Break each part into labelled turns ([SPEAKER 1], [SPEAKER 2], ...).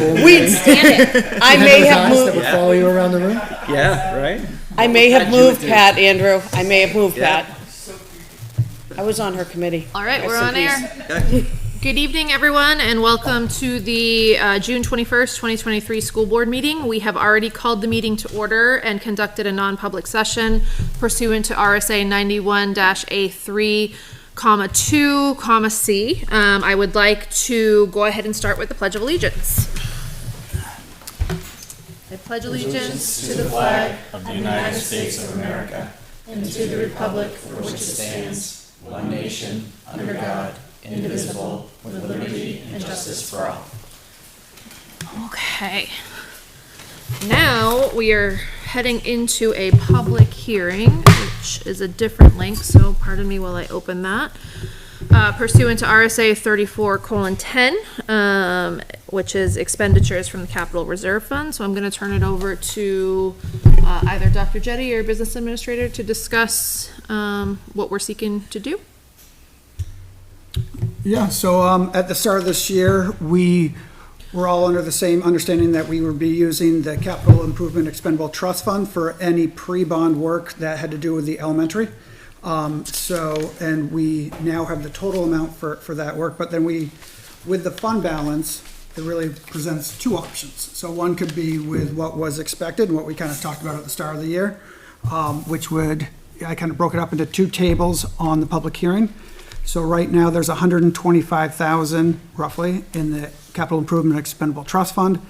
[SPEAKER 1] We'd stand it. I may have
[SPEAKER 2] That would
[SPEAKER 1] moved,
[SPEAKER 2] follow you around the room?
[SPEAKER 3] Yeah, right?
[SPEAKER 1] I may have moved Pat, Andrew. I may have moved
[SPEAKER 3] Yeah.
[SPEAKER 1] Pat. I was on her committee.
[SPEAKER 4] All right, we're
[SPEAKER 1] Rest in
[SPEAKER 4] on air.
[SPEAKER 1] peace.
[SPEAKER 4] Good evening, everyone, and welcome to the June 21st, 2023 school board meeting. We have already called the meeting to order and conducted a non-public session pursuant to RSA 91-A3, comma 2, comma C. I would like to go ahead and start with the Pledge of Allegiance. I pledge allegiance to the flag
[SPEAKER 5] of the United States of America and to the republic for which it stands, one nation, under God, indivisible, with liberty and justice for all.
[SPEAKER 4] Okay. Now we are heading into a public hearing, which is a different link, so pardon me while I open that. Pursuant to RSA 34:10, which is expenditures from the Capital Reserve Fund. So I'm going to turn it over to either Dr. Jetty or Business Administrator to discuss what we're seeking to do.
[SPEAKER 6] Yeah, so at the start of this year, we were all under the same understanding that we would be using the Capital Improvement Expendable Trust Fund for any pre-bond work that had to do with the elementary. And we now have the total amount for that work, but then with the fund balance, it really presents two options. So one could be with what was expected and what we kind of talked about at the start of the year, I kind of broke it up into two tables on the public hearing. So right now, there's $125,000 roughly in the Capital Improvement Expendable Trust Fund.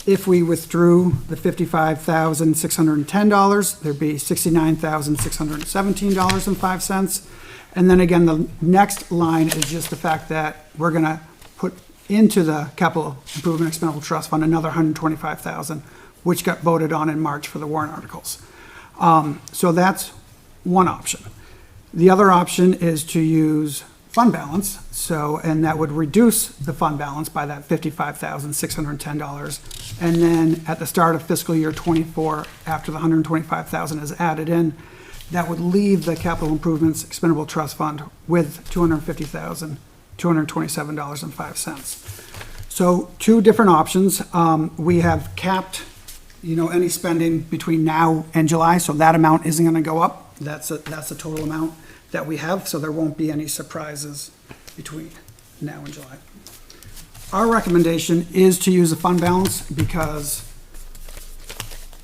[SPEAKER 6] If we withdrew the $55,610, there'd be $69,617.05. And then again, the next line is just the fact that we're gonna put into the Capital Improvement Expendable Trust Fund another $125,000, which got voted on in March for the warrant articles. So that's one option. The other option is to use fund balance, and that would reduce the fund balance by that $55,610. And then at the start of fiscal year 24, after the $125,000 is added in, that would leave the Capital Improvements Expendable Trust Fund with $250,227.05. So two different options. We have capped, any spending between now and July, so that amount isn't going to go up. That's the total amount that we have, so there won't be any surprises between now and July. Our recommendation is to use the fund balance because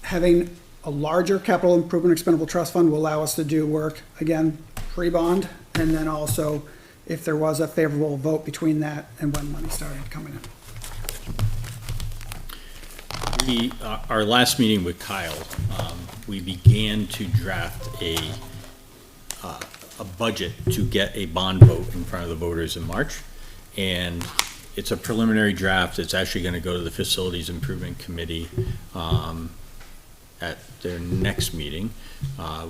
[SPEAKER 6] having a larger Capital Improvement Expendable Trust Fund will allow us to do work, again, pre-bond, and then also if there was a favorable vote between that and when money started coming in.
[SPEAKER 3] Our last meeting with Kyle, we began to draft a budget to get a bond vote in front of the voters in March. And it's a preliminary draft. It's actually going to go to the Facilities Improvement Committee at their next meeting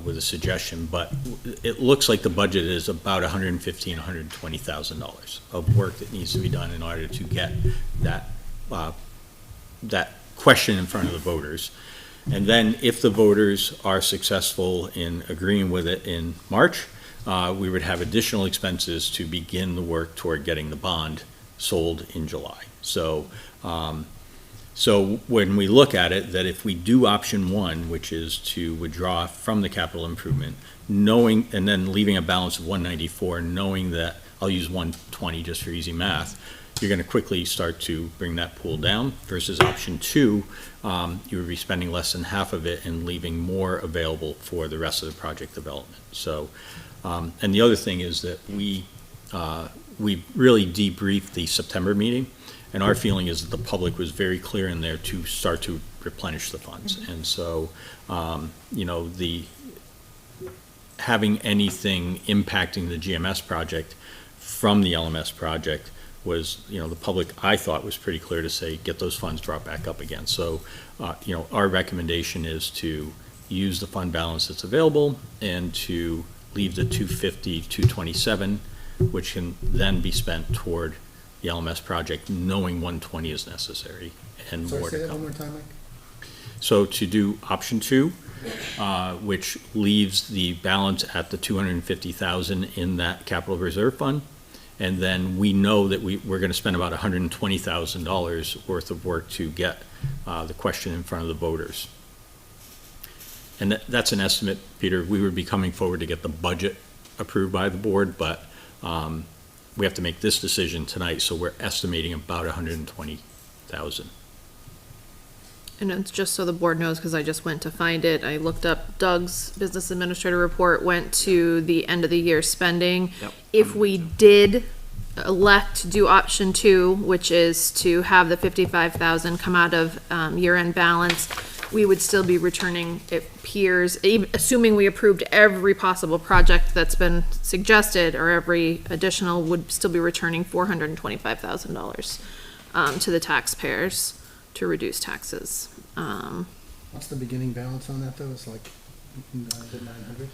[SPEAKER 3] with a suggestion. But it looks like the budget is about $115,000, $120,000 of work that needs to be done in order to get that question in front of the voters. And then if the voters are successful in agreeing with it in March, we would have additional expenses to begin the work toward getting the bond sold in July. So when we look at it, that if we do option one, which is to withdraw from the capital improvement, knowing, and then leaving a balance of 194, knowing that I'll use 120 just for easy math, you're going to quickly start to bring that pool down versus option two, you would be spending less than half of it and leaving more available for the rest of the project development. So, and the other thing is that we really debriefed the September meeting, and our feeling is that the public was very clear in there to start to replenish the funds. Mm-hmm. And so, having anything impacting the GMS project from the LMS project was, the public, I thought, was pretty clear to say, get those funds brought back up again. So, our recommendation is to use the fund balance that's available and to leave the 250, 227, which can then be spent toward the LMS project, knowing 120 is necessary and more to come. Say that one more time, Mike. So to do option two, which leaves the balance at the 250,000 in that capital reserve fund, And then we know that we're gonna spend about $120,000 worth of work to get the question in front of the voters. And that's an estimate, Peter. We would be coming forward to get the budget approved by the board, but we have to make this decision tonight, so we're estimating about $120,000.
[SPEAKER 4] And it's just so the board knows, because I just went to find it, I looked up Doug's business administrator report, went to the end of the year spending.
[SPEAKER 5] Yep.
[SPEAKER 4] If we did elect to do option 2, which is to have the 55,000 come out of year-end balance, we would still be returning, it appears, assuming we approved every possible project that's been suggested, or every additional, would still be returning $425,000 to the taxpayers to reduce taxes.
[SPEAKER 2] What's the beginning balance on that, though? It's like, is it 900?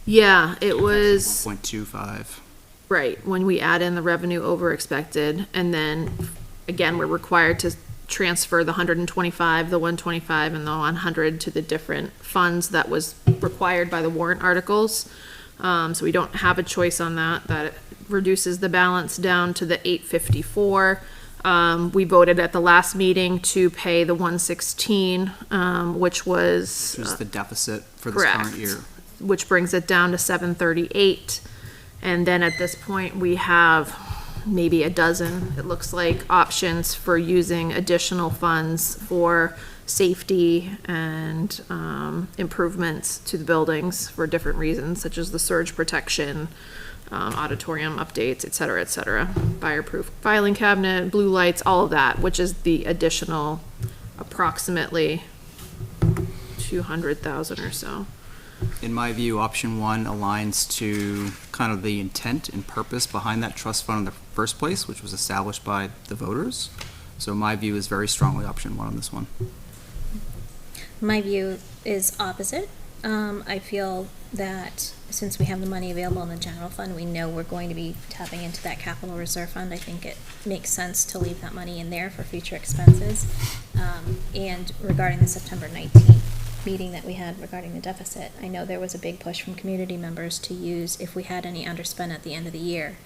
[SPEAKER 4] Yeah, it was,
[SPEAKER 5] 1.25.
[SPEAKER 4] right, when we add in the revenue over expected, and then, again, we're required to transfer the 125, the 125, and the 100 to the different funds that was required by the warrant articles. So we don't have a choice on that. That reduces the balance down to the 854. We voted at the last meeting to pay the 116, which was
[SPEAKER 5] Which is the deficit for this current year.
[SPEAKER 4] which brings it down to 738. And then at this point, we have maybe a dozen, it looks like, options for using additional funds for safety and improvements to the buildings for different reasons, such as the surge protection, auditorium updates, et cetera, fireproof filing cabinet, blue lights, all of that, which is the additional approximately 200,000 or so.
[SPEAKER 5] In my view, option 1 aligns to kind of the intent and purpose behind that trust fund in the first place, which was established by the voters. So my view is very strongly option 1 on this one.
[SPEAKER 7] My view is opposite. I feel that since we have the money available in the general fund, we know we're going to be tapping into that capital reserve fund. I think it makes sense to leave that money in there for future expenses. And regarding the September 19th meeting that we had regarding the deficit, I know there was a big push from community members to use, if we had any underspent at the end of the year,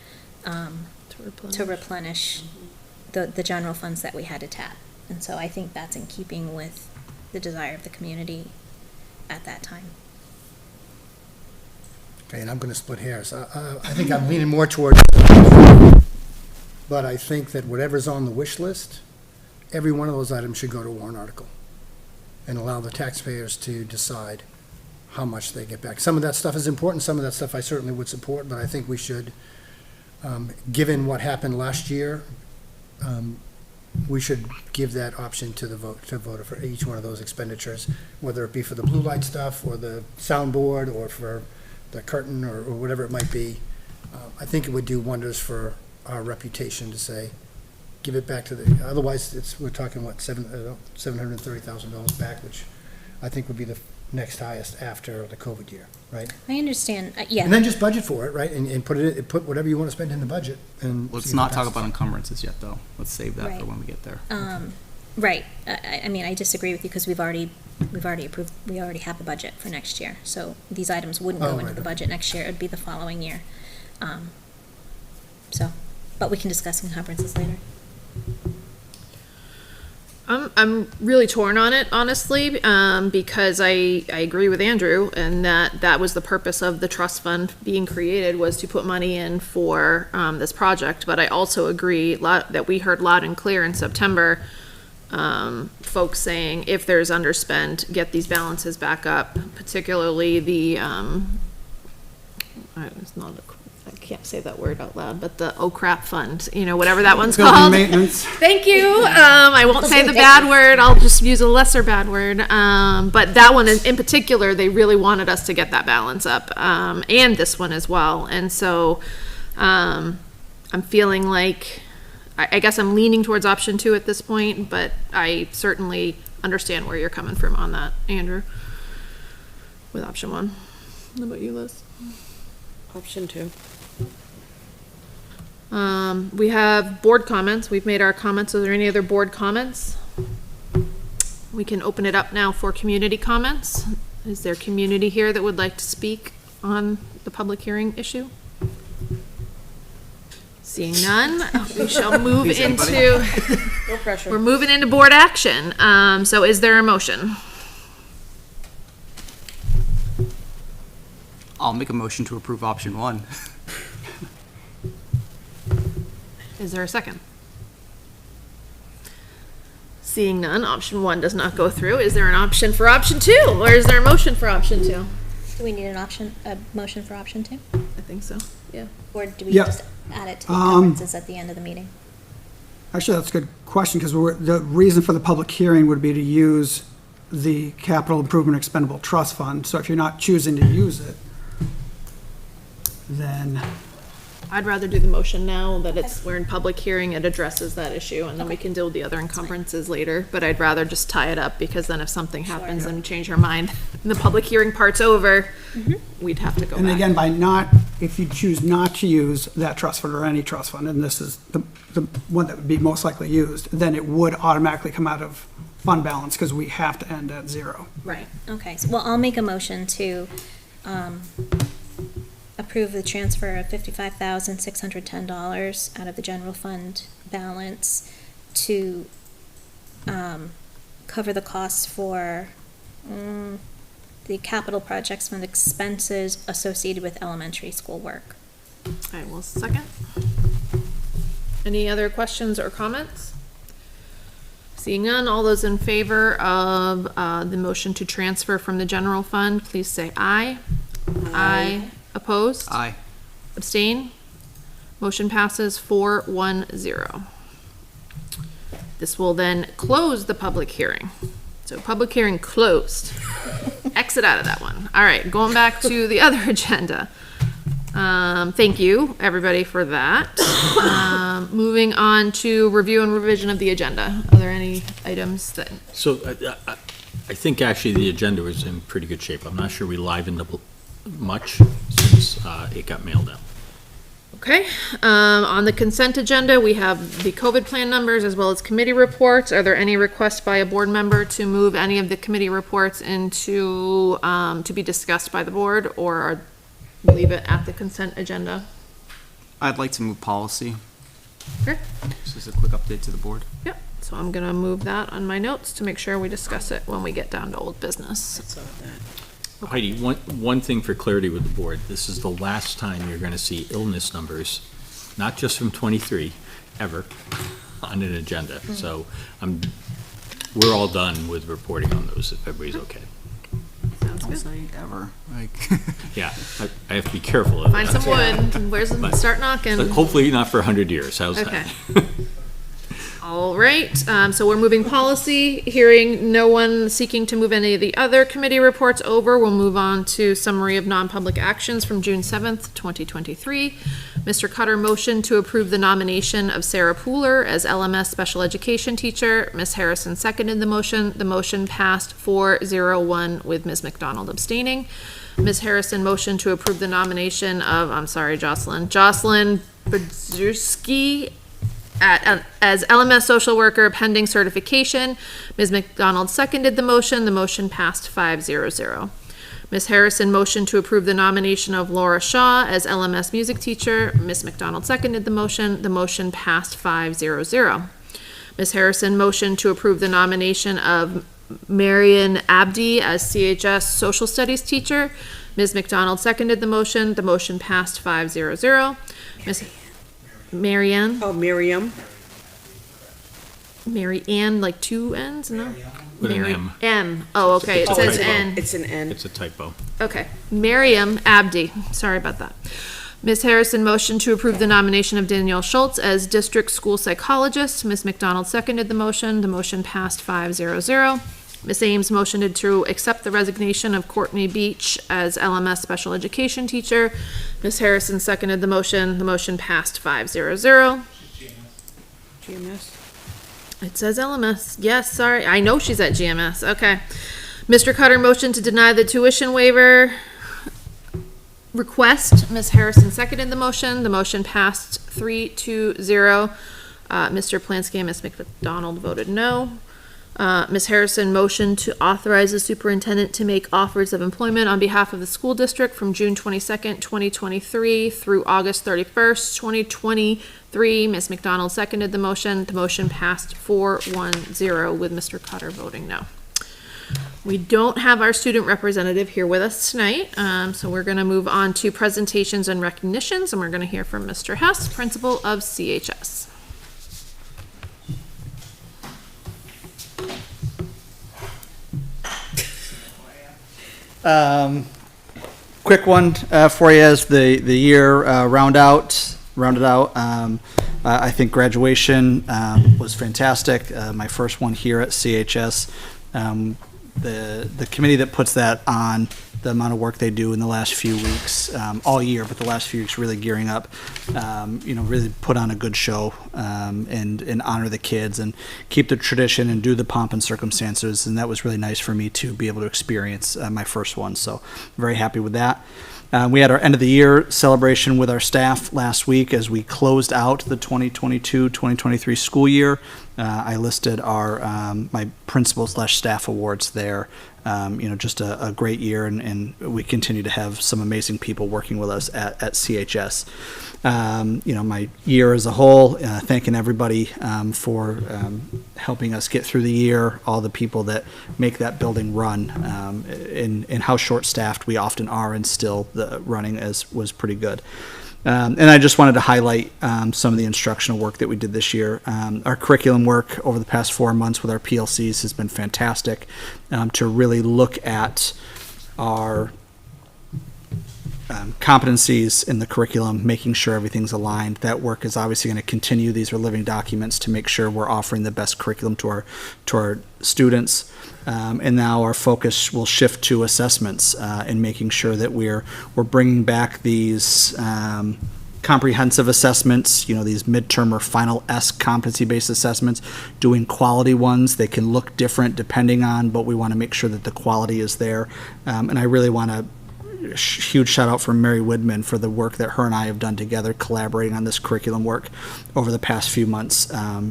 [SPEAKER 7] to replenish the general funds that we had to tap. And so I think that's in keeping with the desire of the community at that time.
[SPEAKER 2] Okay, and I'm going to split hairs. I think I'm leaning more towards, but I think that whatever's on the wish list, every one of those items should go to a warrant article and allow the taxpayers to decide how much they get back. Some of that stuff is important, some of that stuff I certainly would support, but I think we should, given what happened last year, we should give that option to the voter for each one of those expenditures, whether it be for the blue light stuff, or the soundboard, or for the curtain, or whatever it might be. I think it would do wonders for our reputation to say, give it back to the, otherwise we're talking, what, $730,000 back, which I think would be the next highest after the COVID year, right?
[SPEAKER 7] I understand, yeah.
[SPEAKER 2] And then just budget for it, right, and put whatever you want to spend in the budget, and
[SPEAKER 5] Let's
[SPEAKER 2] see if
[SPEAKER 5] not
[SPEAKER 2] it
[SPEAKER 5] talk
[SPEAKER 2] passes.
[SPEAKER 5] about encumbrances yet, though. Let's save that
[SPEAKER 7] Right.
[SPEAKER 5] for when we get there.
[SPEAKER 7] Right. I mean, I disagree with you because we've already approved, we already have the budget for next year. So these items wouldn't
[SPEAKER 2] Oh,
[SPEAKER 7] go into
[SPEAKER 2] right,
[SPEAKER 7] the
[SPEAKER 2] okay.
[SPEAKER 7] budget next year. It would be the following year. So, but we can discuss encumbrances later.
[SPEAKER 4] I'm really torn on it, honestly, because I agree with Andrew, and that was the purpose of the trust fund being created, was to put money in for this project. But I also agree that we heard loud and clear in September, folks saying, if there's underspend, get these balances back up, particularly the, it's not I can't say that word out loud, but the oh crap fund, whatever that one's
[SPEAKER 6] Building
[SPEAKER 4] called.
[SPEAKER 6] maintenance.
[SPEAKER 4] Thank you. I won't say the bad word. I'll just use a lesser bad word. But that one in particular, they really wanted us to get that balance up, and this one as well. And so I'm feeling like, I guess I'm leaning towards option 2 at this point, but I certainly understand where you're coming from on that, Andrew, with option 1. What about you, Liz?
[SPEAKER 1] Option 2.
[SPEAKER 4] We have board comments. We've made our comments. Are there any other board comments? We can open it up now for community comments. Is there community here that would like to speak on the public hearing issue? Seeing none, we shall move
[SPEAKER 5] Please, everybody.
[SPEAKER 4] into,
[SPEAKER 1] No pressure.
[SPEAKER 4] we're moving into board action. So is there a motion?
[SPEAKER 5] I'll make a motion to approve option one.
[SPEAKER 4] Is there a second? Seeing none, option one does not go through. Is there an option for option two, or is there a motion for option two?
[SPEAKER 7] Do we need a motion for option two?
[SPEAKER 4] I think so, yeah.
[SPEAKER 7] Or do we
[SPEAKER 6] Yeah.
[SPEAKER 7] just add it to the encumbrances at the end of the meeting?
[SPEAKER 6] Actually, that's a good question, because the reason for the public hearing would be to use the capital improvement expendable trust fund. So if you're not choosing to use it, then,
[SPEAKER 4] I'd rather do the motion now that we're in public hearing, it addresses that issue, and then we can deal with the other encumbrances later. But I'd rather just tie it up, because then if something happens and we change our mind, and the public hearing part's over, we'd have to go
[SPEAKER 6] and
[SPEAKER 4] back.
[SPEAKER 6] again, if you choose not to use that trust fund or any trust fund, and this is the one that would be most likely used, then it would automatically come out of fund balance, because we have to end at zero.
[SPEAKER 4] Right.
[SPEAKER 7] Okay, so, well, I'll make a motion to, approve the transfer of $55,610 out of the general fund balance to, cover the costs for, the capital projects fund expenses associated with elementary school work.
[SPEAKER 4] I will second. Any other questions or comments? Seeing none, all those in favor of the motion to transfer from the general fund, please say aye. Aye. Opposed?
[SPEAKER 5] Aye.
[SPEAKER 4] Abstain? Motion passes 4-1-0. This will then close the public hearing. So public hearing closed. Exit out of that one. All right, going back to the other agenda. Thank you, everybody, for that. Moving on to review and revision of the agenda. Are there any items that,
[SPEAKER 3] So I think actually the agenda was in pretty good shape. I'm not sure we livened up much since it got mailed out.
[SPEAKER 4] okay? On the consent agenda, we have the COVID plan numbers as well as committee reports. Are there any requests by a board member to move any of the committee reports into, to be discussed by the board, or leave it at the consent agenda?
[SPEAKER 5] I'd like to move policy.
[SPEAKER 4] Okay.
[SPEAKER 5] This is a quick update to the board.
[SPEAKER 4] Yep, so I'm gonna move that on my notes to make sure we discuss it when we get down to old business.
[SPEAKER 1] That's all that.
[SPEAKER 3] Heidi, one thing for clarity with the board, this is the last time you're gonna see illness numbers, not just from 23, ever, on an agenda. So we're all done with reporting on those, if everybody's okay.
[SPEAKER 4] Sounds
[SPEAKER 5] Don't
[SPEAKER 4] good.
[SPEAKER 5] say ever. Like,
[SPEAKER 3] Yeah, I have to be careful of that.
[SPEAKER 4] Find some wood, where's the,
[SPEAKER 3] But-
[SPEAKER 4] start knocking.
[SPEAKER 3] But hopefully not for 100 years, how's
[SPEAKER 4] Okay.
[SPEAKER 3] that?
[SPEAKER 4] All right, so we're moving policy, hearing no one seeking to move any of the other committee reports over, we'll move on to summary of non-public actions from June 7th, 2023. Mr. Cutter motioned to approve the nomination of Sarah Pooler as LMS special education teacher. Ms. Harrison seconded the motion. The motion passed 4-0-1 with Ms. McDonald abstaining. Ms. Harrison motioned to approve the nomination of, I'm sorry, Jocelyn Brzewski as LMS social worker pending certification. Ms. McDonald seconded the motion. The motion passed 5-0-0. Ms. Harrison motioned to approve the nomination of Laura Shaw as LMS music teacher. Ms. McDonald seconded the motion. The motion passed 5-0-0. Ms. Harrison motioned to approve the nomination of Marian Abdi as CHS social studies teacher. Ms. McDonald seconded the motion. The motion passed 5-0-0. Ms. Marianne,
[SPEAKER 1] Oh, Miriam.
[SPEAKER 4] Mary Ann, like two N's, no?
[SPEAKER 3] With an
[SPEAKER 4] Mary-
[SPEAKER 3] M.
[SPEAKER 4] M. Oh, okay, it
[SPEAKER 3] It's a
[SPEAKER 4] says
[SPEAKER 3] typo.
[SPEAKER 4] N.
[SPEAKER 1] It's an N.
[SPEAKER 3] It's a typo.
[SPEAKER 4] Okay, Miriam Abdi, sorry about that. Ms. Harrison motioned to approve the nomination of Danielle Schultz as district school psychologist. Ms. McDonald seconded the motion. The motion passed 5-0-0. Ms. Ames motioned to accept the resignation of Courtney Beach as LMS special education teacher. Ms. Harrison seconded the motion. The motion passed 5-0-0.
[SPEAKER 1] GMS.
[SPEAKER 4] It says LMS. Yes, sorry. I know she's at GMS. Okay. Mr. Cutter motioned to deny the tuition waiver request. Ms. Harrison seconded the motion. The motion passed 3-0. Mr. Plansky and Ms. McDonald voted no. Ms. Harrison motioned to authorize the superintendent to make offers of employment on behalf of the school district from June 22nd, 2023 through August 31st, 2023. Ms. McDonald seconded the motion. The motion passed 4-1-0 with Mr. Cutter voting no. We don't have our student representative here with us tonight, so we're going to move on to presentations and recognitions, and we're going to hear from Mr. Hess, principal of CHS.
[SPEAKER 5] Quick one for you as the year rounded out. I think graduation was fantastic. My first one here at CHS. The committee that puts that on, the amount of work they do in the last few weeks, all year, but the last few weeks really gearing up, really put on a good show and honor the kids and keep the tradition and do the pomp and circumstances. And that was really nice for me to be able to experience my first one. So very happy with that. We had our end of the year celebration with our staff last week as we closed out the 2022-2023 school year. I listed our my principal/staff awards there. Just a great year, and we continue to have some amazing people working with us at CHS. My year as a whole, thanking everybody for helping us get through the year, all the people that make that building run, and how short-staffed we often are, and still the running was pretty good. And I just wanted to highlight some of the instructional work that we did this year. Our curriculum work over the past 4 months with our PLCs has been fantastic, to really look at our competencies in the curriculum, making sure everything's aligned. That work is obviously going to continue. These are living documents to make sure we're offering the best curriculum to our students. And now our focus will shift to assessments and making sure that we're bringing back these comprehensive assessments, these midterm or final S competency-based assessments, doing quality ones. They can look different depending on, but we want to make sure that the quality is there. And I really want to huge shout out from Mary Widman for the work that her and I have done together, collaborating on this curriculum work over the past few months.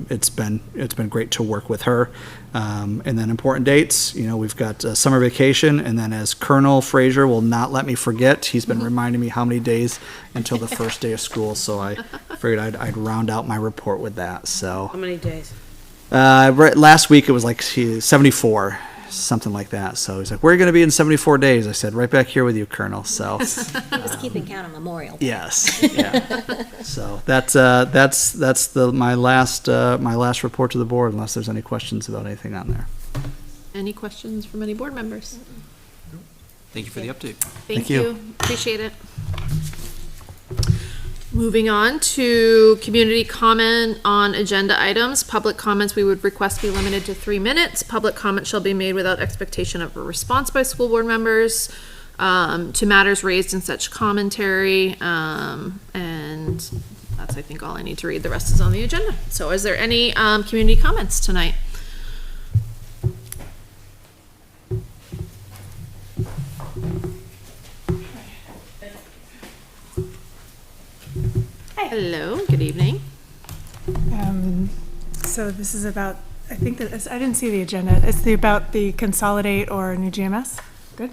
[SPEAKER 5] It's been great to work with her. And then important dates, we've got summer vacation, and then as Colonel Fraser will not let me forget, he's been reminding me how many days until the first day of school. So I figured I'd round out my report with that. So
[SPEAKER 1] How many days?
[SPEAKER 5] last week it was like 74. Something like that. So he's like, "Where are you going to be in 74 days?" I said, "Right back here with you, Colonel." So
[SPEAKER 7] He was keeping count on Memorial Day.
[SPEAKER 5] yes, yeah. So that's my last report to the board. Unless there's any questions about anything on there.
[SPEAKER 4] Any questions from any board members?
[SPEAKER 5] Thank you for the update.
[SPEAKER 4] Thank you. Appreciate it. Moving on to community comment on agenda items. Public comments we would request be limited to 3 minutes. Public comment shall be made without expectation of a response by school board members to matters raised in such commentary. And that's, I think, all I need to read. The rest is on the agenda. So is there any community comments tonight? Hello, good evening.
[SPEAKER 8] So this is about, I think that, I didn't see the agenda. It's about the consolidate or new GMS. Good.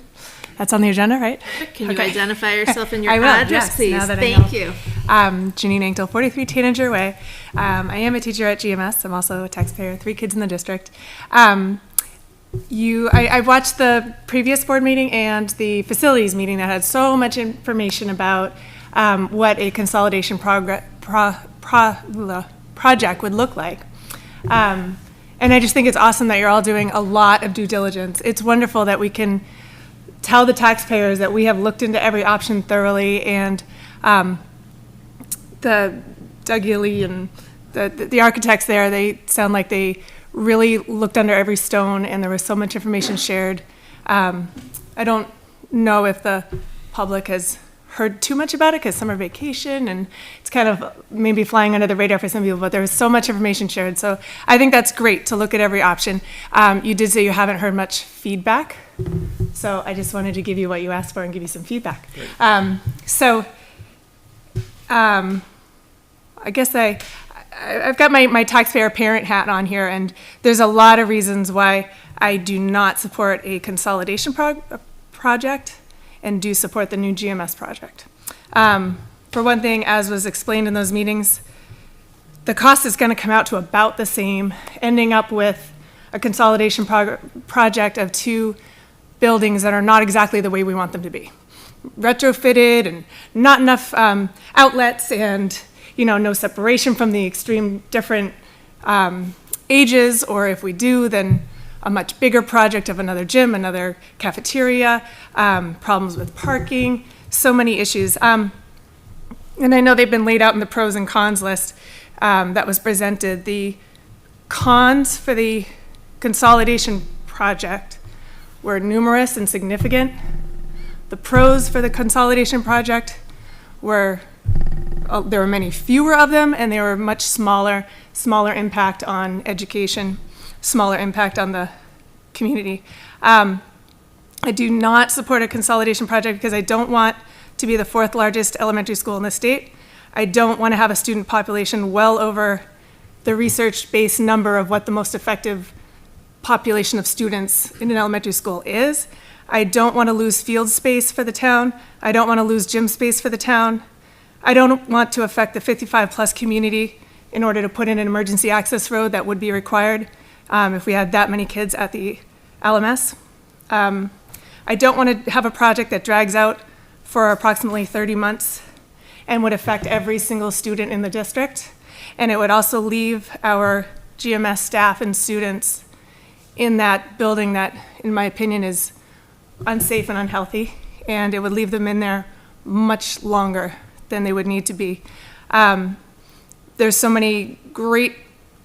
[SPEAKER 8] That's on the agenda, right?
[SPEAKER 4] Can you
[SPEAKER 8] Okay.
[SPEAKER 4] identify yourself and your
[SPEAKER 8] I will,
[SPEAKER 4] address,
[SPEAKER 8] yes,
[SPEAKER 4] please?
[SPEAKER 8] now that I
[SPEAKER 4] Thank
[SPEAKER 8] know.
[SPEAKER 4] you.
[SPEAKER 8] Janine Anktel, 43 Tanager Way. I am a teacher at GMS. I'm also a taxpayer, 3 kids in the district. I watched the previous board meeting and the facilities meeting that had so much information about what a consolidation project would look like. And I just think it's awesome that you're all doing a lot of due diligence. It's wonderful that we can tell the taxpayers that we have looked into every option thoroughly, and the Doug Ely and the architects there, they sound like they really looked under every stone, and there was so much information shared. I don't know if the public has heard too much about it because summer vacation and it's kind of maybe flying under the radar for some people, but there was so much information shared. So I think that's great to look at every option. You did say you haven't heard much feedback. So I just wanted to give you what you asked for and give you some feedback. I guess I've got my taxpayer parent hat on here, and there's a lot of reasons why I do not support a consolidation project and do support the new GMS project. For one thing, as was explained in those meetings, the cost is going to come out to about the same, ending up with a consolidation project of two buildings that are not exactly the way we want them to be. Retrofitted and not enough outlets, and no separation from the extreme different ages, or if we do, then a much bigger project of another gym, another cafeteria, problems with parking, so many issues. And I know they've been laid out in the pros and cons list that was presented. The cons for the consolidation project were numerous and significant. The pros for the consolidation project were, there were many fewer of them, and they were much smaller impact on education, smaller impact on the community. I do not support a consolidation project because I don't want to be the 4th largest elementary school in the state. I don't want to have a student population well over the research-based number of what the most effective population of students in an elementary school is. I don't want to lose field space for the town. I don't want to lose gym space for the town. I don't want to affect the 55-plus community in order to put in an emergency access road that would be required if we had that many kids at the LMS. I don't want to have a project that drags out for approximately 30 months and would affect every single student in the district. And it would also leave our GMS staff and students in that building that, in my opinion, is unsafe and unhealthy, and it would leave them in there much longer than they would need to be. There's so many great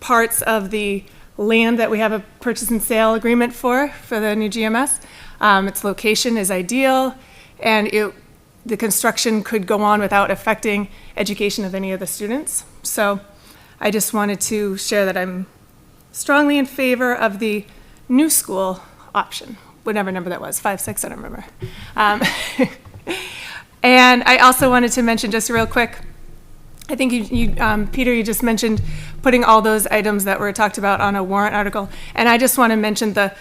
[SPEAKER 8] parts of the land that we have a purchase and sale agreement for the new GMS. Its location is ideal, and the construction could go on without affecting education of any of the students. So I just wanted to share that I'm strongly in favor of the new school option, whatever number that was, 5, 6, I don't remember. And I also wanted to mention just real quick, I think Peter, you just mentioned putting all those items that were talked about on a warrant article. And I just want to mention the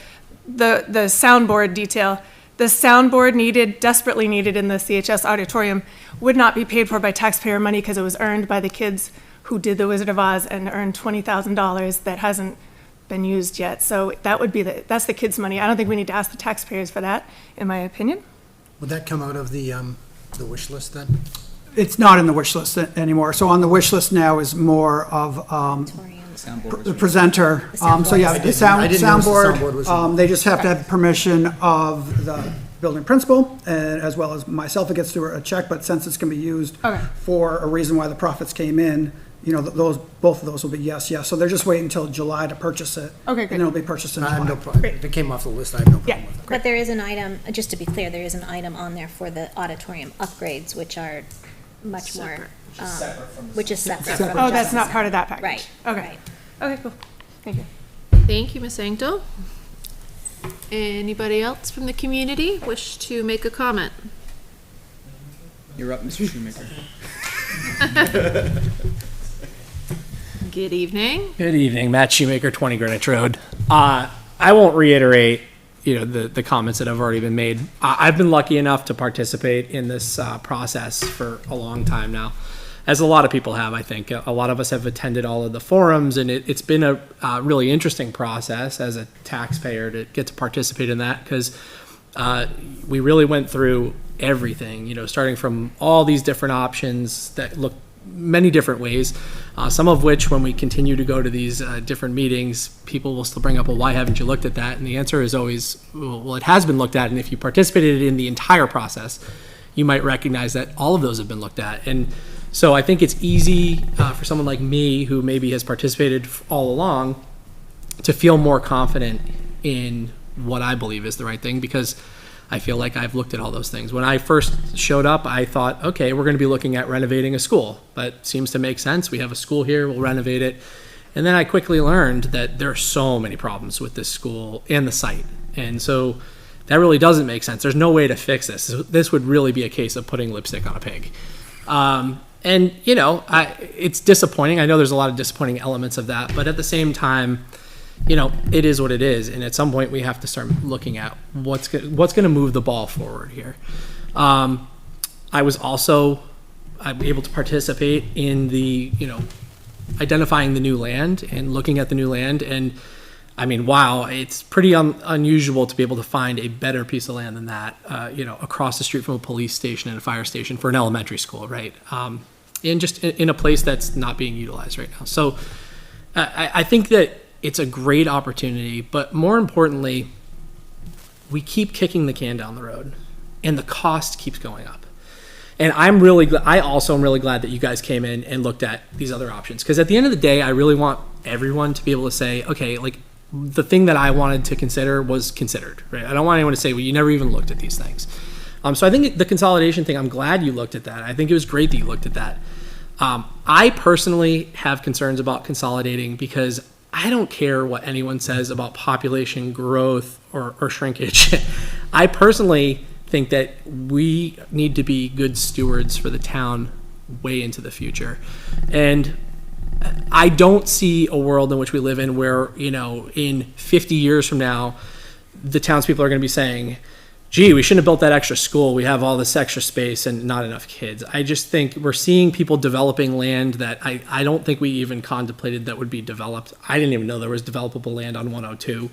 [SPEAKER 8] soundboard detail. The soundboard desperately needed in the CHS auditorium would not be paid for by taxpayer money because it was earned by the kids who did the Wizard of Oz and earned $20,000 that hasn't been used yet. So that would be that's the kids' money. I don't think we need to ask the taxpayers for that, in my opinion.
[SPEAKER 2] Would that come out of the wish list then?
[SPEAKER 6] It's not in the wish list anymore. So on the wish list now is more of the presenter. So yeah, the soundboard, they just have to have permission of the building principal, and as well as myself. It gets through a check, but since it's going to be used for a reason why the profits came in, both of those will be yes. So they're just waiting until July to purchase it.
[SPEAKER 8] Okay, great.
[SPEAKER 6] And it'll be purchased in
[SPEAKER 2] I have
[SPEAKER 6] July.
[SPEAKER 2] no problem. If it came off the list, I have no problem with it.
[SPEAKER 7] But there is an item, just to be clear, there is an item on there for the auditorium upgrades, which are much more, which is separate from.
[SPEAKER 8] Oh, that's not part of that package.
[SPEAKER 7] Right.
[SPEAKER 8] Okay.
[SPEAKER 7] Right.
[SPEAKER 8] Okay, cool. Thank you.
[SPEAKER 4] Thank you, Ms. Anctil. Anybody else from the community wish to make a comment?
[SPEAKER 5] You're up, Mr. Shoemaker.
[SPEAKER 4] Good evening.
[SPEAKER 9] Good evening, Matt Shoemaker, 20 Greenwich Road. I won't reiterate, the comments that have already been made. I've been lucky enough to participate in this process for a long time now, as a lot of people have, I think. A lot of us have attended all of the forums, and it's been a really interesting process as a taxpayer to get to participate in that, because we really went through everything, starting from all these different options that look many different ways, some of which, when we continue to go to these different meetings, people will still bring up, well, why haven't you looked at that? And the answer is always, well, it has been looked at, and if you participated in the entire process, you might recognize that all of those have been looked at. And so I think it's easy for someone like me, who maybe has participated all along, to feel more confident in what I believe is the right thing, because I feel like I've looked at all those things. When I first showed up, I thought, okay, we're going to be looking at renovating a school. That seems to make sense. We have a school here, we'll renovate it. And then I quickly learned that there are so many problems with this school and the site. And so that really doesn't make sense. There's no way to fix this. This would really be a case of putting lipstick on a pig. And, you know, it's disappointing. I know there's a lot of disappointing elements of that, but at the same time, you know, it is what it is. And at some point we have to start looking at what's going to move the ball forward here. I was also able to participate in the, you know, identifying the new land and looking at the new land. And I mean, wow, it's pretty unusual to be able to find a better piece of land than that, you know, across the street from a police station and a fire station for an elementary school, right? And just in a place that's not being utilized right now. So I think that it's a great opportunity, but more importantly, we keep kicking the can down the road and the cost keeps going up. And I also am really glad that you guys came in and looked at these other options. Because at the end of the day, I really want everyone to be able to say, okay, like the thing that I wanted to consider was considered, right? I don't want anyone to say, well, you never even looked at these things. So I think the consolidation thing, I'm glad you looked at that. I think it was great that you looked at that. I personally have concerns about consolidating because I don't care what anyone says about population growth or shrinkage. I personally think that we need to be good stewards for the town way into the future. And I don't see a world in which we live in where, you know, in 50 years from now, the townspeople are going to be saying, gee, we shouldn't have built that extra school. We have all this extra space and not enough kids. I just think we're seeing people developing land that I don't think we even contemplated that would be developed. I didn't even know there was developable land on 102.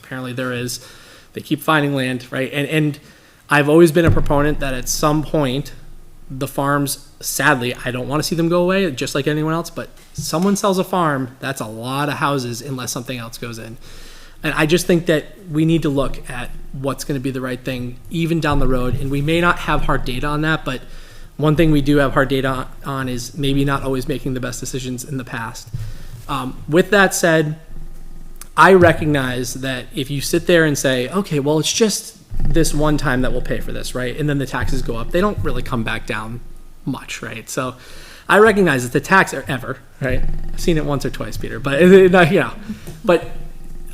[SPEAKER 9] Apparently there is. They keep finding land, right? And I've always been a proponent that at some point, the farms, sadly, I don't want to see them go away, just like anyone else, but someone sells a farm, that's a lot of houses unless something else goes in. And I just think that we need to look at what's going to be the right thing, even down the road. And we may not have hard data on that, but one thing we do have hard data on is maybe not always making the best decisions in the past. With that said, I recognize that if you sit there and say, okay, well, it's just this one time that we'll pay for this, right? And then the taxes go up. They don't really come back down much, right? So I recognize that the tax ever, right? I've seen it once or twice, Peter, but you know, but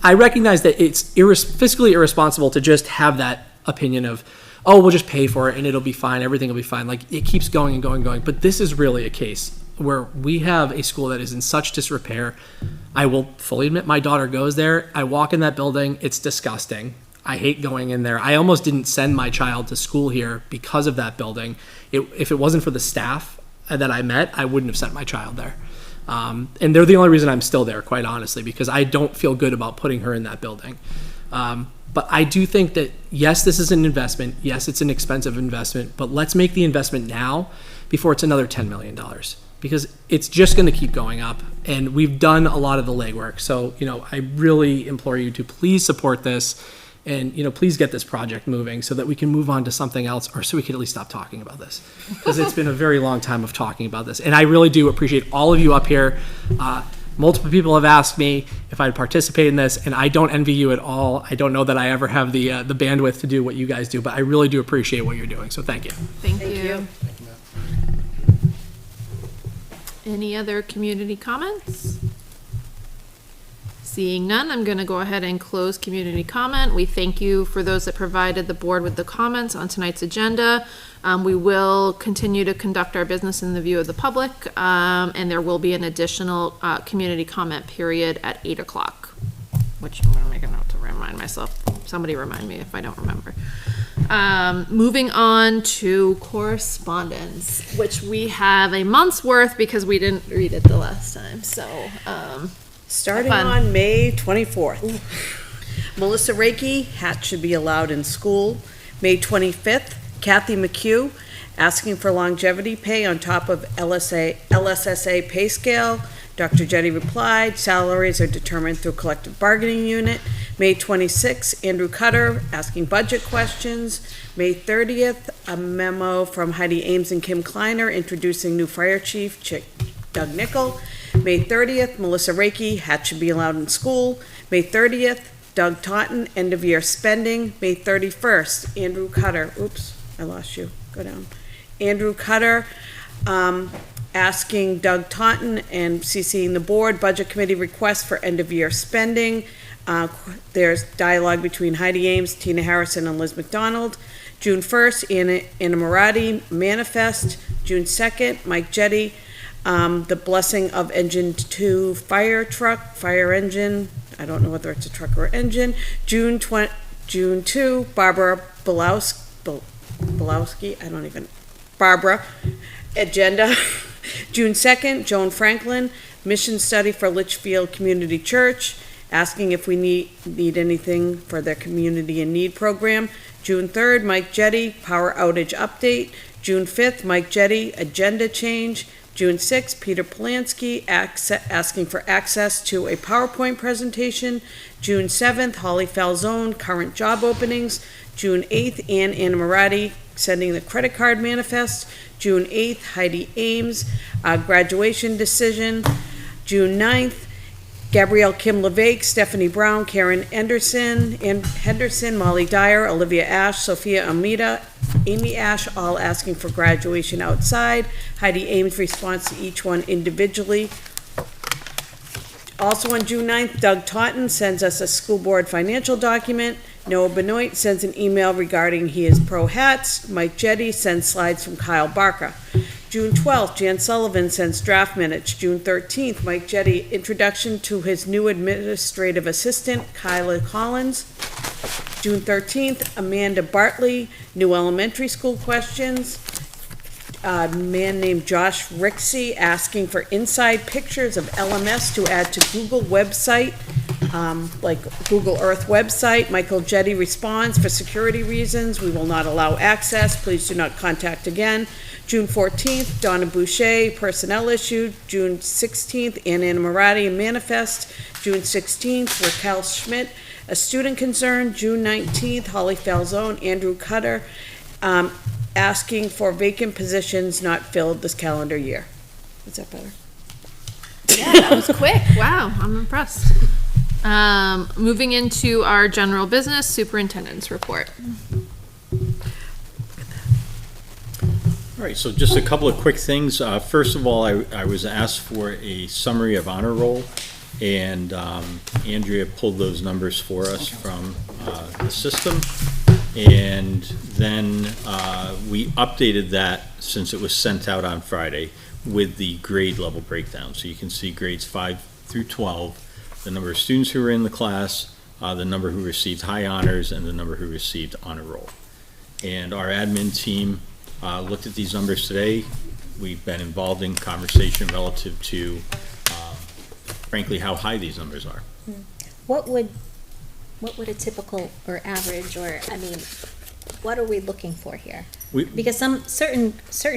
[SPEAKER 9] I recognize that it's fiscally irresponsible to just have that opinion of, oh, we'll just pay for it and it'll be fine. Everything will be fine. Like it keeps going and going and going. But this is really a case where we have a school that is in such disrepair. I will fully admit my daughter goes there. I walk in that building. It's disgusting. I hate going in there. I almost didn't send my child to school here because of that building. If it wasn't for the staff that I met, I wouldn't have sent my child there. And they're the only reason I'm still there, quite honestly, because I don't feel good about putting her in that building. But I do think that, yes, this is an investment. Yes, it's an expensive investment, but let's make the investment now before it's another $10 million, because it's just going to keep going up. And we've done a lot of the legwork. So, you know, I really implore you to please support this and, you know, please get this project moving so that we can move on to something else, or so we can at least stop talking about this, because it's been a very long time of talking about this. And I really do appreciate all of you up here. Multiple people have asked me if I'd participate in this, and I don't envy you at all. I don't know that I ever have the bandwidth to do what you guys do, but I really do appreciate what you're doing. So thank you.
[SPEAKER 4] Thank you. Any other community comments? Seeing none, I'm going to go ahead and close community comment. We thank you for those that provided the board with the comments on tonight's agenda. We will continue to conduct our business in the view of the public, and there will be an additional community comment period at 8 o'clock, which I'm going to make a note to remind myself. Somebody remind me if I don't remember. Moving on to correspondence, which we have a month's worth because we didn't read it the last time. So,
[SPEAKER 1] Starting on May 24th. Melissa Reiki, hats should be allowed in school. May 25th, Kathy McHugh, asking for longevity pay on top of LSSA pay scale. Dr. Jetty replied, salaries are determined through collective bargaining unit. May 26th, Andrew Cutter, asking budget questions. May 30th, a memo from Heidi Ames and Kim Kleiner introducing new fire chief, Doug Nickel. May 30th, Melissa Reiki, hats should be allowed in school. May 30th, Doug Taunton, end of year spending. May 31st, Andrew Cutter, oops, I lost you, go down. Andrew Cutter, asking Doug Taunton and CCing the board, budget committee request for end of year spending. There's dialogue between Heidi Ames, Tina Harrison, and Liz McDonald. June 1st, Anna Marati, manifest. June 2nd, Mike Jetty, the blessing of engine 2 fire truck, fire engine. I don't know whether it's a truck or engine. June 2, Barbara Belowski, Barbara, agenda. June 2nd, Joan Franklin, mission study for Litchfield Community Church, asking if we need anything for their community in need program. June 3rd, Mike Jetty, power outage update. June 5th, Mike Jetty, agenda change. June 6th, Peter Polanski, asking for access to a PowerPoint presentation. June 7th, Holly Falzone, current job openings. June 8th, Anna Marati, sending the credit card manifest. June 8th, Heidi Ames, graduation decision. June 9th, Gabrielle Kim LeVake, Stephanie Brown, Karen Henderson, Molly Dyer, Olivia Ash, Sophia Amita, Amy Ash, all asking for graduation outside. Heidi Ames responds to each one individually. Also on June 9th, Doug Totten sends us a school board financial document. Noah Benoit sends an email regarding he is pro hats. Mike Jetty sends slides from Kyle Barker. June 12th, Jan Sullivan sends draft minutes. June 13th, Mike Jetty, introduction to his new administrative assistant, Kyla Collins. June 13th, Amanda Bartley, new elementary school questions. A man named Josh Rixey asking for inside pictures of LMS to add to Google website, like Google Earth website. Michael Jetty responds, for security reasons, we will not allow access. Please do not contact again. June 14th, Donna Boucher, personnel issue. June 16th, Anna Marati, manifest. June 16th, Raquel Schmidt, a student concern. June 19th, Holly Falzone, Andrew Cutter, asking for vacant positions not filled this calendar year. Is that better?
[SPEAKER 4] Yeah, that was quick. Wow, I'm impressed. Moving into our general business, superintendent's report.
[SPEAKER 3] All right, so just a couple of quick things. First of all, I was asked for a summary of honor roll, and Andrea pulled those numbers for us from the system. And then we updated that since it was sent out on Friday with the grade level breakdown. So you can see grades 5 through 12, the number of students who were in the class, the number who received high honors, and the number who received honor roll. And our admin team looked at these numbers today. We've been involved in conversation relative to, frankly, how high these numbers are.
[SPEAKER 7] What would a typical or average, or, I mean, what are we looking for here? Because some certain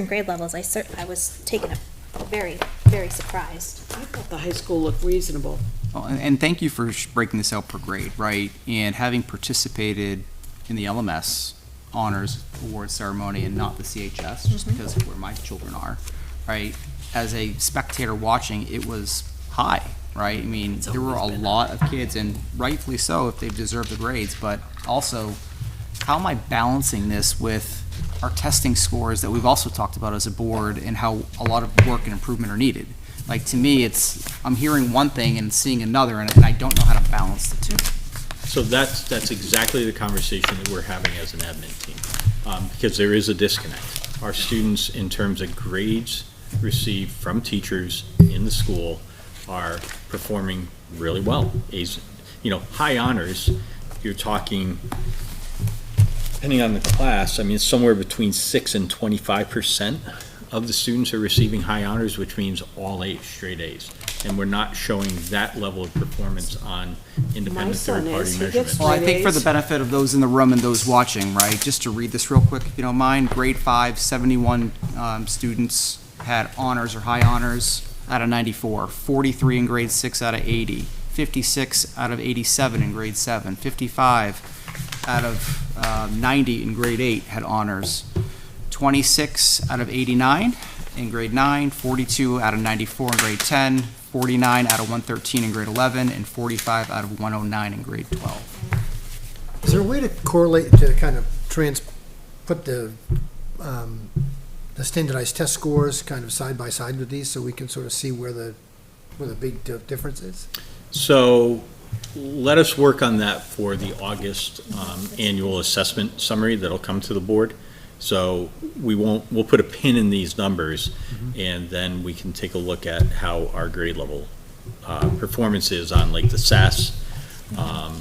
[SPEAKER 7] grade levels, I was taken very, very surprised.
[SPEAKER 1] I thought the high school looked reasonable.
[SPEAKER 5] Well, and thank you for breaking this out per grade, right? And having participated in the LMS honors award ceremony and not the CHS, just because of where my children are, right? As a spectator watching, it was high, right? I mean, there were a lot of kids, and rightfully so if they've deserved the grades, but also, how am I balancing this with our testing scores that we've also talked about as a board, and how a lot of work and improvement are needed? Like, to me, I'm hearing one thing and seeing another, and I don't know how to balance the two.
[SPEAKER 3] So that's exactly the conversation that we're having as an admin team, because there is a disconnect. Our students, in terms of grades received from teachers in the school, are performing really well. High honors, you're talking, depending on the class, I mean, it's somewhere between 6 and 25% of the students are receiving high honors, which means all A's, straight A's. And we're not showing that level of performance on independent third-party measurements.
[SPEAKER 5] Well, I think for the benefit of those in the room and those watching, right, just to read this real quick, if you don't mind, grade 5, 71 students had honors or high honors out of 94, 43 in grade 6 out of 80, 56 out of 87 in grade 7, 55 out of 90 in grade 8 had honors, 26 out of 89 in grade 9, 42 out of 94 in grade 10, 49 out of 113 in grade 11, and 45 out of 109 in grade 12.
[SPEAKER 2] Is there a way to correlate, to kind of put the standardized test scores kind of side by side with these, so we can sort of see where the big difference is?
[SPEAKER 3] So let us work on that for the August annual assessment summary that'll come to the board. So we'll put a pin in these numbers, and then we can take a look at how our grade level performance is on like the SAS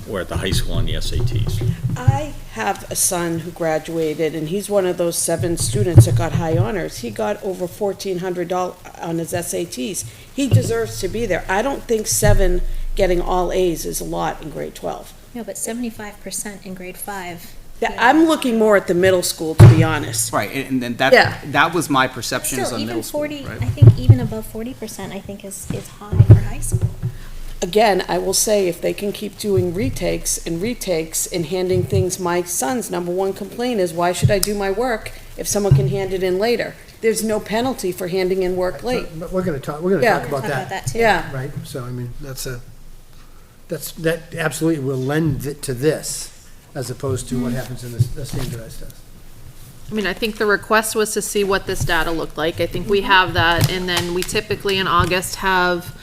[SPEAKER 3] or at the high school on the SATs.
[SPEAKER 1] I have a son who graduated, and he's one of those 7 students that got high honors. He got over $1,400 on his SATs. He deserves to be there. I don't think 7 getting all A's is a lot in grade 12.
[SPEAKER 7] No, but 75% in grade 5.
[SPEAKER 1] I'm looking more at the middle school, to be honest.
[SPEAKER 5] Right, and then
[SPEAKER 1] Yeah.
[SPEAKER 5] that was my perception as
[SPEAKER 7] Still,
[SPEAKER 5] a
[SPEAKER 7] even
[SPEAKER 5] middle school,
[SPEAKER 7] 40,
[SPEAKER 5] right?
[SPEAKER 7] I think even above 40%, I think is high for high school.
[SPEAKER 1] Again, I will say, if they can keep doing retakes and handing things, my son's number one complaint is, why should I do my work if someone can hand it in later? There's no penalty for handing in work late.
[SPEAKER 2] But we're gonna talk
[SPEAKER 1] Yeah.
[SPEAKER 2] about
[SPEAKER 7] Talk about
[SPEAKER 2] that,
[SPEAKER 7] that too.
[SPEAKER 1] Yeah,
[SPEAKER 2] right? So, I mean, that absolutely will lend it to this, as opposed to what happens in the standardized test.
[SPEAKER 4] I mean, I think the request was to see what this data looked like. I think we have that, and then we typically in August have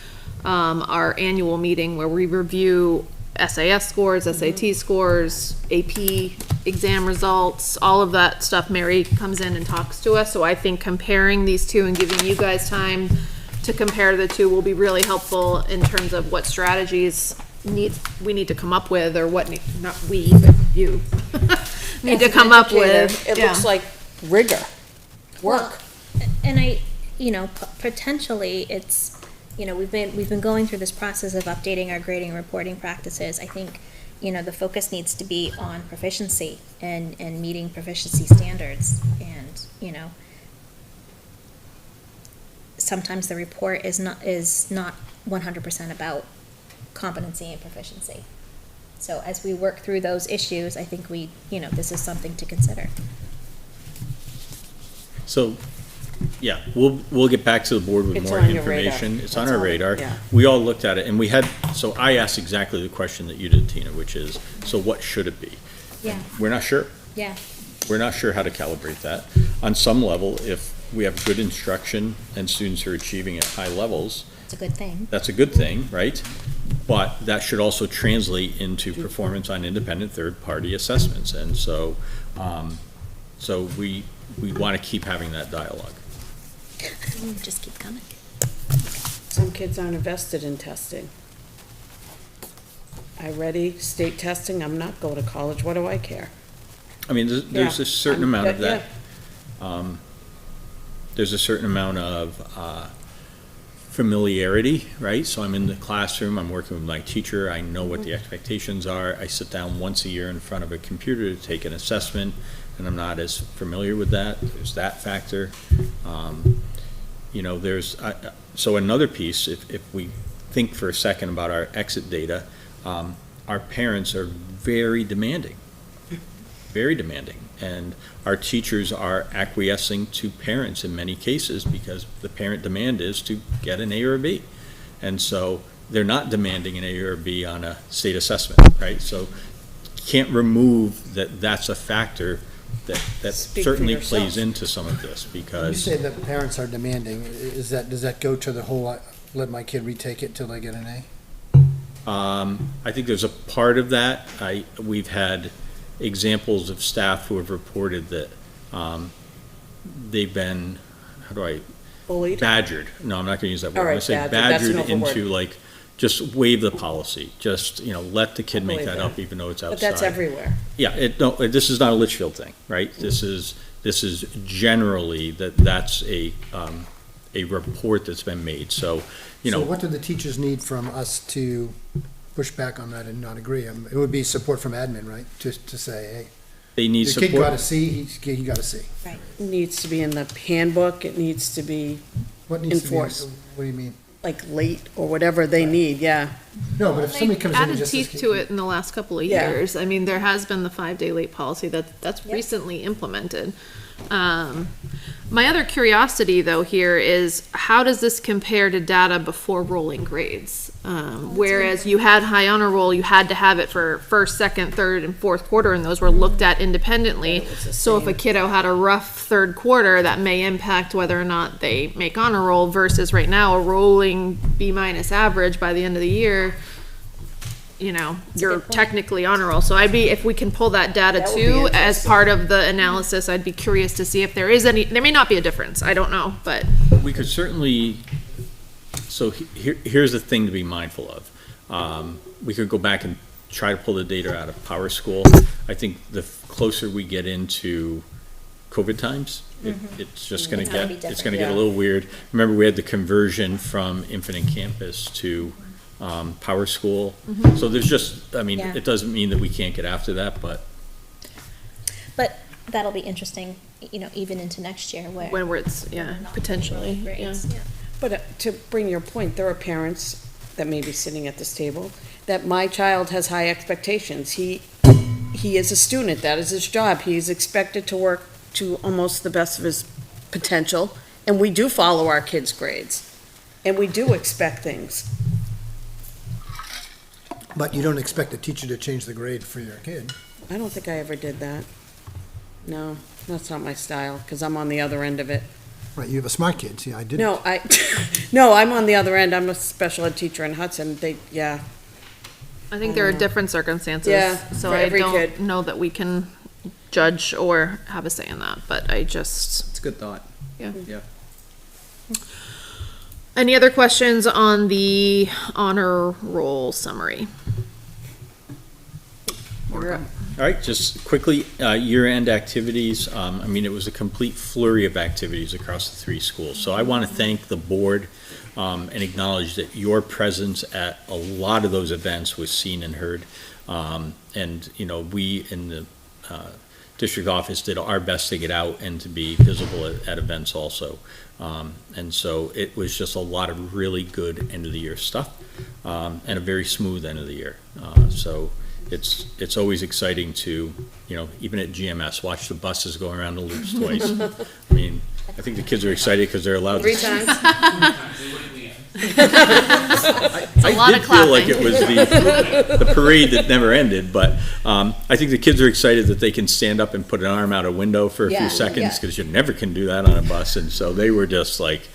[SPEAKER 4] our annual meeting where we review SAS scores, SAT scores, AP exam results, all of that stuff. Mary comes in and talks to us, so I think comparing these two and giving you guys time to compare the two will be really helpful in terms of what strategies we need to come up with, or what, not we, but you, need to come up with.
[SPEAKER 1] It looks like rigor, work.
[SPEAKER 7] Well, and potentially it's, we've been going through this process of updating our grading and reporting practices. I think, the focus needs to be on proficiency and meeting proficiency standards. And, sometimes the report is not 100% about competency and proficiency. So as we work through those issues, I think this is something to consider.
[SPEAKER 3] So, yeah, we'll get back to the board with
[SPEAKER 1] It's
[SPEAKER 3] more
[SPEAKER 1] on your radar.
[SPEAKER 3] information. It's on
[SPEAKER 1] That's
[SPEAKER 3] our
[SPEAKER 1] all,
[SPEAKER 3] radar.
[SPEAKER 1] yeah.
[SPEAKER 3] We all looked at it, and so I asked exactly the question that you did, Tina, which is, so what should it be?
[SPEAKER 7] Yeah.
[SPEAKER 3] We're not sure.
[SPEAKER 7] Yeah.
[SPEAKER 3] We're not sure how to calibrate that. On some level, if we have good instruction and students are achieving at high levels,
[SPEAKER 7] It's a good thing.
[SPEAKER 3] that's a good thing, right? But that should also translate into performance on independent third-party assessments. And so, we want to keep having that dialogue.
[SPEAKER 7] Just keep coming.
[SPEAKER 1] Some kids aren't invested in testing. I ready state testing, I'm not going to college, what do I care?
[SPEAKER 3] I mean, there's
[SPEAKER 1] Yeah,
[SPEAKER 3] a certain
[SPEAKER 1] I'm-
[SPEAKER 3] amount of
[SPEAKER 1] yeah.
[SPEAKER 3] that. There's a certain amount of familiarity, right? So I'm in the classroom, I'm working with my teacher, I know what the expectations are. I sit down once a year in front of a computer to take an assessment, and I'm not as familiar with that. There's that factor. So another piece, if we think for a second about our exit data, our parents are very demanding. Very demanding. And our teachers are acquiescing to parents in many cases because the parent demand is to get an A or a B. And so they're not demanding an A or a B on a state assessment, right? So can't remove that that's a factor that
[SPEAKER 1] Speak for
[SPEAKER 3] certainly
[SPEAKER 1] yourself.
[SPEAKER 3] plays into some of this
[SPEAKER 2] When you
[SPEAKER 3] because
[SPEAKER 2] say that parents are demanding, does that go to the whole, let my kid retake it till they get an A?
[SPEAKER 3] I think there's a part of that. We've had examples of staff who have reported that they've been,
[SPEAKER 1] Bullied?
[SPEAKER 3] badgered. No, I'm not gonna use that word.
[SPEAKER 1] All
[SPEAKER 3] I'm
[SPEAKER 1] right,
[SPEAKER 3] gonna say
[SPEAKER 1] badgered. That's an
[SPEAKER 3] badgered
[SPEAKER 1] overword.
[SPEAKER 3] into like, just waive the policy. Just, let the kid make
[SPEAKER 1] believe
[SPEAKER 3] that
[SPEAKER 1] that.
[SPEAKER 3] up even though it's outside.
[SPEAKER 1] But that's everywhere.
[SPEAKER 3] Yeah, this is not a Litchfield thing, right? This is generally that's a report that's been made. So,
[SPEAKER 2] So what do the teachers need from us to push back on that and not agree? It would be support from admin, right? To say, hey,
[SPEAKER 3] they need
[SPEAKER 2] your kid got a
[SPEAKER 3] support.
[SPEAKER 2] C, he got a C.
[SPEAKER 7] Right.
[SPEAKER 1] Needs to be in the handbook, it needs to be
[SPEAKER 2] What needs to be,
[SPEAKER 1] Enforce.
[SPEAKER 2] what do you mean?
[SPEAKER 1] like late or whatever they need, yeah.
[SPEAKER 2] No, but if somebody comes in and
[SPEAKER 4] Added
[SPEAKER 2] just says.
[SPEAKER 4] teeth to it in the last couple of
[SPEAKER 1] Yeah.
[SPEAKER 4] years. I mean, there has been the 5-day late policy that's
[SPEAKER 7] Yep.
[SPEAKER 4] recently implemented. My other curiosity though here is how does this compare to data before rolling grades? Whereas you had high honor roll, you had to have it for first, second, third, and fourth quarter, and those were looked at independently. So if a kiddo had a rough third quarter, that may impact whether or not they make honor roll versus right now a rolling B- average by the end of the year. you're technically honor roll. So if we can pull that data
[SPEAKER 1] That would be
[SPEAKER 4] too, as
[SPEAKER 1] interesting.
[SPEAKER 4] part of the analysis, I'd be curious to see if there may not be a difference, I don't know, but.
[SPEAKER 3] We could certainly, so here's the thing to be mindful of. We could go back and try to pull the data out of Power School. I think the closer we get into COVID times, it's just gonna
[SPEAKER 7] It's gonna be
[SPEAKER 3] get,
[SPEAKER 7] different.
[SPEAKER 3] it's gonna get a little weird. Remember, we had the conversion from Infinite Campus to Power School. So there's just, I mean,
[SPEAKER 7] Yeah.
[SPEAKER 3] it doesn't mean that we can't get after that, but
[SPEAKER 7] But that'll be interesting, even into next year where.
[SPEAKER 4] When it's, potentially, yeah.
[SPEAKER 7] Grades, yeah.
[SPEAKER 1] But to bring your point, there are parents that may be sitting at this table, that my child has high expectations. He is a student, that is his job. He's expected to work to almost the best of his potential, and we do follow our kids' grades, and we do expect things.
[SPEAKER 2] But you don't expect a teacher to change the grade for your kid.
[SPEAKER 1] I don't think I ever did that. No, that's not my style, because I'm on the other end of it.
[SPEAKER 2] Right, you have a smart kid, see, I didn't.
[SPEAKER 1] No, no, I'm on the other end. I'm a special ed teacher in Hudson.
[SPEAKER 4] I think there are different circumstances.
[SPEAKER 1] Yeah,
[SPEAKER 4] So
[SPEAKER 1] for
[SPEAKER 4] I
[SPEAKER 1] every
[SPEAKER 4] don't
[SPEAKER 1] kid.
[SPEAKER 4] know that we can judge or have a say in that, but I just,
[SPEAKER 5] It's a good thought.
[SPEAKER 4] yeah.
[SPEAKER 5] Yeah.
[SPEAKER 4] Any other questions on the honor roll summary?
[SPEAKER 1] You're up.
[SPEAKER 3] all right, just quickly, year-end activities. I mean, it was a complete flurry of activities across the 3 schools. So I want to thank the board and acknowledge that your presence at a lot of those events was seen and heard. And, we in the district office did our best to get out and to be visible at events also. And so it was just a lot of really good end-of-the-year stuff and a very smooth end of the year. So it's always exciting to, even at GMS, watch the buses going around the loops twice. I mean, I think the kids are excited because they're allowed to.
[SPEAKER 1] 3 times.
[SPEAKER 3] I
[SPEAKER 4] lot
[SPEAKER 3] did
[SPEAKER 4] of
[SPEAKER 3] feel like
[SPEAKER 4] clapping.
[SPEAKER 3] it was the parade that never ended, but I think the kids are excited that they can stand up and put an arm out a window for a few
[SPEAKER 7] Yeah,
[SPEAKER 3] seconds,
[SPEAKER 7] yeah.
[SPEAKER 3] because you never can do that on a bus, and so they were just like,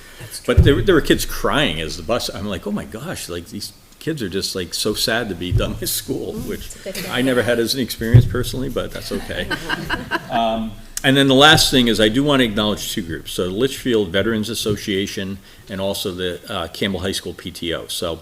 [SPEAKER 3] but there were kids crying as the bus, I'm like, oh my gosh, like these kids are just like so sad to be done with school, which
[SPEAKER 7] It's a good thing.
[SPEAKER 3] I never had as an experience personally, but that's okay. And then the last thing is I do want to acknowledge 2 groups. So the Litchfield Veterans Association and also the Campbell High School PTO. So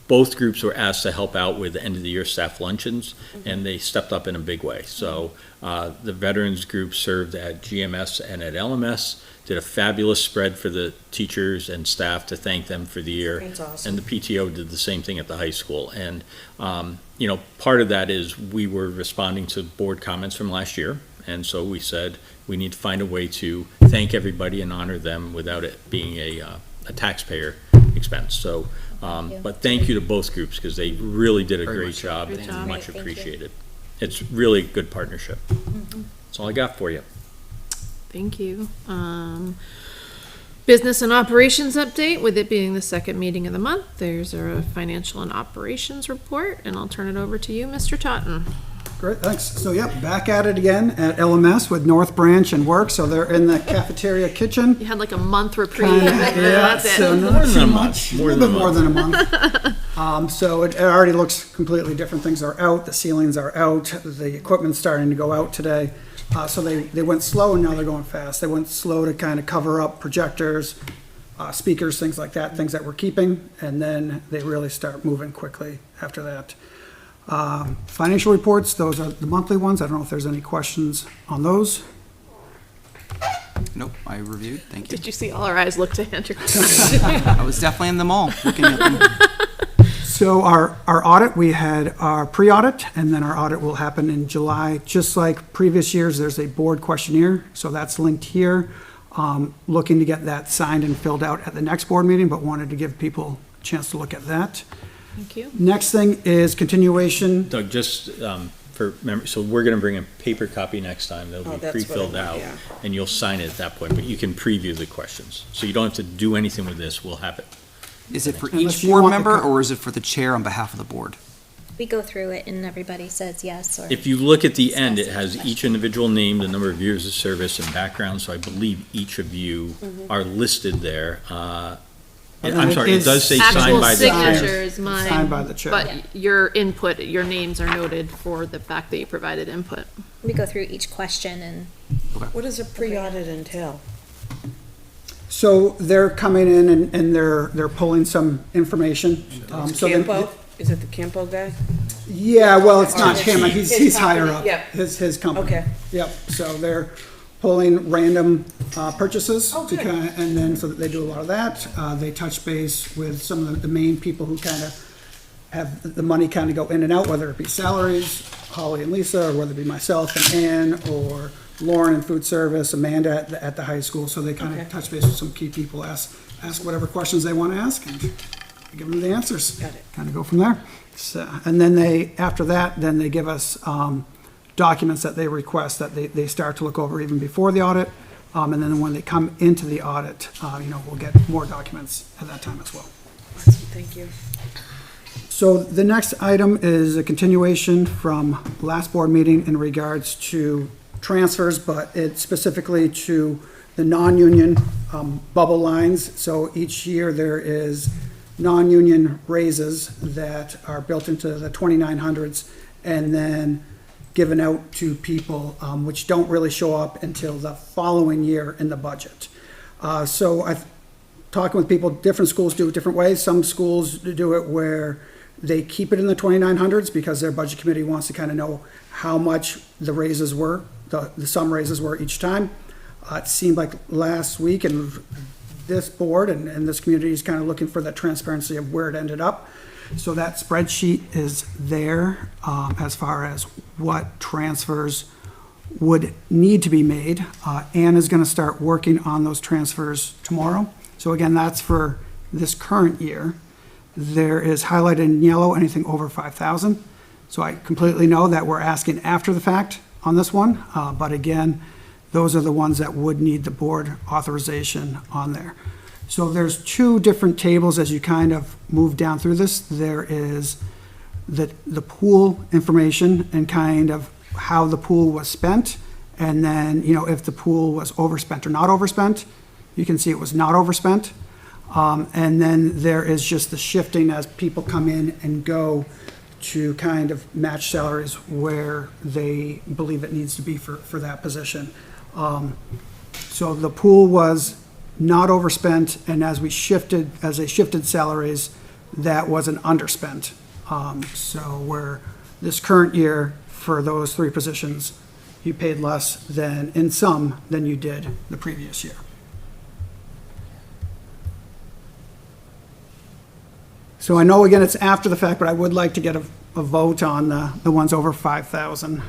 [SPEAKER 3] both groups were asked to help out with the end of the year staff luncheons, and they stepped up in a big way. So the veterans group served at GMS and at LMS, did a fabulous spread for the teachers and staff to thank them for the year.
[SPEAKER 1] That's awesome.
[SPEAKER 3] And the PTO did the same thing at the high school. And, part of that is we were responding to board comments from last year. And so we said, we need to find a way to thank everybody and honor them without it being a taxpayer expense. So, but thank you to both groups, because they really did a
[SPEAKER 5] Very
[SPEAKER 3] great
[SPEAKER 5] much so.
[SPEAKER 3] job
[SPEAKER 4] Good
[SPEAKER 3] and
[SPEAKER 4] job.
[SPEAKER 3] much
[SPEAKER 7] Great, thank you.
[SPEAKER 3] appreciated. It's really a good partnership. That's all I got for you.
[SPEAKER 4] Thank you. Business and operations update, with it being the second meeting of the month, there's a financial and operations report, and I'll turn it over to you, Mr. Totten.
[SPEAKER 6] Great, thanks. So, yep, back at it again at LMS with North Branch and work. So they're in the cafeteria kitchen.
[SPEAKER 4] You had like a month reprieve.
[SPEAKER 6] Yeah,
[SPEAKER 4] That's
[SPEAKER 6] so
[SPEAKER 4] it.
[SPEAKER 6] not
[SPEAKER 3] than
[SPEAKER 6] too
[SPEAKER 3] a
[SPEAKER 6] much.
[SPEAKER 3] month.
[SPEAKER 6] A
[SPEAKER 3] More
[SPEAKER 6] little
[SPEAKER 3] than
[SPEAKER 6] bit
[SPEAKER 3] a
[SPEAKER 6] more than a month. So it already looks completely different. Things are out, the ceilings are out, the equipment's starting to go out today. So they went slow and now they're going fast. They went slow to kind of cover up projectors, speakers, things like that, things that we're keeping, and then they really start moving quickly after that. Financial reports, those are the monthly ones. I don't know if there's any questions on those.
[SPEAKER 5] Nope, I reviewed, thank you.
[SPEAKER 4] Did you see all our eyes look to Andrew?
[SPEAKER 5] I was definitely in the mall, looking at them.
[SPEAKER 6] So our audit, we had our pre-audit, and then our audit will happen in July. Just like previous years, there's a board questionnaire, so that's linked here. Looking to get that signed and filled out at the next board meeting, but wanted to give people a chance to look at that.
[SPEAKER 4] Thank you.
[SPEAKER 6] Next thing is continuation.
[SPEAKER 3] Doug, just for memory, so we're going to bring a paper copy next time. They'll
[SPEAKER 1] Oh,
[SPEAKER 3] be
[SPEAKER 1] that's what I
[SPEAKER 3] pre-filled
[SPEAKER 1] want,
[SPEAKER 3] out,
[SPEAKER 1] yeah.
[SPEAKER 3] and you'll sign it at that point, but you can preview the questions. So you don't have to do anything with this. We'll have it.
[SPEAKER 5] Is it for
[SPEAKER 6] Unless
[SPEAKER 5] each
[SPEAKER 6] you
[SPEAKER 5] board
[SPEAKER 6] want the
[SPEAKER 5] member,
[SPEAKER 6] co-
[SPEAKER 5] or is it for the chair on behalf of the board?
[SPEAKER 7] We go through it and everybody says yes or.
[SPEAKER 3] If you look at the end, it has each individual name, the number of years of service and background, so I believe each of you are listed there. I'm sorry, it does say signed
[SPEAKER 4] Actual
[SPEAKER 3] by the
[SPEAKER 4] signature is mine.
[SPEAKER 6] Signed by the chair.
[SPEAKER 4] But your input, your names are noted for the fact that you provided input.
[SPEAKER 7] We go through each question and
[SPEAKER 1] What does a pre-audit entail?
[SPEAKER 6] So they're coming in and they're pulling some information. So then-
[SPEAKER 1] Campo? Is it the Campo guy?
[SPEAKER 6] Yeah, well, it's not him,
[SPEAKER 1] His
[SPEAKER 6] he's higher
[SPEAKER 1] company,
[SPEAKER 6] up.
[SPEAKER 1] yeah.
[SPEAKER 6] His company.
[SPEAKER 1] Okay.
[SPEAKER 6] Yep, so they're pulling random purchases.
[SPEAKER 1] Oh,
[SPEAKER 6] to
[SPEAKER 1] good.
[SPEAKER 6] and then, so that they do a lot of that. They touch base with some of the main people who kind of have the money kind of go in and out, whether it be salaries, Holly and Lisa, or whether it be myself and Ann, or Lauren in food service, Amanda at the high school. So they kind of
[SPEAKER 1] Okay.
[SPEAKER 6] touch base with some key people, ask whatever questions they want to ask, and give them the answers.
[SPEAKER 1] Got it.
[SPEAKER 6] Kind of go from there. So, and then after that, then they give us documents that they request that they start to look over even before the audit. And then when they come into the audit, we'll get more documents at that time as well.
[SPEAKER 1] Awesome, thank you.
[SPEAKER 6] So the next item is a continuation from last board meeting in regards to transfers, but it's specifically to the non-union bubble lines. So each year there is non-union raises that are built into the 2900s and then given out to people, which don't really show up until the following year in the budget. So I've talking with people, different schools do it different ways. Some schools do it where they keep it in the 2900s because their budget committee wants to kind of know how much the raises were, the sum raises were each time. It seemed like last week, and this board and this community is kind of looking for that transparency of where it ended up. So that spreadsheet is there as far as what transfers would need to be made. Ann is going to start working on those transfers tomorrow. So again, that's for this current year. There is highlighted in yellow anything over 5,000. So I completely know that we're asking after the fact on this one, but again, those are the ones that would need the board authorization on there. So there's two different tables as you kind of move down through this. There is the pool information and kind of how the pool was spent. And then, if the pool was overspent or not overspent, you can see it was not overspent. And then there is just the shifting as people come in and go to kind of match salaries where they believe it needs to be for that position. So the pool was not overspent, and as they shifted salaries, that was an underspent. So where this current year, for those three positions, you paid less than you did the previous year. So I know, again, it's after the fact, but I would like to get a vote on the ones over 5,000.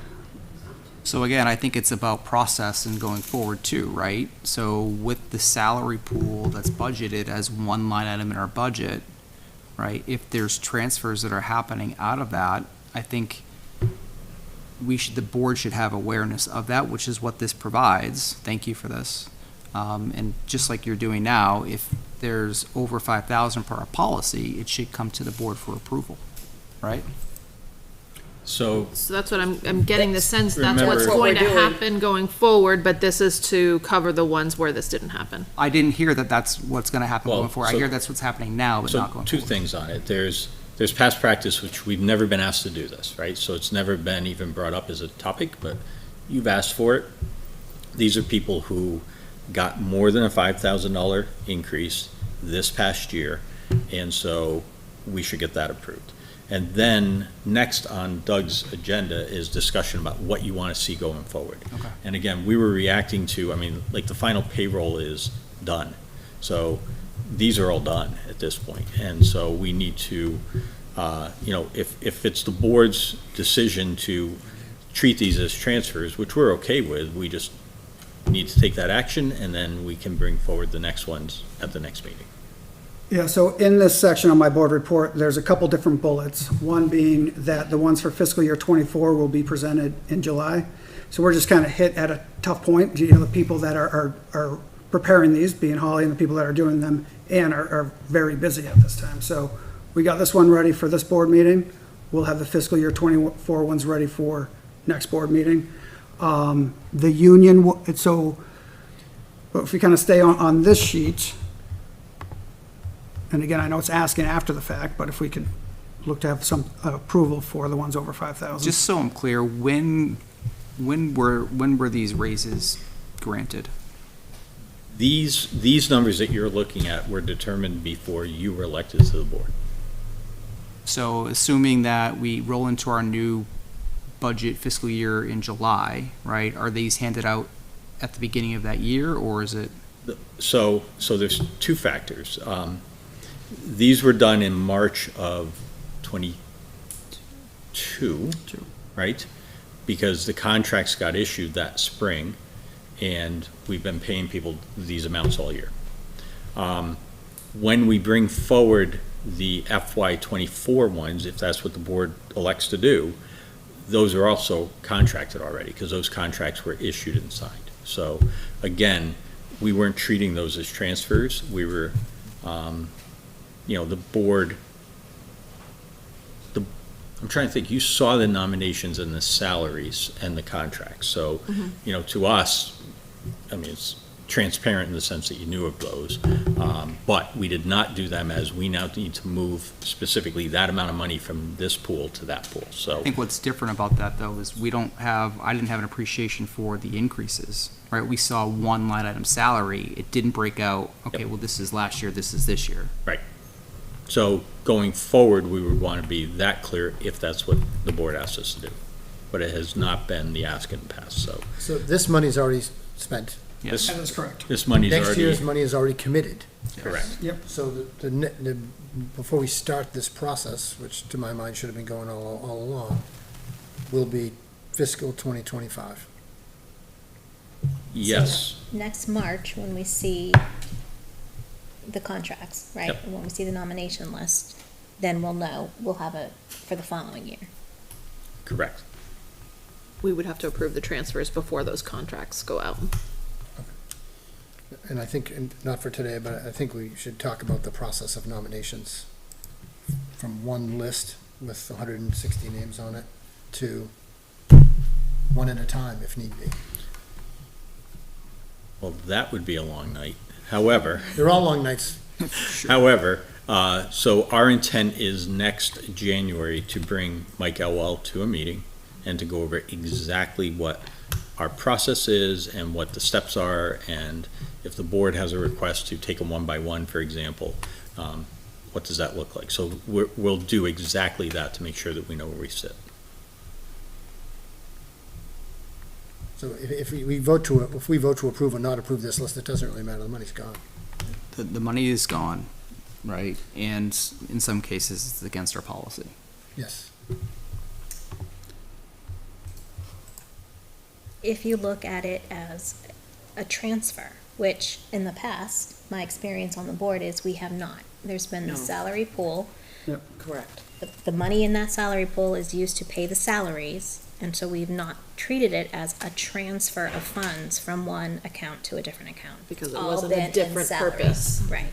[SPEAKER 5] So again, I think it's about process and going forward too, right? So with the salary pool that's budgeted as one line item in our budget, right? If there's transfers that are happening out of that, I think the board should have awareness of that, which is what this provides. Thank you for this. And just like you're doing now, if there's over 5,000 per our policy, it should come to the board for approval, right?
[SPEAKER 3] So,
[SPEAKER 4] So that's what I'm getting the sense that's what's
[SPEAKER 3] Remember-
[SPEAKER 4] going to
[SPEAKER 1] What we're doing.
[SPEAKER 4] happen going forward, but this is to cover the ones where this didn't happen.
[SPEAKER 5] I didn't hear that that's what's going to happen
[SPEAKER 3] Well,
[SPEAKER 5] going forward. I
[SPEAKER 3] so-
[SPEAKER 5] hear that's what's happening now, but
[SPEAKER 3] so
[SPEAKER 5] not going
[SPEAKER 3] two
[SPEAKER 5] forward.
[SPEAKER 3] things on it. There's past practice, which we've never been asked to do this, right? So it's never been even brought up as a topic, but you've asked for it. These are people who got more than a $5,000 increase this past year, and so we should get that approved. And then next on Doug's agenda is discussion about what you want to see going forward.
[SPEAKER 5] Okay.
[SPEAKER 3] And again, we were reacting to, like the final payroll is done. So these are all done at this point. And so we need to, if it's the board's decision to treat these as transfers, which we're okay with, we just need to take that action, and then we can bring forward the next ones at the next meeting.
[SPEAKER 6] Yeah, so in this section on my board report, there's a couple different bullets. One being that the ones for fiscal year '24 will be presented in July. So we're just kind of hit at a tough point. The people that are preparing these, being Holly, and the people that are doing them, and are very busy at this time. So we got this one ready for this board meeting. We'll have the fiscal year '24 ones ready for next board meeting. The union, so if we kind of stay on this sheet, and again, I know it's asking after the fact, but if we could look to have some approval for the ones over 5,000.
[SPEAKER 5] Just so I'm clear, when were these raises granted?
[SPEAKER 3] These numbers that you're looking at were determined before you were elected to the board.
[SPEAKER 5] So assuming that we roll into our new budget fiscal year in July, right, are these handed out at the beginning of that year, or is it?
[SPEAKER 3] So there's two factors. These were done in March of 22, right? Because the contracts got issued that spring, and we've been paying people these amounts all year. When we bring forward the FY '24 ones, if that's what the board elects to do, those are also contracted already, because those contracts were issued and signed. So again, we weren't treating those as transfers. We were, the board, I'm trying to think, you saw the nominations and the salaries and the contracts. So, to us, I mean, it's transparent in the sense that you knew of those. But we did not do them as we now need to move specifically that amount of money from this pool to that pool. So
[SPEAKER 5] I think what's different about that, though, is I didn't have an appreciation for the increases, right? We saw one line item salary. It didn't break out, okay, well, this is last year, this is this year.
[SPEAKER 3] Right. So going forward, we would want to be that clear if that's what the board asked us to do. But it has not been the ask in the past, so.
[SPEAKER 2] So this money's already spent.
[SPEAKER 5] Yes.
[SPEAKER 6] That is correct.
[SPEAKER 3] This money's
[SPEAKER 2] Next
[SPEAKER 3] already.
[SPEAKER 2] year's money is already committed.
[SPEAKER 3] Correct.
[SPEAKER 6] Yep.
[SPEAKER 2] So before we start this process, which to my mind should have been going all along, will be fiscal 2025.
[SPEAKER 3] Yes.
[SPEAKER 7] Next March, when we see the contracts, right?
[SPEAKER 3] Yep.
[SPEAKER 7] And when we see the nomination list, then we'll know, we'll have it for the following year.
[SPEAKER 3] Correct.
[SPEAKER 4] We would have to approve the transfers before those contracts go out.
[SPEAKER 2] And I think, and not for today, but I think we should talk about the process of nominations from one list with 160 names on it to one at a time if need be.
[SPEAKER 3] Well, that would be a long night. However,
[SPEAKER 2] They're all long nights.
[SPEAKER 3] so our intent is next January to bring Mike Elwell to a meeting and to go over exactly what our process is and what the steps are, and if the board has a request to take them one by one, for example, what does that look like? So we'll do exactly that to make sure that we know where we sit.
[SPEAKER 2] So if we vote to approve or not approve this list, it doesn't really matter. The money's gone.
[SPEAKER 5] The money is gone, right? And in some cases, it's against our policy.
[SPEAKER 2] Yes.
[SPEAKER 7] If you look at it as a transfer, which in the past, my experience on the board is we have not. There's been the salary pool.
[SPEAKER 1] Correct.
[SPEAKER 7] The money in that salary pool is used to pay the salaries, and so we've not treated it as a transfer of funds from one account to a different account.
[SPEAKER 4] Because it
[SPEAKER 7] All
[SPEAKER 4] wasn't a
[SPEAKER 7] been in
[SPEAKER 4] different
[SPEAKER 7] salaries.
[SPEAKER 4] purpose.
[SPEAKER 7] Right.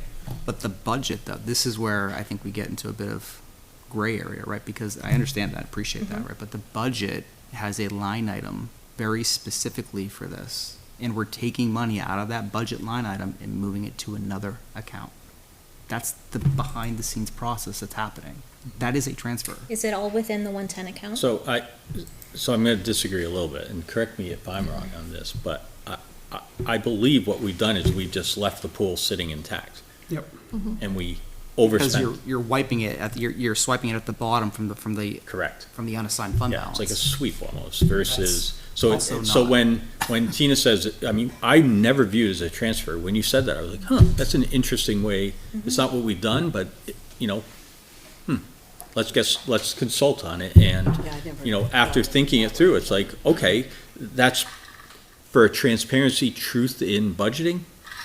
[SPEAKER 5] But the budget, though, this is where I think we get into a bit of gray area, right? Because I understand that, appreciate that, right? But the budget has a line item very specifically for this. And we're taking money out of that budget line item and moving it to another account. That's the behind-the-scenes process that's happening. That is a transfer.
[SPEAKER 7] Is it all within the 110 account?
[SPEAKER 3] So I'm going to disagree a little bit, and correct me if I'm wrong on this, but I believe what we've done is we've just left the pool sitting intact.
[SPEAKER 6] Yep.
[SPEAKER 3] And we
[SPEAKER 5] Because
[SPEAKER 3] overspent.
[SPEAKER 5] you're wiping it you're swiping it at the bottom from the
[SPEAKER 3] Correct.
[SPEAKER 5] from the unassigned fund
[SPEAKER 3] Yeah,
[SPEAKER 5] balance.
[SPEAKER 3] it's like a sweep almost versus,
[SPEAKER 5] also
[SPEAKER 3] so
[SPEAKER 5] not.
[SPEAKER 3] when Tina says, I mean, I never viewed it as a transfer. When you said that, I was like, that's an interesting way. It's not what we've done, but, let's consult on it. And, after thinking it through, it's like, okay, that's for transparency, truth in budgeting,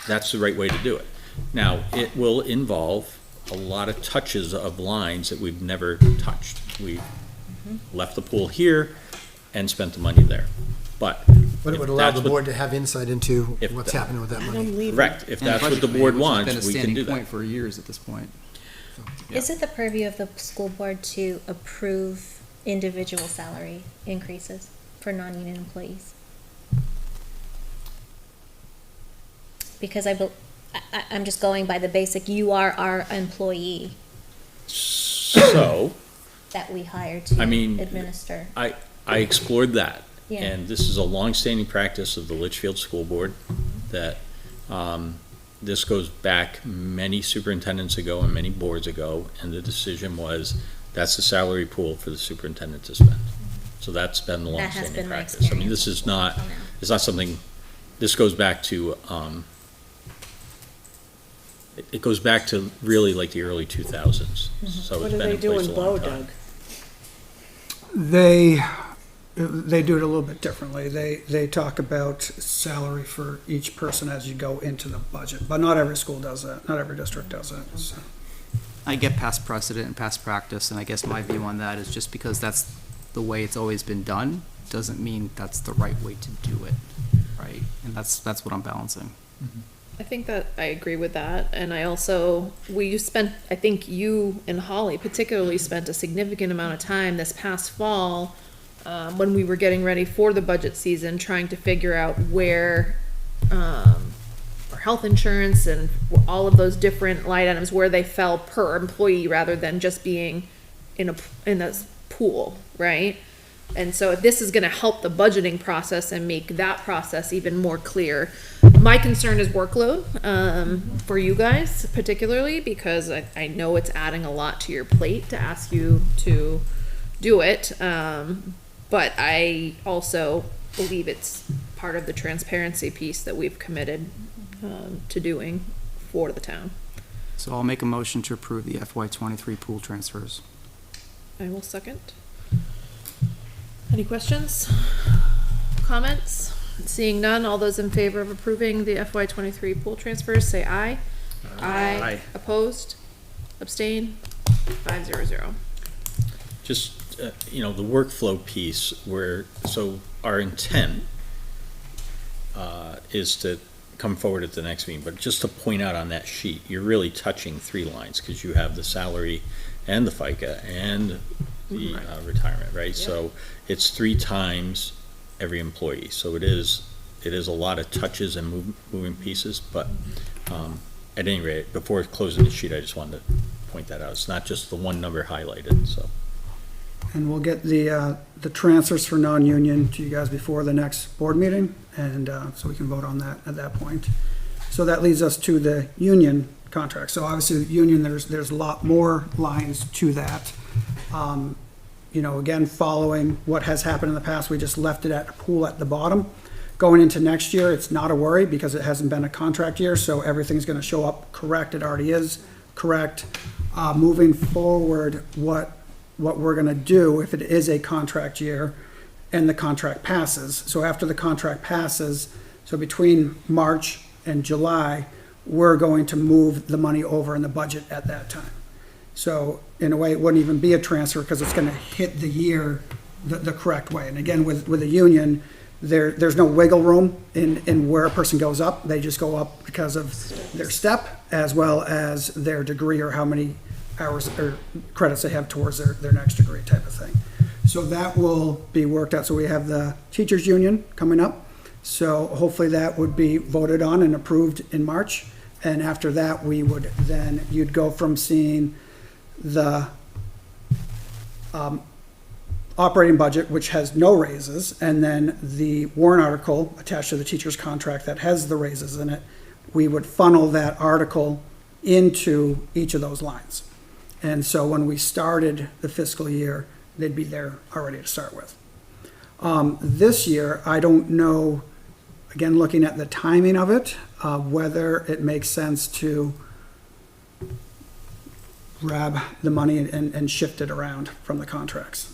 [SPEAKER 3] that's the right way to do it. Now, it will involve a lot of touches of lines that we've never touched. We left the pool here and spent the money there. But
[SPEAKER 2] But it would allow the board to have insight into
[SPEAKER 3] If
[SPEAKER 2] what's
[SPEAKER 3] the-
[SPEAKER 2] happening with that money.
[SPEAKER 3] correct, if
[SPEAKER 5] And
[SPEAKER 3] that's what
[SPEAKER 5] budget
[SPEAKER 3] the
[SPEAKER 5] committee,
[SPEAKER 3] board
[SPEAKER 5] which has
[SPEAKER 3] wants,
[SPEAKER 5] been a
[SPEAKER 3] we can
[SPEAKER 5] standing
[SPEAKER 3] do
[SPEAKER 5] point
[SPEAKER 3] that.
[SPEAKER 5] for years at this point.
[SPEAKER 7] Is it the purview of the school board to approve individual salary increases for non-union employees? Because I'm just going by the basic, you are our employee
[SPEAKER 3] So,
[SPEAKER 7] that we hire
[SPEAKER 3] I mean,
[SPEAKER 7] to administer.
[SPEAKER 3] I explored that.
[SPEAKER 7] Yeah.
[SPEAKER 3] And this is a longstanding practice of the Litchfield School Board, that this goes back many superintendents ago and many boards ago, and the decision was, that's the salary pool for the superintendent to spend. So that's been the
[SPEAKER 7] That has
[SPEAKER 3] longstanding
[SPEAKER 7] been my
[SPEAKER 3] practice. I mean, this
[SPEAKER 7] experience
[SPEAKER 3] is not,
[SPEAKER 7] until now.
[SPEAKER 3] it's not something, this goes back to, it goes back to really like the early 2000s. So
[SPEAKER 1] What
[SPEAKER 3] it's
[SPEAKER 1] do
[SPEAKER 3] been
[SPEAKER 1] they
[SPEAKER 3] in
[SPEAKER 1] do
[SPEAKER 3] place
[SPEAKER 1] in
[SPEAKER 3] a long
[SPEAKER 1] Bow,
[SPEAKER 3] time.
[SPEAKER 1] Doug?
[SPEAKER 6] They do it a little bit differently. They talk about salary for each person as you go into the budget, but not every school does that, not every district does that, so.
[SPEAKER 5] I get past precedent and past practice, and I guess my view on that is just because that's the way it's always been done, doesn't mean that's the right way to do it, right? And that's what I'm balancing.
[SPEAKER 4] I think that I agree with that, and I also, I think you and Holly particularly spent a significant amount of time this past fall, when we were getting ready for the budget season, trying to figure out where, for health insurance and all of those different line items, where they fell per employee rather than just being in a pool, right? And so if this is gonna help the budgeting process and make that process even more clear, my concern is workload, for you guys particularly, because I know it's adding a lot to your plate to ask you to do it. But I also believe it's part of the transparency piece that we've committed, to doing for the town.
[SPEAKER 5] So I'll make a motion to approve the FY23 pool transfers.
[SPEAKER 4] I will second. Any questions? Comments? Seeing none, all those in favor of approving the FY23 pool transfers, say aye. Aye. Opposed? Abstain? 500.
[SPEAKER 3] Just, the workflow piece so our intent is to come forward at the next meeting, but just to point out on that sheet, you're really touching 3 lines, because you have the salary and the FICA and the retirement, right? So it's 3 times every employee, so it is a lot of touches and moving pieces, but at any rate, before closing the sheet, I just wanted to point that out. It's not just the one number highlighted, so.
[SPEAKER 6] And we'll get the transfers for non-union to you guys before the next board meeting, and so we can vote on that at that point. So that leads us to the union contract. So obviously, the union, there's a lot more lines to that. Again, following what has happened in the past, we just left it at a pool at the bottom. Going into next year, it's not a worry because it hasn't been a contract year, so everything's gonna show up correct. It already is correct. Moving forward, what we're gonna do if it is a contract year and the contract passes. So after the contract passes, so between March and July, we're going to move the money over in the budget at that time. So in a way, it wouldn't even be a transfer because it's gonna hit the year the correct way. And again, with a union, there's no wiggle room in where a person goes up. They just go up because of their step as well as their degree or how many hours or credits they have towards their next degree type of thing. So that will be worked out. So we have the teachers union coming up. So hopefully that would be voted on and approved in March. And after that, you'd go from seeing the operating budget, which has no raises, and then the warrant article attached to the teacher's contract that has the raises in it. We would funnel that article into each of those lines. And so when we started the fiscal year, they'd be there already to start with. This year, I don't know, again, looking at the timing of it, whether it makes sense to grab the money and shift it around from the contracts.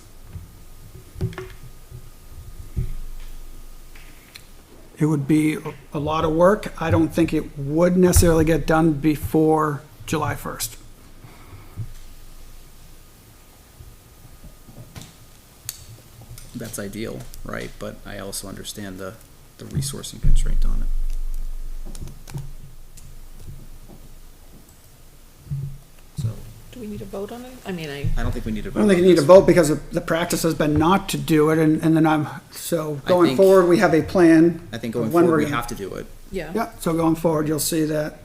[SPEAKER 6] It would be a lot of work. I don't think it would necessarily get done before July 1st.
[SPEAKER 5] That's ideal, right? But I also understand the resourcing constraint on it. So
[SPEAKER 4] Do we need to vote on it? I mean,
[SPEAKER 5] I don't think we need to vote.
[SPEAKER 6] I don't think
[SPEAKER 5] on
[SPEAKER 6] you need to
[SPEAKER 5] this.
[SPEAKER 6] vote because the practice has been not to do it, and then going
[SPEAKER 5] think-
[SPEAKER 6] forward, we have a plan.
[SPEAKER 5] I think going
[SPEAKER 6] of when
[SPEAKER 5] forward,
[SPEAKER 6] we're
[SPEAKER 5] we
[SPEAKER 6] gonna-
[SPEAKER 5] have to do it.
[SPEAKER 4] yeah.
[SPEAKER 6] Yeah, so going forward, you'll see that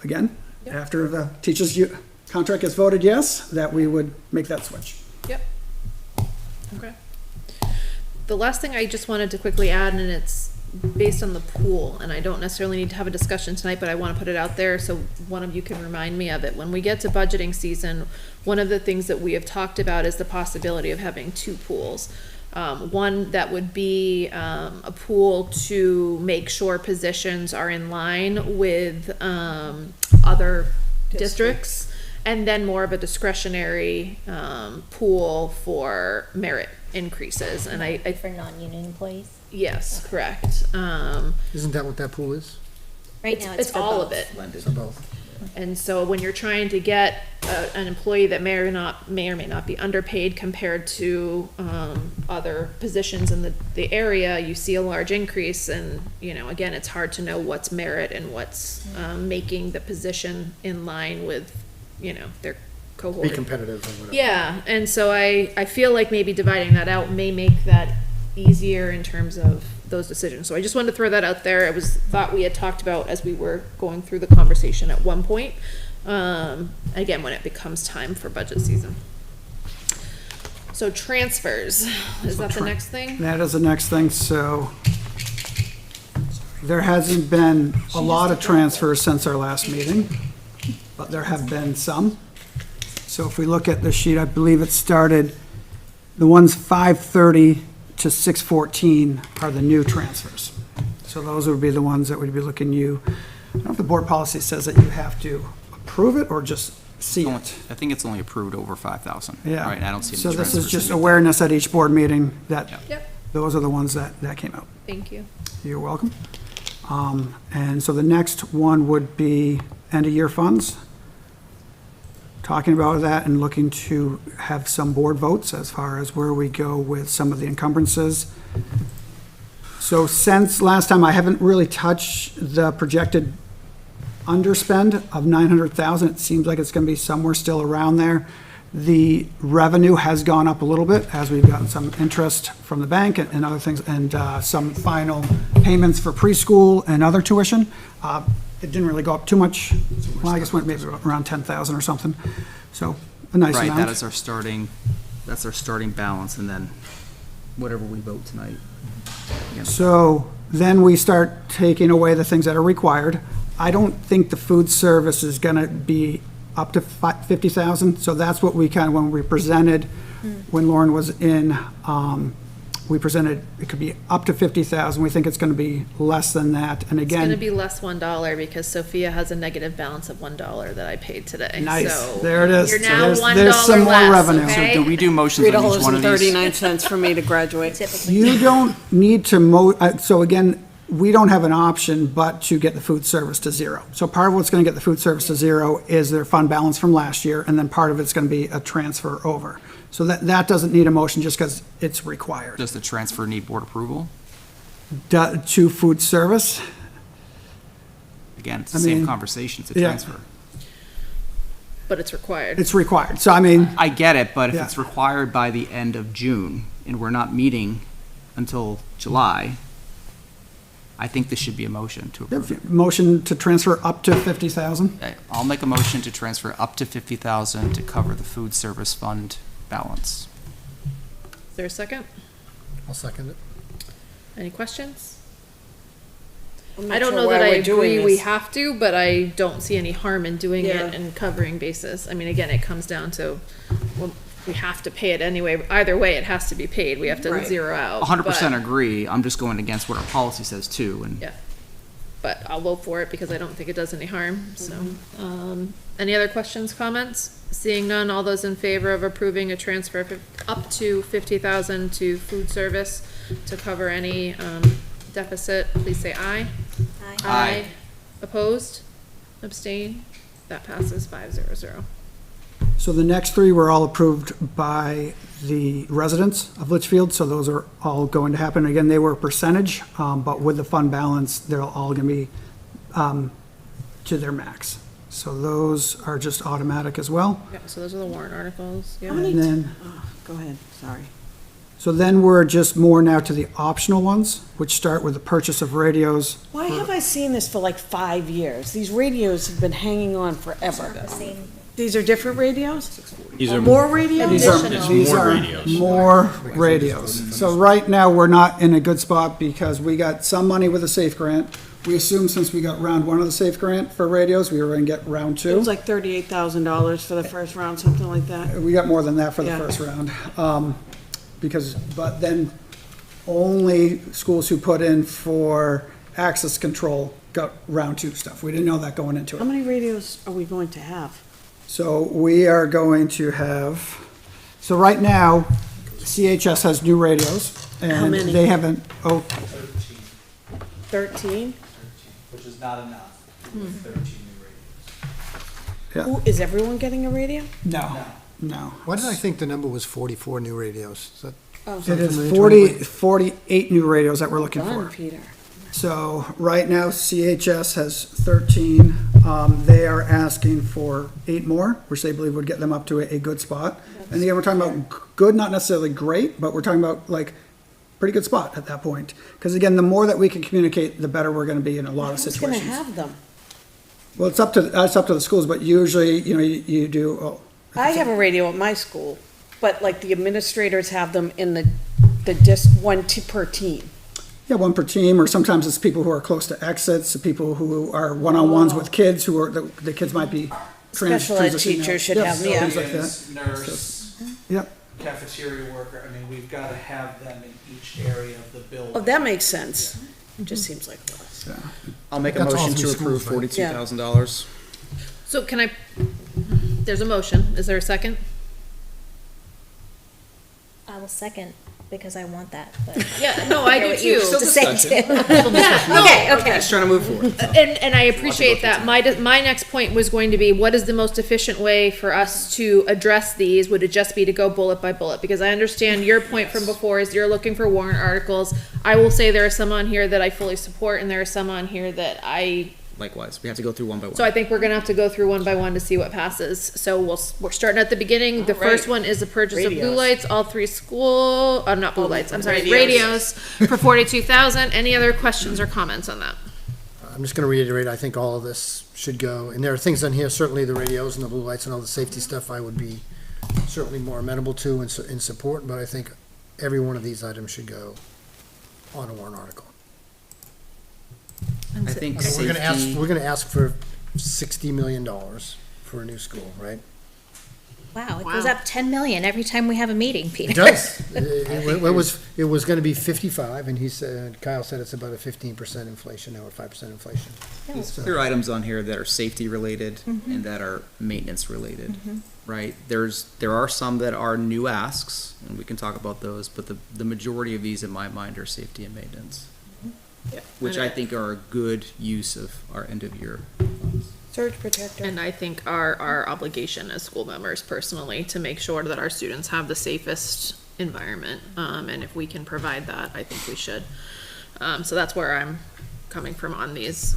[SPEAKER 6] again, after the teachers' contract gets voted yes, that we would make that switch.
[SPEAKER 4] Yep. Okay. The last thing I just wanted to quickly add, and it's based on the pool, and I don't necessarily need to have a discussion tonight, but I want to put it out there so one of you can remind me of it. When we get to budgeting season, one of the things that we have talked about is the possibility of having two pools. One that would be a pool to make sure positions are in line with other districts, and then more of a discretionary pool for merit increases. And I
[SPEAKER 7] For non-union employees?
[SPEAKER 4] yes, correct.
[SPEAKER 2] Isn't that what that pool is?
[SPEAKER 7] Right now, it's
[SPEAKER 4] It's
[SPEAKER 7] for
[SPEAKER 4] all of
[SPEAKER 7] both.
[SPEAKER 4] it.
[SPEAKER 2] For both.
[SPEAKER 4] And so when you're trying to get an employee that may or may not be underpaid compared to other positions in the area, you see a large increase. And, you know, again, it's hard to know what's merit and what's making the position in line with, you know, their cohort.
[SPEAKER 2] Be competitive or whatever.
[SPEAKER 4] Yeah, and so I feel like maybe dividing that out may make that easier in terms of those decisions. So I just wanted to throw that out there. It was thought we had talked about as we were going through the conversation at one point. Again, when it becomes time for budget season. So transfers, is that the next thing?
[SPEAKER 6] That is the next thing, so there hasn't been a lot of transfers since our last meeting, but there have been some. So if we look at the sheet, I believe it started, the ones 530 to 614 are the new transfers. So those would be the ones that would be looking you, I don't know if the board policy says that you have to approve it or just see
[SPEAKER 5] I
[SPEAKER 6] it.
[SPEAKER 5] think it's only approved over 5,000.
[SPEAKER 6] Yeah.
[SPEAKER 5] Right, I don't see any
[SPEAKER 6] So this is
[SPEAKER 5] transfers.
[SPEAKER 6] just awareness at each board meeting that
[SPEAKER 4] Yep,
[SPEAKER 6] those are the ones that came out.
[SPEAKER 4] thank you.
[SPEAKER 6] You're welcome. And so the next one would be end-of-year funds. Talking about that and looking to have some board votes as far as where we go with some of the encumbrances. So since last time, I haven't really touched the projected underspend of 900,000. It seems like it's going to be somewhere still around there. The revenue has gone up a little bit as we've gotten some interest from the bank and other things, and some final payments for preschool and other tuition. It didn't really go up too much. Well, I guess went maybe around 10,000 or something. So a nice
[SPEAKER 5] Right,
[SPEAKER 6] amount.
[SPEAKER 5] that's our starting balance, and then whatever we vote tonight.
[SPEAKER 6] So then we start taking away the things that are required. I don't think the food service is gonna be up to 50,000, so that's what we kind of, when we presented, when Lauren was in, we presented, it could be up to 50,000. We think it's gonna be less than that, and
[SPEAKER 4] It's gonna
[SPEAKER 6] again,
[SPEAKER 4] be less $1 because Sophia has a negative balance of $1 that I paid today.
[SPEAKER 6] nice,
[SPEAKER 4] So
[SPEAKER 6] there it is.
[SPEAKER 4] You're
[SPEAKER 6] So
[SPEAKER 4] now
[SPEAKER 6] there's
[SPEAKER 4] $1
[SPEAKER 6] some more
[SPEAKER 4] less,
[SPEAKER 6] revenue.
[SPEAKER 4] okay?
[SPEAKER 5] So do we do motions on each one of these?
[SPEAKER 1] $3.39 for me to graduate.
[SPEAKER 7] Typically.
[SPEAKER 6] You don't need to so again, we don't have an option but to get the food service to zero. So part of what's gonna get the food service to zero is their fund balance from last year, and then part of it's gonna be a transfer over. So that doesn't need a motion just because it's required.
[SPEAKER 5] Does the transfer need board approval?
[SPEAKER 6] To food service,
[SPEAKER 5] Again, it's the
[SPEAKER 6] I
[SPEAKER 5] same
[SPEAKER 6] mean,
[SPEAKER 5] conversation, it's a
[SPEAKER 6] yeah.
[SPEAKER 5] transfer.
[SPEAKER 4] But it's required.
[SPEAKER 6] it's required. So I mean,
[SPEAKER 5] I get it, but if
[SPEAKER 6] Yeah.
[SPEAKER 5] it's required by the end of June, and we're not meeting until July, I think this should be a motion to approve it.
[SPEAKER 6] motion to transfer up to 50,000.
[SPEAKER 5] Okay, I'll make a motion to transfer up to 50,000 to cover the food service fund balance.
[SPEAKER 4] Is there a second?
[SPEAKER 2] I'll second it.
[SPEAKER 4] Any questions?
[SPEAKER 1] I'm not
[SPEAKER 4] I don't
[SPEAKER 1] sure
[SPEAKER 4] know
[SPEAKER 1] why
[SPEAKER 4] that I
[SPEAKER 1] we're doing
[SPEAKER 4] agree we
[SPEAKER 1] this.
[SPEAKER 4] have to, but I don't see any harm in doing
[SPEAKER 1] Yeah.
[SPEAKER 4] it and covering basis. I mean, again, it comes down to, well, we have to pay it anyway. Either way, it has to be paid. We have to
[SPEAKER 1] Right.
[SPEAKER 4] zero out.
[SPEAKER 5] 100%
[SPEAKER 4] but-
[SPEAKER 5] agree, I'm just going against what our policy says too, and
[SPEAKER 4] Yeah. But I'll vote for it because I don't think it does any harm, so. Any other questions, comments? Seeing none, all those in favor of approving a transfer of up to 50,000 to food service to cover any, deficit, please say aye.
[SPEAKER 7] Aye.
[SPEAKER 5] Aye.
[SPEAKER 4] Opposed? Abstain? That passes 500.
[SPEAKER 6] So the next three were all approved by the residents of Litchfield, so those are all going to happen. Again, they were a percentage, but with the fund balance, they're all gonna be to their max. So those are just automatic as well.
[SPEAKER 4] Yeah, so those are the warrant articles, yeah.
[SPEAKER 6] And then,
[SPEAKER 1] Go ahead, sorry.
[SPEAKER 6] So then we're just more now to the optional ones, which start with the purchase of radios.
[SPEAKER 1] Why have I seen this for like 5 years? These radios have been hanging on forever. These are different radios?
[SPEAKER 3] These are
[SPEAKER 1] More radios?
[SPEAKER 6] These are,
[SPEAKER 3] It's
[SPEAKER 6] these
[SPEAKER 3] more
[SPEAKER 6] are
[SPEAKER 3] radios.
[SPEAKER 6] more radios. So right now, we're not in a good spot because we got some money with the SAFE grant. We assumed since we got round one of the SAFE grant for radios, we were gonna get round
[SPEAKER 1] It
[SPEAKER 6] two.
[SPEAKER 1] was like $38,000 for the first round, something like that.
[SPEAKER 6] We got more than that for the
[SPEAKER 1] Yeah.
[SPEAKER 6] first round. But then only schools who put in for access control got round two stuff. We didn't know that going into
[SPEAKER 1] How
[SPEAKER 6] it.
[SPEAKER 1] many radios are we going to have?
[SPEAKER 6] So we are going to have, so right now, CHS has new radios. And
[SPEAKER 1] many?
[SPEAKER 6] they haven't,
[SPEAKER 1] 13?
[SPEAKER 10] Which is not enough. 13 new radios.
[SPEAKER 6] yeah,
[SPEAKER 1] Is everyone getting a radio?
[SPEAKER 6] no.
[SPEAKER 2] Why did I think the number was 44 new radios? Is that
[SPEAKER 1] Oh,
[SPEAKER 6] It is
[SPEAKER 2] familiar to anybody?
[SPEAKER 6] 48 new radios that we're looking
[SPEAKER 1] done,
[SPEAKER 6] for.
[SPEAKER 1] Peter.
[SPEAKER 6] So right now, CHS has 13. They are asking for 8 more, which they believe would get them up to a good spot. And again, we're talking about good, not necessarily great, but we're talking about like pretty good spot at that point. Because again, the more that we can communicate, the better we're going to be in a lot of
[SPEAKER 1] Who's gonna
[SPEAKER 6] situations.
[SPEAKER 1] have them?
[SPEAKER 6] Well, it's up to the schools, but usually, you do,
[SPEAKER 1] I have a radio at my school, but like the administrators have them in the one per team.
[SPEAKER 6] yeah, one per team, or sometimes it's people who are close to exits, people who are one-on-ones with kids, who are, the kids might be
[SPEAKER 1] Special ed
[SPEAKER 6] transitioning
[SPEAKER 1] teachers
[SPEAKER 6] out.
[SPEAKER 1] should
[SPEAKER 6] Yeah,
[SPEAKER 1] have them, yeah.
[SPEAKER 6] things like that.
[SPEAKER 10] Nurse,
[SPEAKER 6] Yep.
[SPEAKER 10] cafeteria worker, I mean, we've gotta have them in each area of the building.
[SPEAKER 1] Oh, that makes sense. It just seems like less.
[SPEAKER 5] I'll make a
[SPEAKER 2] That's all
[SPEAKER 5] motion
[SPEAKER 2] through
[SPEAKER 5] to approve
[SPEAKER 2] schools, right?
[SPEAKER 5] $42,000.
[SPEAKER 4] So can I, there's a motion. Is there a second?
[SPEAKER 7] I will second, because I want that, but.
[SPEAKER 4] Yeah, no, I do too.
[SPEAKER 7] To say too.
[SPEAKER 4] Okay, okay.
[SPEAKER 5] Just trying to move forward.
[SPEAKER 4] And I appreciate that. My next point was going to be, what is the most efficient way for us to address these? Would it just be to go bullet by bullet? Because I understand your point from before is you're looking for warrant articles. I will say there are some on here that I fully support, and there are some on here that
[SPEAKER 5] Likewise, we have to go through one by one.
[SPEAKER 4] so I think we're gonna have to go through one by one to see what passes. So we're starting at the beginning. The first one is the purchase of blue
[SPEAKER 1] Radios.
[SPEAKER 4] lights, all 3 school, not blue lights, I'm sorry,
[SPEAKER 1] radios.
[SPEAKER 4] radios for 42,000. Any other questions or comments on that?
[SPEAKER 2] I'm just going to reiterate, I think all of this should go, and there are things on here, certainly the radios and the blue lights and all the safety stuff I would be certainly more amenable to and in support, but I think every one of these items should go on a warrant article.
[SPEAKER 5] I think
[SPEAKER 2] I mean,
[SPEAKER 5] safety,
[SPEAKER 2] we're gonna ask for $60 million for a new school, right?
[SPEAKER 7] Wow, it goes
[SPEAKER 4] Wow.
[SPEAKER 7] up 10 million every time we have a meeting, Peter.
[SPEAKER 2] It does. It was gonna be 55, and Kyle said it's about a 15% inflation now, or 5% inflation.
[SPEAKER 5] there are items on here that are safety related and that are maintenance related, right? There are some that are new asks, and we can talk about those, but the majority of these in my mind are safety and maintenance. Which I think are a good use of our end of year funds.
[SPEAKER 1] Surge protector.
[SPEAKER 4] And I think our obligation as school members personally to make sure that our students have the safest environment. And if we can provide that, I think we should. So that's where I'm coming from on these.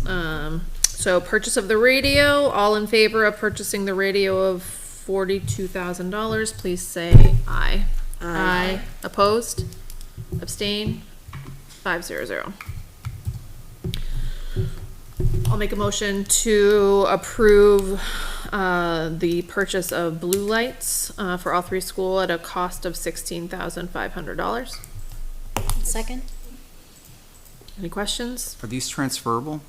[SPEAKER 4] So purchase of the radio, all in favor of purchasing the radio of $42,000, please say aye. Aye. Opposed? Abstain? 500. I'll make a motion to approve the purchase of blue lights for all 3 school at a cost of $16,500.
[SPEAKER 7] Second?
[SPEAKER 4] Any questions?
[SPEAKER 5] Are these transferable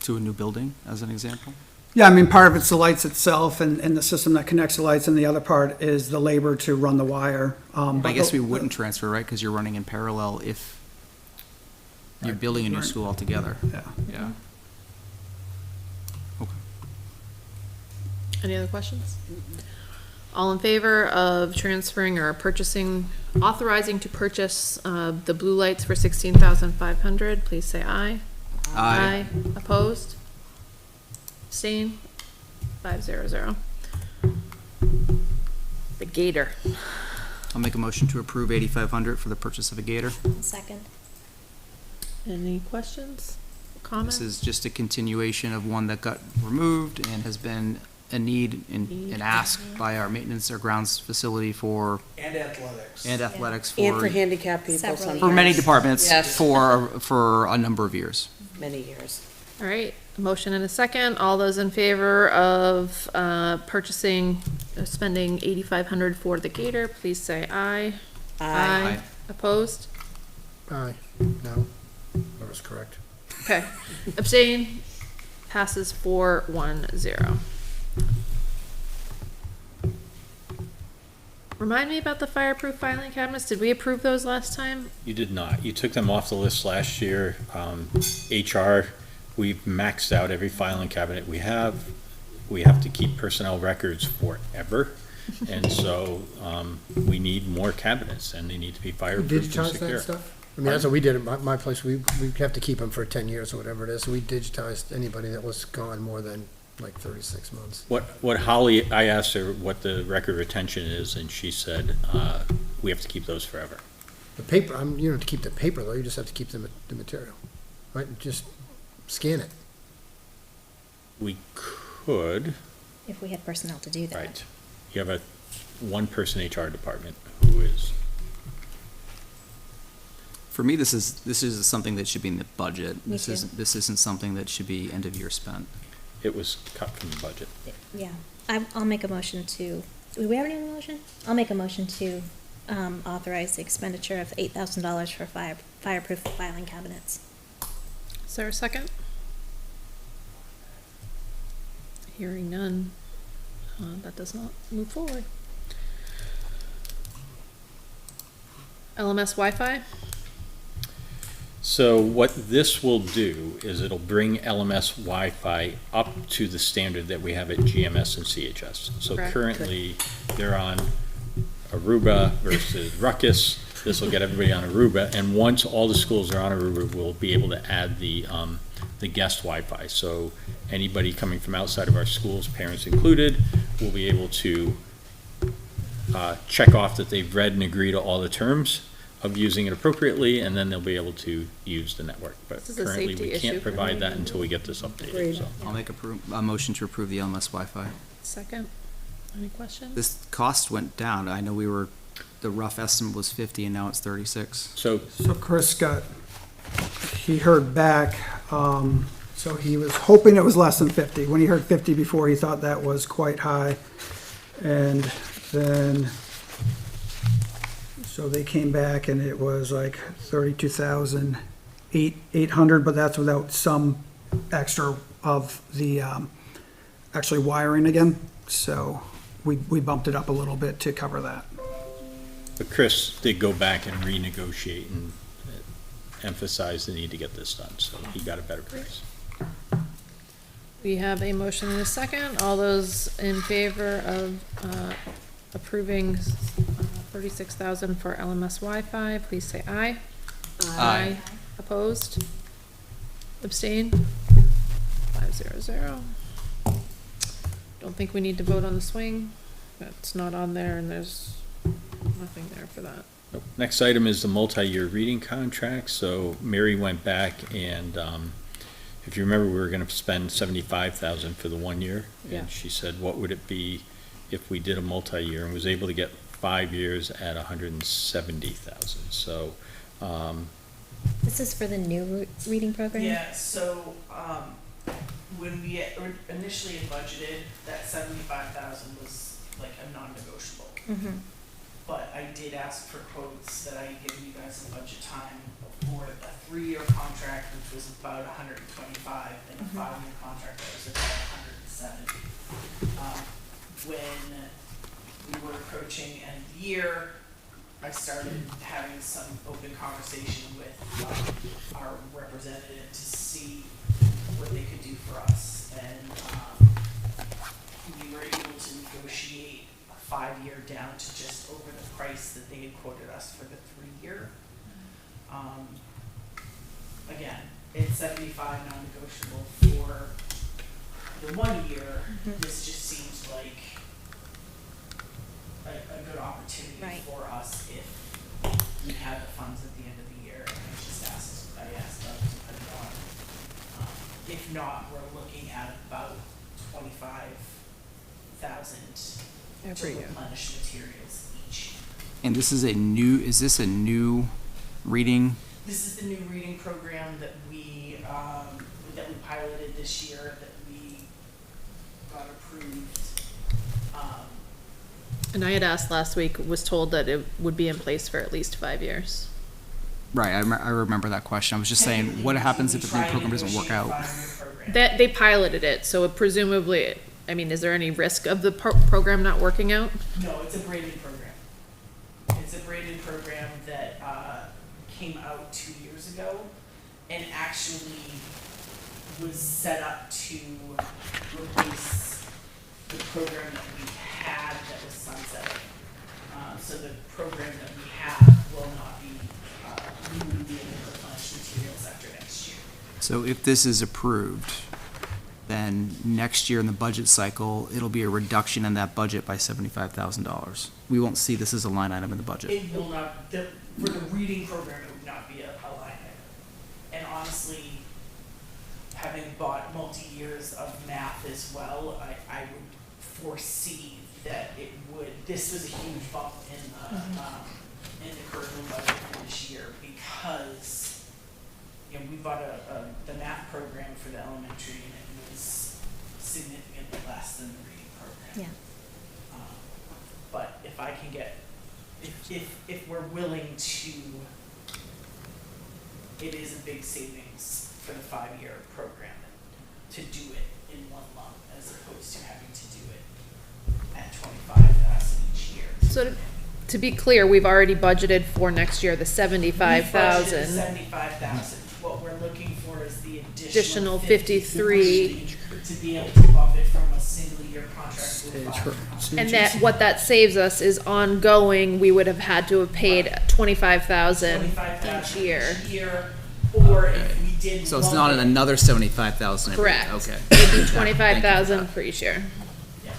[SPEAKER 5] to a new building, as an example?
[SPEAKER 6] Yeah, I mean, part of it's the lights itself and the system that connects the lights, and the other part is the labor to run the wire.
[SPEAKER 5] I guess we wouldn't transfer, right, because you're running in parallel if you're building a new
[SPEAKER 6] Right.
[SPEAKER 5] school altogether.
[SPEAKER 6] Yeah.
[SPEAKER 5] Yeah. Okay.
[SPEAKER 4] Any other questions? All in favor of transferring or purchasing, authorizing to purchase the blue lights for $16,500, please say aye. Aye. Opposed? Abstain? 500. The Gator.
[SPEAKER 5] I'll make a motion to approve 8,500 for the purchase of a Gator.
[SPEAKER 7] Second.
[SPEAKER 4] Any questions, comments?
[SPEAKER 5] This is just a continuation of one that got removed and has been a need and ask by our maintenance or grounds facility for,
[SPEAKER 10] And athletics.
[SPEAKER 5] and athletics
[SPEAKER 1] And for
[SPEAKER 5] for,
[SPEAKER 1] handicapped people
[SPEAKER 7] Several
[SPEAKER 1] sometimes.
[SPEAKER 5] for many departments
[SPEAKER 1] Yes.
[SPEAKER 5] for a number of years.
[SPEAKER 1] Many years.
[SPEAKER 4] All right, a motion and a second. All those in favor of spending $8,500 for the gator, please say aye.
[SPEAKER 1] Aye.
[SPEAKER 4] Opposed?
[SPEAKER 2] Aye, no, that was correct.
[SPEAKER 4] Okay. Abstain? Passes 4-1-0. Remind me about the fireproof filing cabinets. Did we approve those last time?
[SPEAKER 3] You did not. You took them off the list last year. HR, we've maxed out every filing cabinet we have. We have to keep personnel records forever. And so, we need more cabinets and they need to be
[SPEAKER 2] We
[SPEAKER 3] fireproof and
[SPEAKER 2] digitized
[SPEAKER 3] secure.
[SPEAKER 2] that stuff? I mean, that's what we did at my place. We have to keep them for 10 years or whatever it is. We digitized anybody that was gone more than like 36 months.
[SPEAKER 3] What Holly, I asked her what the record retention is and she said, we have to keep those forever.
[SPEAKER 2] The paper, you don't have to keep the paper though, you just have to keep the material, right? Just scan it.
[SPEAKER 3] We could,
[SPEAKER 7] If we had personnel to do that.
[SPEAKER 3] right. You have a one-person HR department who is,
[SPEAKER 5] For me, this is something that should be in the budget.
[SPEAKER 7] Me
[SPEAKER 5] This
[SPEAKER 7] too.
[SPEAKER 5] isn't something that should be end of year spent.
[SPEAKER 3] it was cut from the budget.
[SPEAKER 7] Yeah, I'll make a motion to, do we have any motion? I'll make a motion to authorize the expenditure of $8,000 for fireproof filing cabinets.
[SPEAKER 4] Is there a second? Hearing none. That does not move forward. LMS Wi-Fi?
[SPEAKER 3] So what this will do is it'll bring LMS Wi-Fi up to the standard that we have at GMS and CHS. So
[SPEAKER 4] Correct.
[SPEAKER 3] currently, they're on Aruba versus Ruckus. This will get everybody on Aruba, and once all the schools are on Aruba, we'll be able to add the guest Wi-Fi. So anybody coming from outside of our schools, parents included, will be able to check off that they've read and agree to all the terms of using it appropriately, and then they'll be able to use the network. But
[SPEAKER 4] This is a
[SPEAKER 3] currently,
[SPEAKER 4] safety
[SPEAKER 3] we
[SPEAKER 4] issue
[SPEAKER 3] can't
[SPEAKER 4] for
[SPEAKER 3] provide
[SPEAKER 4] me.
[SPEAKER 3] that until we get this
[SPEAKER 1] Agreed.
[SPEAKER 3] updated, so.
[SPEAKER 5] I'll make a motion to approve the LMS Wi-Fi.
[SPEAKER 4] Second. Any questions?
[SPEAKER 5] This cost went down. I know the rough estimate was 50 and now it's 36.
[SPEAKER 3] So
[SPEAKER 6] So Chris he heard back, so he was hoping it was less than 50. When he heard 50 before, he thought that was quite high. And then, so they came back and it was like 32,800, but that's without some extra of the, actually wiring again. So we bumped it up a little bit to cover that.
[SPEAKER 3] But Chris did go back and renegotiate and emphasize the need to get this done, so he got a better price.
[SPEAKER 4] We have a motion and a second. All those in favor of approving $36,000 for LMS Wi-Fi, please say aye.
[SPEAKER 5] Aye.
[SPEAKER 4] Opposed? Abstain? 500. Don't think we need to vote on the swing. That's not on there and there's nothing there for that.
[SPEAKER 3] Nope. Next item is the multi-year reading contract. So Mary went back and, if you remember, we were gonna spend $75,000 for the 1 year.
[SPEAKER 4] Yeah.
[SPEAKER 3] And she said, what would it be if we did a multi-year, and was able to get 5 years at $170,000. So,
[SPEAKER 7] This is for the new reading program?
[SPEAKER 11] Yeah, so, when we initially had budgeted, that 75,000 was like a non-negotiable.
[SPEAKER 7] Mm-hmm.
[SPEAKER 11] But I did ask for quotes that I had given you guys in budget time for a 3-year contract, which was about 125, and a 5-year contract that was about 170. When we were approaching end of the year, I started having some open conversation with our representative to see what they could do for us, and we were able to negotiate a 5-year down to just over the price that they had quoted us for the 3-year. Again, it's 75 non-negotiable for the 1 year. This just seems like a good opportunity
[SPEAKER 7] Right.
[SPEAKER 11] for us if we have the funds at the end of the year. And I asked Doug to put it on. If not, we're looking at about 25 $1,000
[SPEAKER 1] Every
[SPEAKER 11] to
[SPEAKER 1] year.
[SPEAKER 11] replenish materials each.
[SPEAKER 5] And is this a new reading?
[SPEAKER 11] This is the new reading program that we piloted this year, that we got approved.
[SPEAKER 4] And I had asked last week, was told that it would be in place for at least 5 years.
[SPEAKER 5] Right, I remember that question. I was just saying, what happens if the new program doesn't work out?
[SPEAKER 4] That, they piloted it, so it presumably, I mean, is there any risk of the program not working out?
[SPEAKER 11] No, it's a braided program. It's a braided program that came out 2 years ago and actually was set up to replace the program that we had that was sunsetting. So the program that we have will not be, we wouldn't be able to replenish materials after next year.
[SPEAKER 5] So if this is approved, then next year in the budget cycle, it'll be a reduction in that budget by $75,000. We won't see this as a line item in the budget.
[SPEAKER 11] It will not, for the reading program, it would not be a line item. And honestly, having bought multi-years of math as well, I would foresee that it would, this was a huge bump in the curriculum budget for this year, because, you know, we bought the math program for the elementary, and it was significantly less than the reading program.
[SPEAKER 7] Yeah.
[SPEAKER 11] But if I can get, if we're willing to, it is a big savings for the 5-year program to do it in one lump as opposed to having to do it at 25,000 each year.
[SPEAKER 4] So to be clear, we've already budgeted for next year the
[SPEAKER 11] We've
[SPEAKER 4] 75,000.
[SPEAKER 11] budgeted 75,000. What we're looking for is the
[SPEAKER 4] Additional
[SPEAKER 11] additional
[SPEAKER 4] 53.
[SPEAKER 11] to be able to bump it from a single year contract to a 5-year contract.
[SPEAKER 4] And that, what that saves us is ongoing, we would have had to have paid 25,000 each year.
[SPEAKER 11] Or if we did.
[SPEAKER 5] So it's
[SPEAKER 11] lump
[SPEAKER 5] not
[SPEAKER 11] it-
[SPEAKER 5] another 75,000 every year.
[SPEAKER 4] Correct.
[SPEAKER 5] Okay.
[SPEAKER 4] It'd be 25,000 for each year.
[SPEAKER 11] Yeah.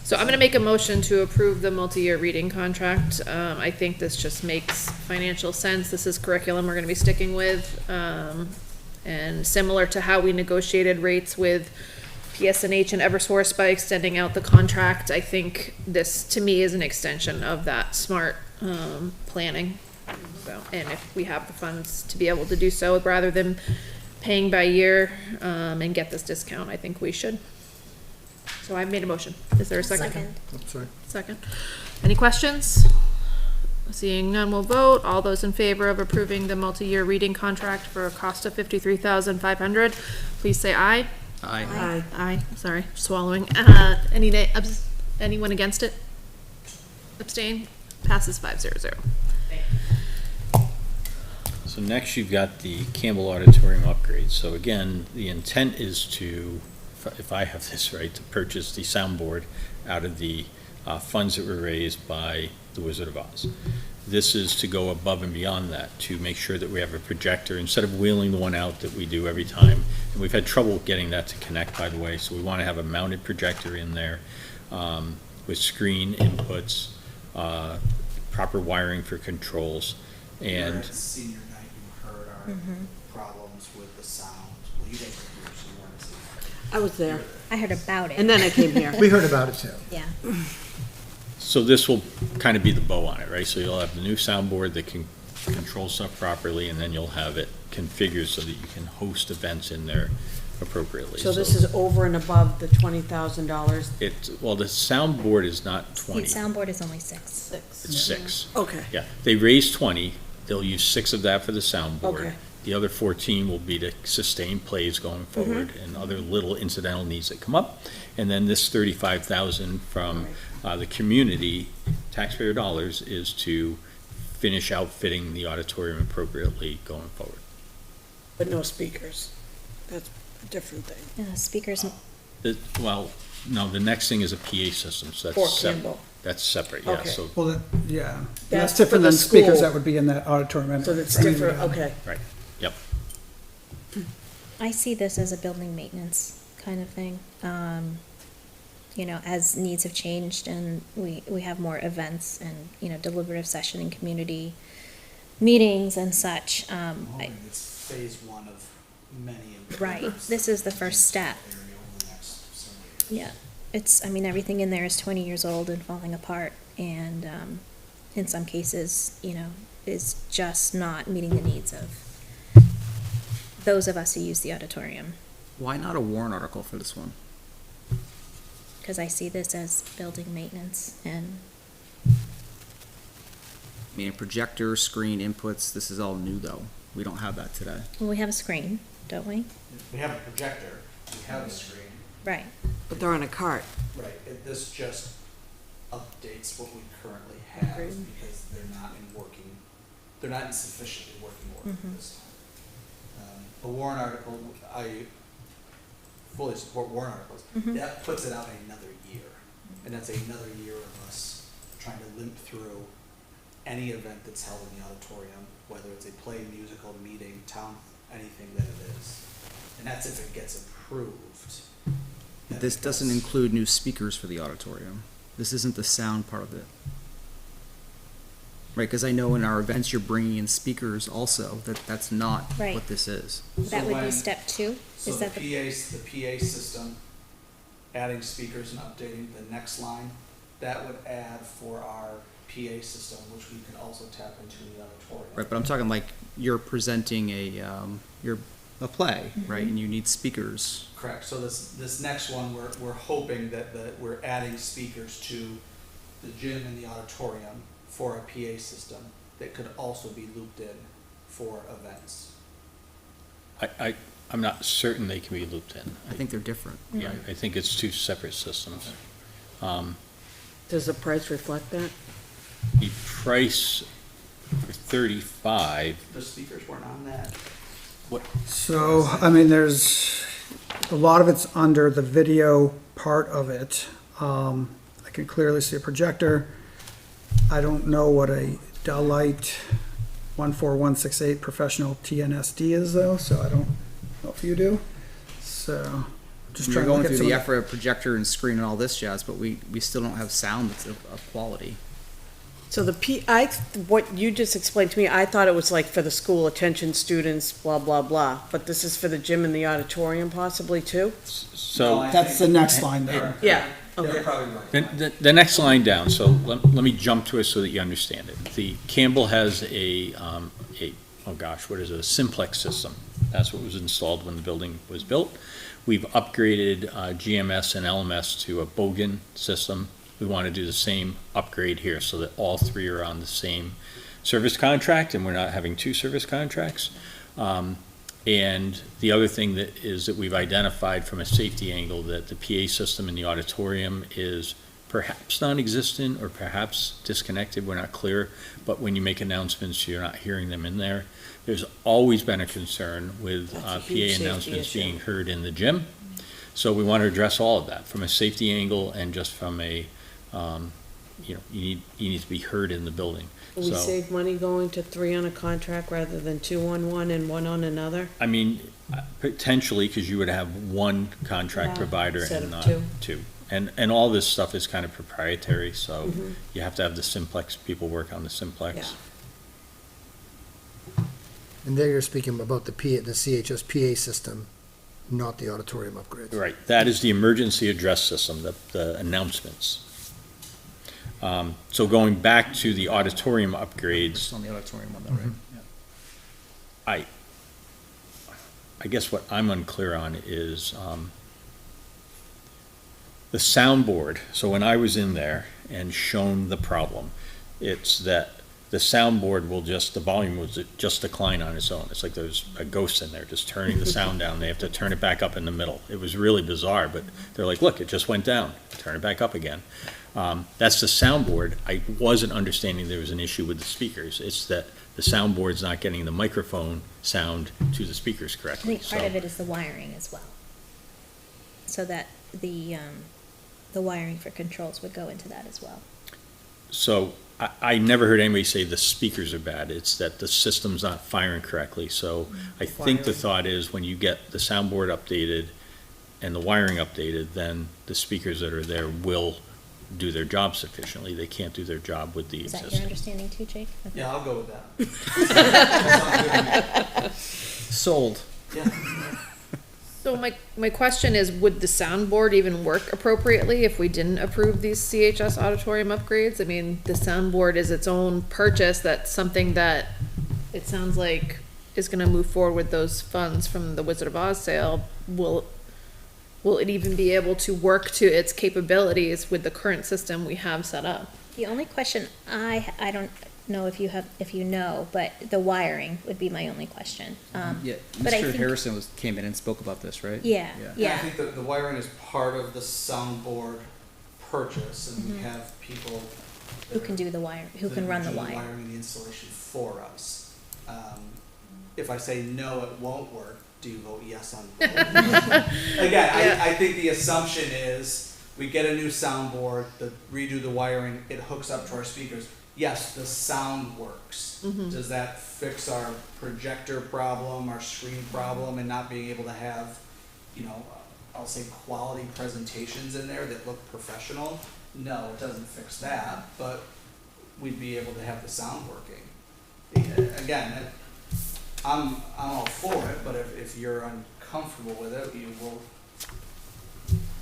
[SPEAKER 4] So I'm gonna make a motion to approve the multi-year reading contract. I think this just makes financial sense. This is curriculum we're gonna be sticking with. And similar to how we negotiated rates with PSNH and Eversource by extending out the contract, I think this, to me, is an extension of that smart, planning. So, and if we have the funds to be able to do so, rather than paying by year, and get this discount, I think we should. So I made a motion. Is there a second?
[SPEAKER 2] I'm sorry.
[SPEAKER 4] Second. Any questions? Seeing none, we'll vote. All those in favor of approving the multi-year reading contract for a cost of $53,500, please say aye.
[SPEAKER 5] Aye.
[SPEAKER 4] Aye, sorry, swallowing. Anyone against it? Abstain? Passes 500.
[SPEAKER 3] So next you've got the Campbell Auditorium upgrade. So again, the intent is to, if I have this right, to purchase the soundboard out of the funds that were raised by the Wizard of Oz. This is to go above and beyond that, to make sure that we have a projector, instead of wheeling the one out that we do every time. And we've had trouble getting that to connect, by the way, so we want to have a mounted projector in there with screen inputs, proper wiring for controls, and
[SPEAKER 10] At senior night, you heard our problems with the sound. Well, you guys were here, so you weren't seeing it.
[SPEAKER 1] I was there,
[SPEAKER 7] I heard about it.
[SPEAKER 1] and then I came here.
[SPEAKER 2] We heard about it too.
[SPEAKER 7] Yeah.
[SPEAKER 3] so this will kind of be the bow on it, right? So you'll have the new soundboard that can control stuff properly, and then you'll have it configured so that you can host events in there appropriately.
[SPEAKER 1] So this is over and above the $20,000?
[SPEAKER 3] Well, the soundboard is not
[SPEAKER 7] The
[SPEAKER 3] 20,
[SPEAKER 7] soundboard is only 6.
[SPEAKER 3] it's 6.
[SPEAKER 1] Okay.
[SPEAKER 3] Yeah, they raised 20, they'll use 6 of that for the soundboard.
[SPEAKER 1] Okay.
[SPEAKER 3] The other 14 will be to sustain plays going forward and other little incidental needs that come up. And then this 35,000 from the community, taxpayer dollars, is to finish outfitting the auditorium appropriately going forward.
[SPEAKER 1] But no speakers. That's a different thing.
[SPEAKER 7] Speakers,
[SPEAKER 3] Well, no, the next thing is a PA system, so
[SPEAKER 1] For
[SPEAKER 3] that's separate.
[SPEAKER 1] Campbell.
[SPEAKER 3] That's separate, yeah,
[SPEAKER 1] Okay.
[SPEAKER 3] so,
[SPEAKER 6] Well, yeah.
[SPEAKER 1] That's
[SPEAKER 6] That's
[SPEAKER 1] for
[SPEAKER 6] different
[SPEAKER 1] the
[SPEAKER 6] than speakers
[SPEAKER 1] school.
[SPEAKER 6] that would be in that auditorium. anyway.
[SPEAKER 1] So that's
[SPEAKER 6] I mean,
[SPEAKER 1] different, okay.
[SPEAKER 3] right, yep.
[SPEAKER 7] I see this as a building maintenance kind of thing. You know, as needs have changed and we have more events and, you know, deliberative session and community meetings and such.
[SPEAKER 10] It's phase one of many.
[SPEAKER 7] Right, this is the first step.
[SPEAKER 10] Area over the next several years.
[SPEAKER 7] Yeah, I mean, everything in there is 20 years old and falling apart, and in some cases, is just not meeting the needs of those of us who use the auditorium.
[SPEAKER 5] Why not a warrant article for this one?
[SPEAKER 7] Because I see this as building maintenance, and
[SPEAKER 5] I mean, a projector, screen, inputs, this is all new though. We don't have that today.
[SPEAKER 7] well, we have a screen, don't we?
[SPEAKER 10] We have a projector, we have a screen.
[SPEAKER 7] Right.
[SPEAKER 1] But they're on a cart.
[SPEAKER 10] Right, this just updates what we currently have
[SPEAKER 1] Agreed.
[SPEAKER 10] because they're not in sufficiently working order this time. A warrant article, I fully support warrant articles. That puts it out another year. And that's another year of us trying to limp through any event that's held in the auditorium, whether it's a play, musical, meeting, town, anything that it is. And that's if it gets approved.
[SPEAKER 5] But this doesn't include new speakers for the auditorium. This isn't the sound part of it. Right, because I know in our events you're bringing in speakers also, that's not
[SPEAKER 7] Right.
[SPEAKER 5] what this is.
[SPEAKER 7] That would be
[SPEAKER 10] when-
[SPEAKER 7] step 2?
[SPEAKER 10] So
[SPEAKER 7] Is
[SPEAKER 10] the
[SPEAKER 7] that the,
[SPEAKER 10] PA system, adding speakers and updating the next line, that would add for our PA system, which we can also tap into in the auditorium.
[SPEAKER 5] Right, but I'm talking like you're presenting a play, right, and you need speakers.
[SPEAKER 10] Correct, so this next one, we're hoping that we're adding speakers to the gym and the auditorium for a PA system that could also be looped in for events.
[SPEAKER 3] I'm not certain they can be looped in.
[SPEAKER 5] I think they're different.
[SPEAKER 3] Yeah, I think it's two separate systems.
[SPEAKER 1] Does the price reflect that?
[SPEAKER 3] The price for 35,
[SPEAKER 10] The speakers weren't on that.
[SPEAKER 6] So, I mean, there's, a lot of it's under the video part of it. I can clearly see a projector. I don't know what a Dell-Lite 14168 professional TNSD is though, so I don't know if you do. So, just
[SPEAKER 5] You're
[SPEAKER 6] trying to
[SPEAKER 5] going
[SPEAKER 6] look at
[SPEAKER 5] through
[SPEAKER 6] some
[SPEAKER 5] the
[SPEAKER 6] of
[SPEAKER 5] effort of projector and screen and all this jazz, but we still don't have sound that's of quality.
[SPEAKER 1] So what you just explained to me, I thought it was like for the school, attention students, blah, blah, blah. But this is for the gym and the auditorium possibly too?
[SPEAKER 3] so
[SPEAKER 6] That's the next line there.
[SPEAKER 1] Yeah,
[SPEAKER 10] You're
[SPEAKER 1] okay.
[SPEAKER 10] probably right.
[SPEAKER 3] the next line down, so let me jump to it so that you understand it. The Campbell has a a simplex system. That's what was installed when the building was built. We've upgraded GMS and LMS to a Bogan system. We want to do the same upgrade here so that all three are on the same service contract and we're not having two service contracts. And the other thing that we've identified from a safety angle that the PA system in the auditorium is perhaps non-existent or perhaps disconnected, we're not clear, but when you make announcements, you're not hearing them in there. There's always been a concern with
[SPEAKER 1] That's a
[SPEAKER 3] PA
[SPEAKER 1] huge safety
[SPEAKER 3] announcements
[SPEAKER 1] issue.
[SPEAKER 3] being heard in the gym. So we want to address all of that from a safety angle and just from a, you need to be heard in the building.
[SPEAKER 1] Will we
[SPEAKER 3] So,
[SPEAKER 1] save money going to 3 on a contract rather than 2 on one and 1 on another?
[SPEAKER 3] I mean, potentially, because you would have one contract
[SPEAKER 1] Yeah,
[SPEAKER 3] provider
[SPEAKER 1] instead
[SPEAKER 3] and
[SPEAKER 1] of
[SPEAKER 3] not
[SPEAKER 1] 2.
[SPEAKER 3] two. And all this stuff is kind of proprietary, so
[SPEAKER 1] Mhm.
[SPEAKER 3] you have to have the simplex, people work on the simplex.
[SPEAKER 1] Yeah.
[SPEAKER 2] And there you're speaking about the CHS PA system, not the auditorium upgrades.
[SPEAKER 3] Right, that is the emergency address system, the announcements. So going back to the auditorium upgrades,
[SPEAKER 5] Just on the auditorium one though, right? Yeah.
[SPEAKER 3] I guess what I'm unclear on is, the soundboard. So when I was in there and shown the problem, it's that the soundboard the volume will just decline on its own. It's like there's a ghost in there just turning the sound down. They have to turn it back up in the middle. It was really bizarre, but they're like, look, it just went down. Turn it back up again. That's the soundboard. I wasn't understanding there was an issue with the speakers. It's that the soundboard's not getting the microphone sound to the speakers
[SPEAKER 7] I
[SPEAKER 3] correctly.
[SPEAKER 7] think part of it is the wiring as well. So that the wiring for controls would go into that as well.
[SPEAKER 3] So I never heard anybody say the speakers are bad. It's that the system's not firing correctly. So I think the thought is when you get the soundboard updated and the wiring updated, then the speakers that are there will do their job sufficiently. They can't do their job with the
[SPEAKER 7] Is that your
[SPEAKER 3] existing.
[SPEAKER 7] understanding too, Jake? Okay.
[SPEAKER 10] Yeah, I'll go with that.
[SPEAKER 5] Sold.
[SPEAKER 10] Yeah.
[SPEAKER 4] So my question is, would the soundboard even work appropriately if we didn't approve these CHS auditorium upgrades? I mean, the soundboard is its own purchase. That's something that it sounds like is gonna move forward with those funds from the Wizard of Oz sale. Will it even be able to work to its capabilities with the current system we have set up?
[SPEAKER 7] The only question I don't know if you know, but the wiring would be my only question.
[SPEAKER 5] Yeah,
[SPEAKER 7] But I
[SPEAKER 5] Mr.
[SPEAKER 7] think-
[SPEAKER 5] Harrison came in and spoke about this, right?
[SPEAKER 7] Yeah,
[SPEAKER 10] I
[SPEAKER 7] yeah.
[SPEAKER 10] think that the wiring is part of the soundboard purchase, and we have people
[SPEAKER 7] Who can do the wire, who can run the wire.
[SPEAKER 10] wiring and the installation for us. If I say no, it won't work, do you vote yes on both? Again, I think the assumption is we get a new soundboard, redo the wiring, it hooks up to our speakers. Yes, the sound works. Does that fix our projector problem, our screen problem, and not being able to have, I'll say quality presentations in there that look professional? No, it doesn't fix that, but we'd be able to have the sound working. Again, I'm all for it, but if you're uncomfortable with it,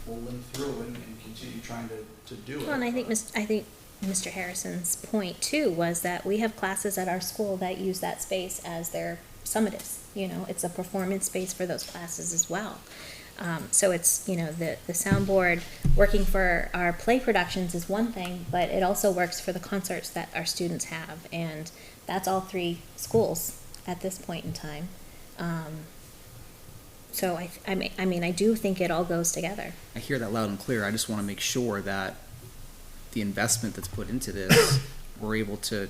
[SPEAKER 10] we'll limp through and continue trying to do it.
[SPEAKER 7] Well, and I think Mr. Harrison's point too was that we have classes at our school that use that space as their summatives. It's a performance space for those classes as well. So it's, the soundboard working for our play productions is one thing, but it also works for the concerts that our students have, and that's all 3 schools at this point in time. So I do think it all goes together.
[SPEAKER 5] I hear that loud and clear. I just want to make sure that the investment that's put into this, we're able to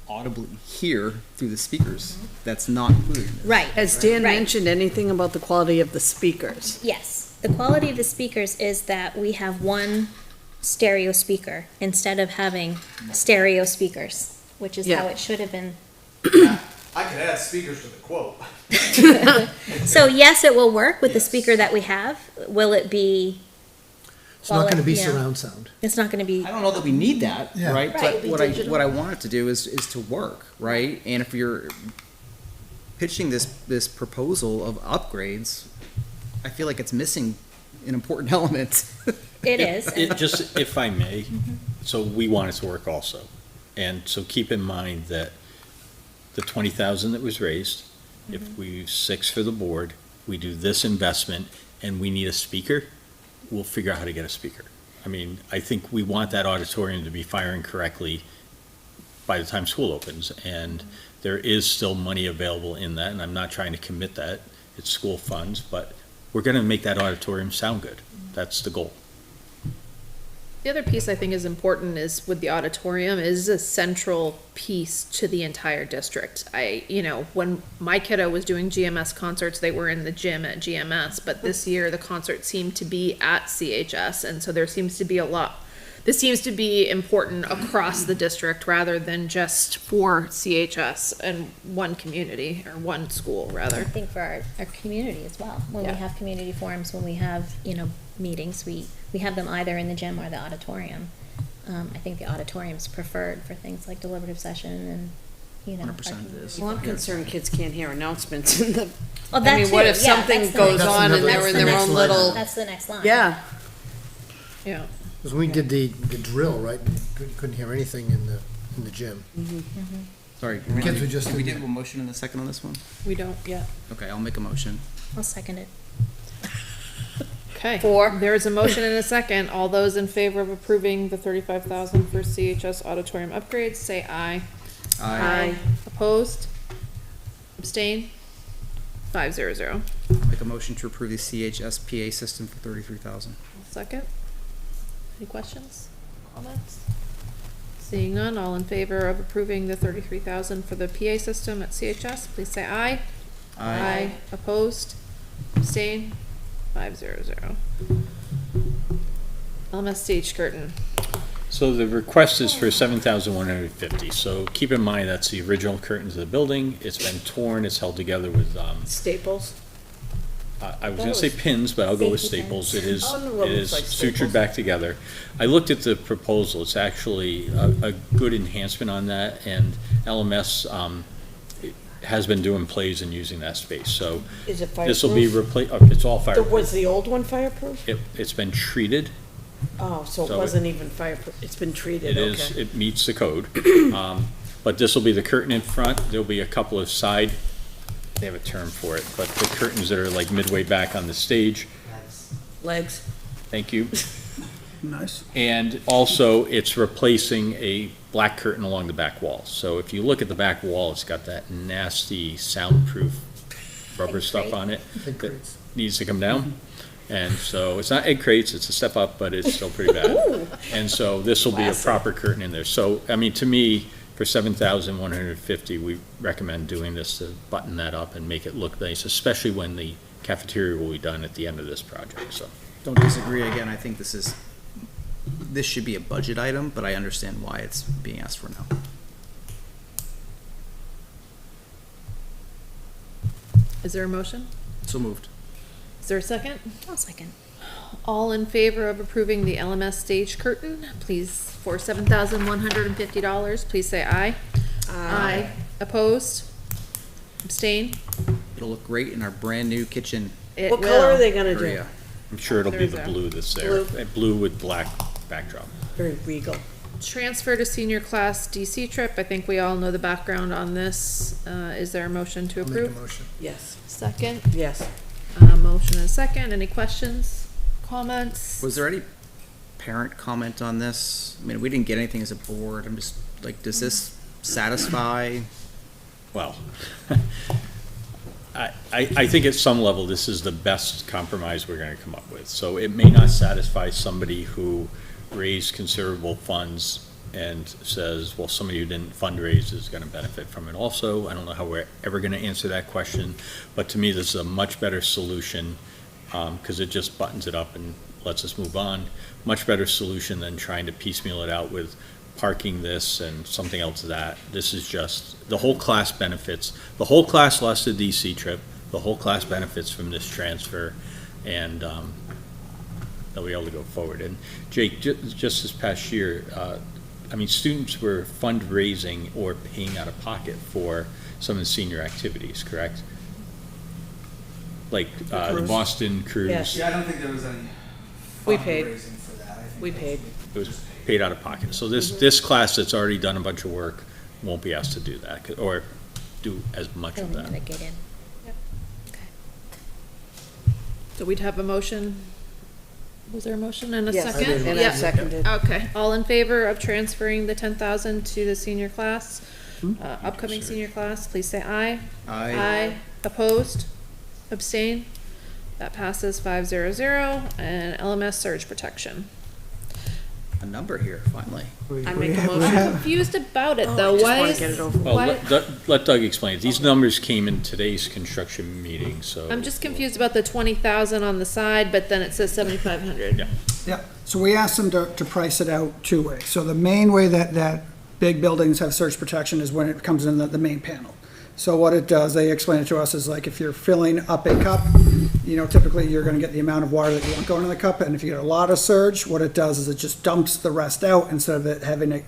[SPEAKER 5] audibly hear through the speakers. That's not included in this.
[SPEAKER 7] Right.
[SPEAKER 1] Has Dan
[SPEAKER 7] Right.
[SPEAKER 1] mentioned anything about the quality of the speakers?
[SPEAKER 7] Yes, the quality of the speakers is that we have one stereo speaker instead of having stereo speakers, which is how
[SPEAKER 1] Yeah.
[SPEAKER 7] it should have been.
[SPEAKER 10] I could add speakers to the quote.
[SPEAKER 7] So yes, it will work with the speaker that we have. Will it be?
[SPEAKER 2] It's not gonna be
[SPEAKER 7] Yeah.
[SPEAKER 2] surround sound.
[SPEAKER 7] It's not going to be.
[SPEAKER 5] I don't know that we need that,
[SPEAKER 2] Yeah.
[SPEAKER 5] right?
[SPEAKER 7] Right,
[SPEAKER 5] But
[SPEAKER 7] it'd be
[SPEAKER 5] what I
[SPEAKER 7] digital.
[SPEAKER 5] want it to do is to work, right? And if you're pitching this proposal of upgrades, I feel like it's missing an important element.
[SPEAKER 7] It is.
[SPEAKER 3] It just, if I may, so we want it to work also. And so keep in mind that the 20,000 that was raised, if we use 6 for the board, we do this investment and we need a speaker, we'll figure out how to get a speaker. I mean, I think we want that auditorium to be firing correctly by the time school opens, and there is still money available in that, and I'm not trying to commit that, it's school funds, but we're gonna make that auditorium sound good. That's the goal.
[SPEAKER 4] The other piece I think is important is with the auditorium is a central piece to the entire district. When my kiddo was doing GMS concerts, they were in the gym at GMS, but this year the concerts seem to be at CHS, and so there seems to be this seems to be important across the district rather than just for CHS and one community, or one school,
[SPEAKER 7] I
[SPEAKER 4] rather.
[SPEAKER 7] think for our community as well. When we
[SPEAKER 4] Yeah.
[SPEAKER 7] have community forums, when we have, meetings, we have them either in the gym or the auditorium. I think the auditorium's preferred for things like deliberative session and,
[SPEAKER 5] 100% it is.
[SPEAKER 1] Well, I'm concerned kids can't hear announcements in the,
[SPEAKER 7] Oh,
[SPEAKER 1] I
[SPEAKER 7] that
[SPEAKER 1] mean,
[SPEAKER 7] too.
[SPEAKER 1] what if
[SPEAKER 7] Yeah,
[SPEAKER 1] something
[SPEAKER 7] that's the
[SPEAKER 1] goes
[SPEAKER 7] next-
[SPEAKER 1] on and
[SPEAKER 2] That's
[SPEAKER 1] they're in
[SPEAKER 2] the
[SPEAKER 1] their
[SPEAKER 2] next
[SPEAKER 1] own
[SPEAKER 2] line.
[SPEAKER 1] little,
[SPEAKER 7] That's the next line.
[SPEAKER 1] yeah.
[SPEAKER 4] Yeah.
[SPEAKER 2] Because we did the drill, right, couldn't hear anything in the gym.
[SPEAKER 5] Sorry.
[SPEAKER 2] Kids were just
[SPEAKER 5] We
[SPEAKER 2] in
[SPEAKER 5] did
[SPEAKER 2] there.
[SPEAKER 5] have a motion in a second on this one?
[SPEAKER 4] We don't yet.
[SPEAKER 5] Okay, I'll make a motion.
[SPEAKER 7] I'll second it.
[SPEAKER 4] Okay.
[SPEAKER 1] Four.
[SPEAKER 4] There is a motion and a second. All those in favor of approving the 35,000 for CHS auditorium upgrades, say aye. Opposed? Abstain? 500.
[SPEAKER 5] Make a motion to approve the CHS PA system for 33,000.
[SPEAKER 4] Second. Any questions, comments? Seeing none, all in favor of approving the 33,000 for the PA system at CHS, please say aye. Opposed? Abstain? 500. LMS stage curtain.
[SPEAKER 3] So the request is for 7,150, so keep in mind that's the original curtains of the building, it's been torn, it's held together with,
[SPEAKER 1] Staples.
[SPEAKER 3] I was gonna say pins, but I'll go with
[SPEAKER 7] Safety
[SPEAKER 3] staples,
[SPEAKER 7] pins.
[SPEAKER 3] it is,
[SPEAKER 1] Oh, no, it
[SPEAKER 3] it
[SPEAKER 1] looks
[SPEAKER 3] is
[SPEAKER 1] like
[SPEAKER 3] sutured
[SPEAKER 1] staples.
[SPEAKER 3] back together. I looked at the proposal, it's actually a good enhancement on that, and LMS, has been doing plays and using that space, so
[SPEAKER 1] Is it
[SPEAKER 3] this will be
[SPEAKER 1] fireproof?
[SPEAKER 3] it's all
[SPEAKER 1] Was
[SPEAKER 3] fireproof.
[SPEAKER 1] the old one fireproof?
[SPEAKER 3] It's been treated.
[SPEAKER 1] Oh, so it
[SPEAKER 3] So
[SPEAKER 1] wasn't even fireproof, it's been treated,
[SPEAKER 3] It
[SPEAKER 1] okay.
[SPEAKER 3] is, it meets the code. But this will be the curtain in front. There'll be a couple of side, they have a term for it, but the curtains that are like midway back on the stage.
[SPEAKER 1] Legs.
[SPEAKER 3] Thank you.
[SPEAKER 6] Nice.
[SPEAKER 3] And also, it's replacing a black curtain along the back wall. So if you look at the back wall, it's got that nasty soundproof rubber stuff on it
[SPEAKER 2] Big
[SPEAKER 3] that
[SPEAKER 2] crates.
[SPEAKER 3] needs to come down. And so it's not egg crates, it's a step up, but it's still pretty bad. And so this will be a proper curtain in there. So, I mean, to me, for $7,150, we recommend doing this to button that up and make it look nice, especially when the cafeteria will be done at the end of this project, so.
[SPEAKER 5] Don't disagree. Again, I think this should be a budget item, but I understand why it's being asked for now.
[SPEAKER 4] Is there a motion?
[SPEAKER 5] So moved.
[SPEAKER 4] Is there a second?
[SPEAKER 7] I'll second.
[SPEAKER 4] All in favor of approving the LMS stage curtain, please, for $7,150, please say aye. Aye. Opposed? Abstain?
[SPEAKER 5] It'll look great in our brand-new kitchen
[SPEAKER 4] It
[SPEAKER 1] What color are
[SPEAKER 4] will.
[SPEAKER 1] they gonna do?
[SPEAKER 5] area.
[SPEAKER 3] I'm sure it'll be the
[SPEAKER 4] Thursday.
[SPEAKER 3] blue that's there, blue with black backdrop.
[SPEAKER 1] Very regal.
[SPEAKER 4] Transfer to senior class DC trip, I think we all know the background on this. Is there a motion to
[SPEAKER 2] I'll make a
[SPEAKER 4] approve?
[SPEAKER 2] motion.
[SPEAKER 1] Yes,
[SPEAKER 4] Second,
[SPEAKER 1] yes.
[SPEAKER 4] motion and a second, any questions, comments?
[SPEAKER 5] Was there any parent comment on this? I mean, we didn't get anything as a board. I'm just, like, does this satisfy?
[SPEAKER 3] Well, I think at some level, this is the best compromise we're gonna come up with. So it may not satisfy somebody who raised considerable funds and says, well, somebody who didn't fundraise is gonna benefit from it also. I don't know how we're ever gonna answer that question, but to me, this is a much better solution, because it just buttons it up and lets us move on. Much better solution than trying to piecemeal it out with parking this and something else that. This is just, the whole class benefits, the whole class lost the DC trip, the whole class benefits from this transfer, and they'll be able to go forward. And Jake, just this past year, I mean, students were fundraising or paying out of pocket for some of the senior activities, correct? Like the
[SPEAKER 1] cruise?
[SPEAKER 3] Boston cruise.
[SPEAKER 1] Yes.
[SPEAKER 10] Yeah, I don't think there was any
[SPEAKER 1] We paid.
[SPEAKER 10] fundraising for that. I think
[SPEAKER 1] We
[SPEAKER 10] those
[SPEAKER 1] paid.
[SPEAKER 3] It was paid out of pocket. So this class that's already done a bunch of work won't be asked to do that, or do as much of
[SPEAKER 7] It'll
[SPEAKER 3] that.
[SPEAKER 7] mitigate it.
[SPEAKER 4] So we'd have a motion, was there a motion and a
[SPEAKER 1] Yes,
[SPEAKER 4] second?
[SPEAKER 1] and I seconded.
[SPEAKER 4] Okay, all in favor of transferring the 10,000 to the senior class, upcoming senior class, please say aye. Aye. Opposed? Abstain? That passes 500, and LMS surge protection.
[SPEAKER 5] A number here, finally.
[SPEAKER 1] I make a
[SPEAKER 4] I'm
[SPEAKER 1] motion.
[SPEAKER 4] confused about it,
[SPEAKER 1] Oh,
[SPEAKER 4] though,
[SPEAKER 1] I just
[SPEAKER 4] why
[SPEAKER 1] wanna
[SPEAKER 4] is,
[SPEAKER 1] get it over with.
[SPEAKER 3] Well,
[SPEAKER 4] why,
[SPEAKER 3] let Doug explain it. These numbers came in today's construction meeting, so.
[SPEAKER 4] I'm just confused about the 20,000 on the side, but then it says 7,500.
[SPEAKER 3] Yeah.
[SPEAKER 6] Yeah, so we asked them to price it out two ways. So the main way that big buildings have surge protection is when it comes in the main panel. So what it does, they explain it to us, is like if you're filling up a cup, typically you're gonna get the amount of water that you want going in the cup, and if you get a lot of surge, what it does is it just dumps the rest out instead of it having to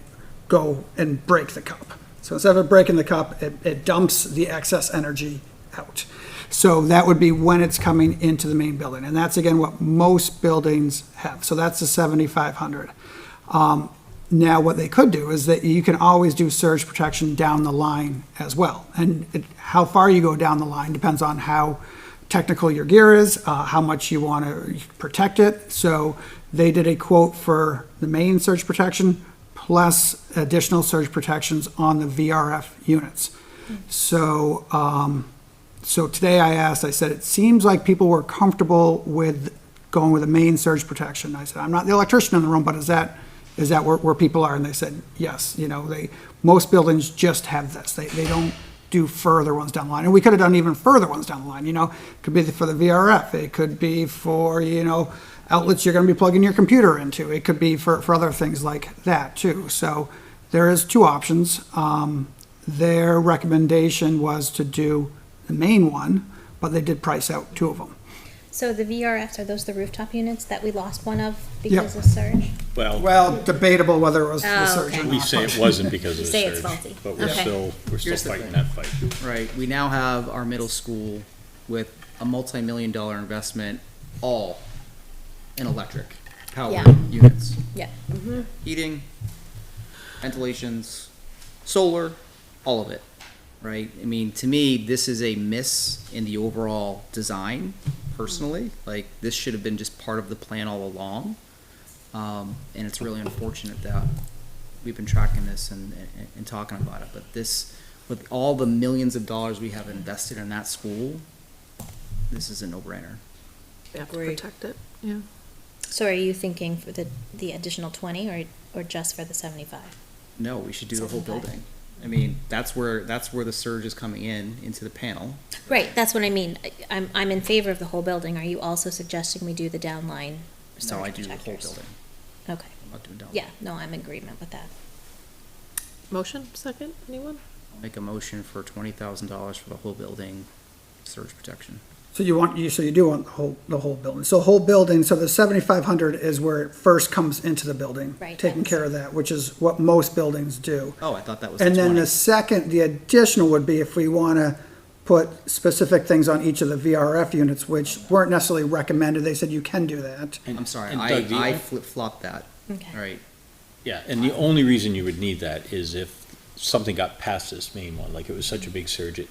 [SPEAKER 6] go and break the cup. So instead of it breaking the cup, it dumps the excess energy out. So that would be when it's coming into the main building, and that's again what most buildings have. So that's the 7,500. Now, what they could do is that you can always do surge protection down the line as well. And how far you go down the line depends on how technical your gear is, how much you want to protect it. So they did a quote for the main surge protection plus additional surge protections on the VRF units. So, so today I said, it seems like people were comfortable with going with the main surge protection. I said, I'm not the electrician in the room, but is that where people are? And they said, yes, most buildings just have this. They don't do further ones down the line. And we could have done even further ones down the line, it could be for the VRF. It could be for, outlets you're going to be plugging your computer into. It could be for other things like that too. So there is two options. Their recommendation was to do the main one, but they did price out two of them.
[SPEAKER 7] So the VRFs, are those the rooftop units that we lost one of because of surge?
[SPEAKER 6] Well, debatable whether it was the
[SPEAKER 7] Oh,
[SPEAKER 6] surge or
[SPEAKER 7] okay.
[SPEAKER 6] not.
[SPEAKER 3] we say it wasn't because of
[SPEAKER 7] You
[SPEAKER 3] the
[SPEAKER 7] say it's
[SPEAKER 3] surge,
[SPEAKER 7] faulty.
[SPEAKER 3] but we're
[SPEAKER 7] Okay.
[SPEAKER 3] still
[SPEAKER 5] Here's the
[SPEAKER 3] fighting
[SPEAKER 5] thing.
[SPEAKER 3] that fight.
[SPEAKER 5] Right, we now have our middle school with a multi-million-dollar investment, all in electric power
[SPEAKER 7] Yeah.
[SPEAKER 5] units.
[SPEAKER 7] Yeah.
[SPEAKER 5] Heating, ventilations, solar, all of it, right? I mean, to me, this is a miss in the overall design, personally. Like, this should have been just part of the plan all along. And it's really unfortunate that we've been tracking this and talking about it. But this, with all the millions of dollars we have invested in that school, this is a no-brainer.
[SPEAKER 4] We have to
[SPEAKER 1] Great.
[SPEAKER 4] protect it, yeah.
[SPEAKER 7] So are you thinking for the additional 20 or just for the 75?
[SPEAKER 5] No, we should do the whole
[SPEAKER 7] 75.
[SPEAKER 5] building. I mean, that's where the surge is coming into the panel.
[SPEAKER 7] Right, that's what I mean. I'm in favor of the whole building. Are you also suggesting we do the downline
[SPEAKER 5] So I
[SPEAKER 7] surge
[SPEAKER 5] do the whole
[SPEAKER 7] protectors?
[SPEAKER 5] building.
[SPEAKER 7] Okay,
[SPEAKER 5] I'm not doing down.
[SPEAKER 7] yeah, no, I'm in agreement with that.
[SPEAKER 4] Motion, second, anyone?
[SPEAKER 5] Make a motion for $20,000 for the whole building surge protection.
[SPEAKER 6] So you do want the whole building. So whole building, so the 7,500 is where it first comes into the building.
[SPEAKER 7] Right,
[SPEAKER 6] Taking
[SPEAKER 7] that's-
[SPEAKER 6] care of that, which is what most buildings do.
[SPEAKER 5] Oh, I thought that was the
[SPEAKER 6] And then
[SPEAKER 5] 20.
[SPEAKER 6] the second, the additional would be if we want to put specific things on each of the VRF units, which weren't necessarily recommended. They said you can do that.
[SPEAKER 5] I'm sorry,
[SPEAKER 3] and Doug,
[SPEAKER 5] I flip-flopped that.
[SPEAKER 7] Okay.
[SPEAKER 5] All right.
[SPEAKER 3] Yeah, and the only reason you would need that is if something got past this main one, like it was such a big surge, it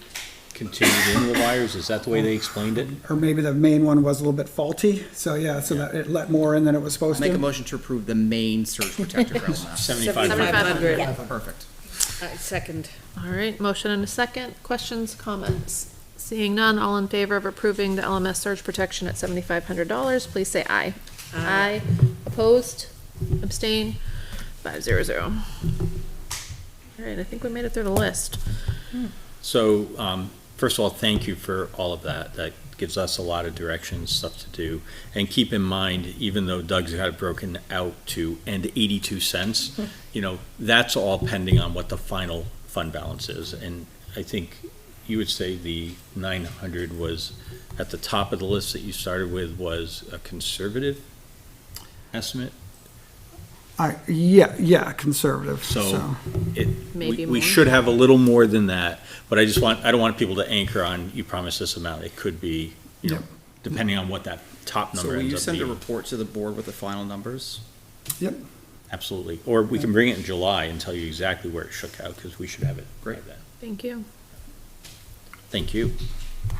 [SPEAKER 3] continued into the wires. Is that the way they explained it?
[SPEAKER 6] Or maybe the main one was a little bit faulty, so yeah, so that it let more in than it was supposed
[SPEAKER 5] Make a
[SPEAKER 6] to.
[SPEAKER 5] motion to approve the main surge protector for LMS.
[SPEAKER 3] 7,500.
[SPEAKER 7] Yeah.
[SPEAKER 5] Perfect.
[SPEAKER 1] Second.
[SPEAKER 4] All right, motion and a second. Questions, comments? Seeing none, all in favor of approving the LMS surge protection at $7,500, please say aye. Aye. Opposed? Abstain? 500. All right, I think we made it through the list.
[SPEAKER 3] So, first of all, thank you for all of that. That gives us a lot of direction, stuff to do. And keep in mind, even though Doug's got it broken out to and 82 cents, you know, that's all pending on what the final fund balance is. And I think you would say the 900 was at the top of the list that you started with was a conservative estimate.
[SPEAKER 6] Yeah, conservative,
[SPEAKER 3] So
[SPEAKER 6] so.
[SPEAKER 4] Maybe
[SPEAKER 3] we
[SPEAKER 4] more.
[SPEAKER 3] should have a little more than that, but I don't want people to anchor on, you promised this amount. It could be, you know,
[SPEAKER 6] Yep.
[SPEAKER 3] depending on what that top
[SPEAKER 5] So
[SPEAKER 3] number
[SPEAKER 5] will you
[SPEAKER 3] ends up
[SPEAKER 5] send a
[SPEAKER 3] being.
[SPEAKER 5] report to the board with the final numbers?
[SPEAKER 6] Yep.
[SPEAKER 3] Absolutely. Or we can bring it in July and tell you exactly where it shook out, because we should have it by
[SPEAKER 5] Great.
[SPEAKER 3] then.
[SPEAKER 4] Thank you.
[SPEAKER 3] Thank you.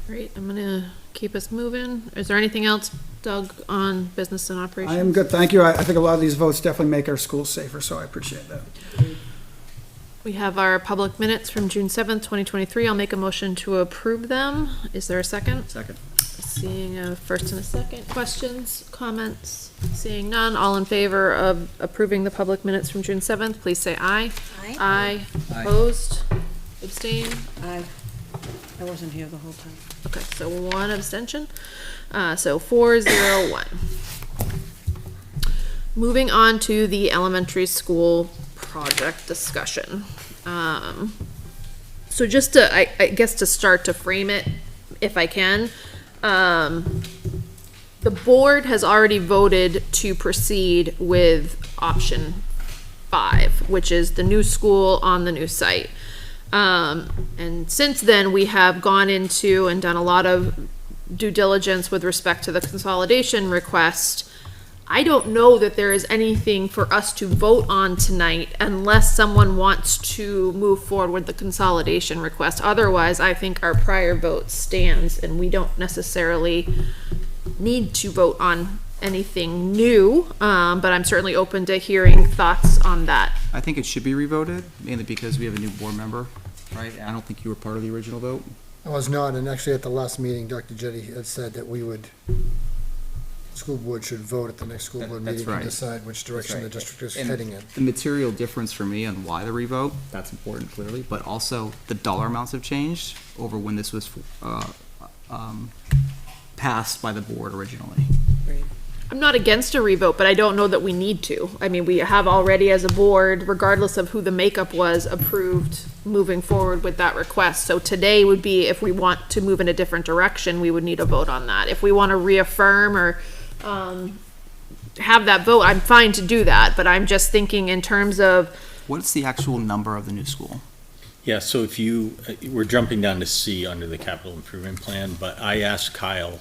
[SPEAKER 4] Great, I'm gonna keep us moving. Is there anything else, Doug, on business and operations?
[SPEAKER 6] I am good, thank you. I think a lot of these votes definitely make our schools safer, so I appreciate that.
[SPEAKER 4] We have our public minutes from June 7th, 2023. I'll make a motion to approve them. Is there a second?
[SPEAKER 5] Second.
[SPEAKER 4] Seeing a first and a second. Questions, comments? Seeing none, all in favor of approving the public minutes from June 7th, please say aye.
[SPEAKER 7] Aye.
[SPEAKER 4] Aye.
[SPEAKER 5] Aye.
[SPEAKER 4] Opposed? Abstain?
[SPEAKER 1] I wasn't here the whole time.
[SPEAKER 4] Okay, so one abstention. So 401. Moving on to the elementary school project discussion. So just to, I guess to start to frame it, if I can, the board has already voted to proceed with option 5, which is the new school on the new site. And since then, we have gone into and done a lot of due diligence with respect to the consolidation request. I don't know that there is anything for us to vote on tonight unless someone wants to move forward with the consolidation request. Otherwise, I think our prior vote stands and we don't necessarily need to vote on anything new, but I'm certainly open to hearing thoughts on that.
[SPEAKER 5] I think it should be revoted, mainly because we have a new board member, right? I don't think you were part of the original vote.
[SPEAKER 2] I was not, and actually at the last meeting, Dr. Jetty had said that school board should vote at the next school board
[SPEAKER 5] That's
[SPEAKER 2] meeting and
[SPEAKER 5] right.
[SPEAKER 2] decide which direction the
[SPEAKER 5] right.
[SPEAKER 2] district is
[SPEAKER 5] And
[SPEAKER 2] heading in.
[SPEAKER 5] The material difference for me on why the revote, that's important clearly, but also the dollar amounts have changed over when this was passed by the board originally.
[SPEAKER 4] I'm not against a revote, but I don't know that we need to. I mean, we have already as a board, regardless of who the makeup was, approved moving forward with that request. So today would be, if we want to move in a different direction, we would need a vote on that. If we want to reaffirm or have that vote, I'm fine to do that, but I'm just thinking in terms of,
[SPEAKER 5] What's the actual number of the new school?
[SPEAKER 3] Yeah, so if you, we're jumping down to C under the capital improvement plan, but I asked Kyle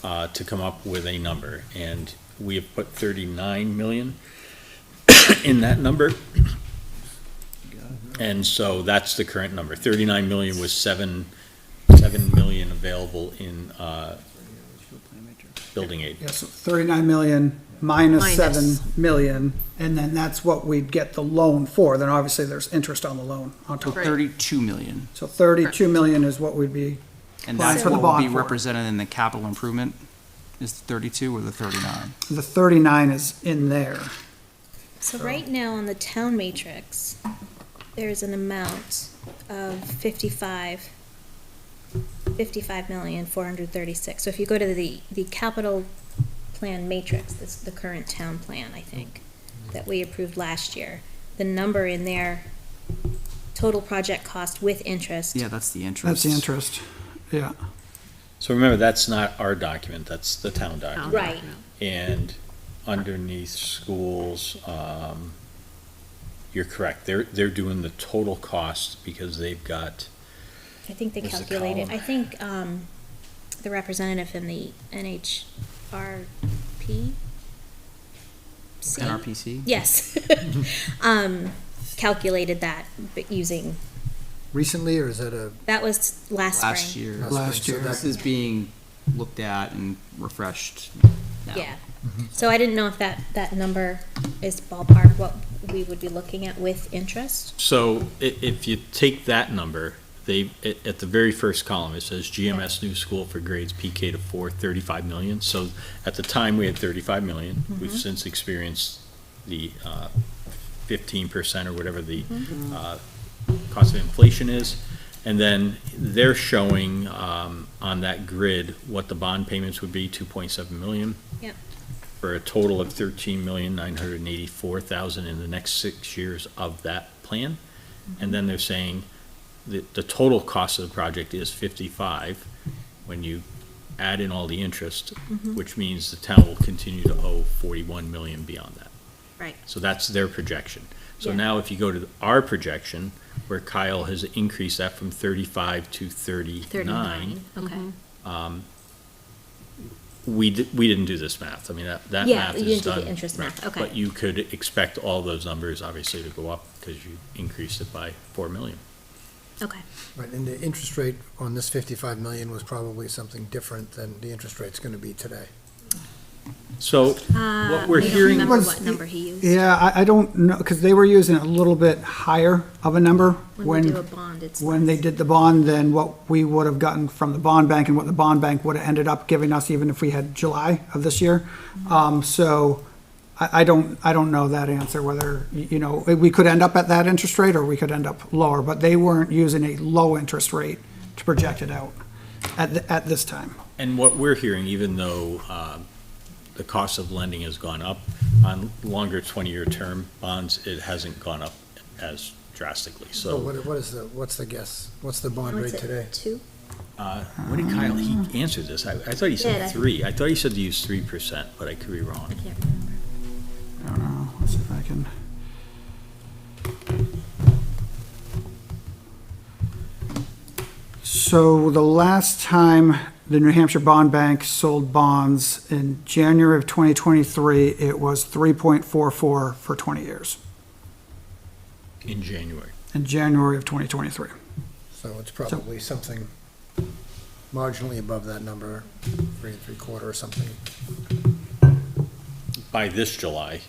[SPEAKER 3] to come up with a number, and we have put 39 million in that number. And so that's the current number. 39 million was 7 million available in building aid.
[SPEAKER 6] Yeah, so 39 million minus
[SPEAKER 4] Minus.
[SPEAKER 6] 7 million, and then that's what we'd get the loan for. Then obviously there's interest on the loan on top.
[SPEAKER 4] Right.
[SPEAKER 5] 32 million.
[SPEAKER 6] So 32 million is what we'd be,
[SPEAKER 5] And
[SPEAKER 6] Applying
[SPEAKER 5] that's
[SPEAKER 6] for the
[SPEAKER 5] what will be
[SPEAKER 6] bond for it.
[SPEAKER 5] represented in the capital improvement? Is the 32 or the 39?
[SPEAKER 6] the 39 is in there.
[SPEAKER 7] So right now on the town matrix, there's an amount of 55,436. So if you go to the capital plan matrix, this is the current town plan, I think, that we approved last year. The number in there, total project cost with interest.
[SPEAKER 5] Yeah, that's the interest.
[SPEAKER 6] That's the interest, yeah.
[SPEAKER 3] So remember, that's not our document, that's the town document.
[SPEAKER 7] Right.
[SPEAKER 3] And underneath schools, you're correct, they're doing the total cost because they've got,
[SPEAKER 7] I think they
[SPEAKER 3] Where's the
[SPEAKER 7] calculated,
[SPEAKER 3] column?
[SPEAKER 7] I think, the representative in the NHRP?
[SPEAKER 5] NRPC?
[SPEAKER 7] Yes. Calculated that, but using,
[SPEAKER 2] Recently, or is that a?
[SPEAKER 7] that was last spring.
[SPEAKER 5] Last year.
[SPEAKER 6] Last
[SPEAKER 2] so
[SPEAKER 6] year.
[SPEAKER 2] that-
[SPEAKER 5] This is being looked at and refreshed now.
[SPEAKER 7] Yeah. So I didn't know if that number is ballpark what we would be looking at with interest.
[SPEAKER 3] so if you take that number, at the very first column, it says GMS new school for grades PK to 4, 35 million. So at the time, we had 35 million. We've since experienced the 15% or whatever the cost of inflation is. And then they're showing on that grid what the bond payments would be, 2.7 million.
[SPEAKER 7] Yep.
[SPEAKER 3] For a total of 13,984,000 in the next 6 years of that plan. And then they're saying that the total cost of the project is 55 when you add in all the interest, which means the town will continue to owe 41 million beyond that.
[SPEAKER 7] Right.
[SPEAKER 3] So that's their projection. So
[SPEAKER 7] Yeah.
[SPEAKER 3] now if you go to our projection, where Kyle has increased that from 35 to 39,
[SPEAKER 7] Okay.
[SPEAKER 3] we didn't do this math. I mean, that
[SPEAKER 7] Yeah,
[SPEAKER 3] math
[SPEAKER 7] you
[SPEAKER 3] is
[SPEAKER 7] didn't do
[SPEAKER 3] done.
[SPEAKER 7] the interest math,
[SPEAKER 3] right.
[SPEAKER 7] okay.
[SPEAKER 3] But you could expect all those numbers, obviously, to go up because you increased it by 4 million.
[SPEAKER 7] Okay.
[SPEAKER 2] Right, and the interest rate on this 55 million was probably something different than the interest rate's gonna be today.
[SPEAKER 3] So what we're
[SPEAKER 7] I don't
[SPEAKER 3] hearing,
[SPEAKER 7] remember
[SPEAKER 6] Was-
[SPEAKER 7] what number he used.
[SPEAKER 6] Yeah, I don't know, because they were using a little bit higher of a number
[SPEAKER 7] When we do a bond, it's
[SPEAKER 6] when they
[SPEAKER 7] less.
[SPEAKER 6] did the bond than what we would have gotten from the bond bank and what the bond bank would have ended up giving us even if we had July of this year. So I don't know that answer, whether, you know, we could end up at that interest rate or we could end up lower, but they weren't using a low interest rate to project it out at this time.
[SPEAKER 3] and what we're hearing, even though the cost of lending has gone up on longer 20-year term bonds, it hasn't gone up as drastically.
[SPEAKER 2] So
[SPEAKER 3] So
[SPEAKER 2] what's the guess? What's the bond
[SPEAKER 7] What's
[SPEAKER 2] rate
[SPEAKER 7] it,
[SPEAKER 2] today?
[SPEAKER 7] 2?
[SPEAKER 3] what did Kyle, he answered this. I thought he
[SPEAKER 7] Did
[SPEAKER 3] said
[SPEAKER 7] I?
[SPEAKER 3] 3. I thought he said to use 3%, but I could be wrong.
[SPEAKER 7] I can't remember.
[SPEAKER 6] I don't know, let's see if I can. So the last time the New Hampshire Bond Bank sold bonds in January of 2023, it was 3.44 for 20 years,
[SPEAKER 3] In January.
[SPEAKER 6] in January of 2023.
[SPEAKER 2] So it's probably something marginally above that number, 3 3/4 or something.
[SPEAKER 3] By this July.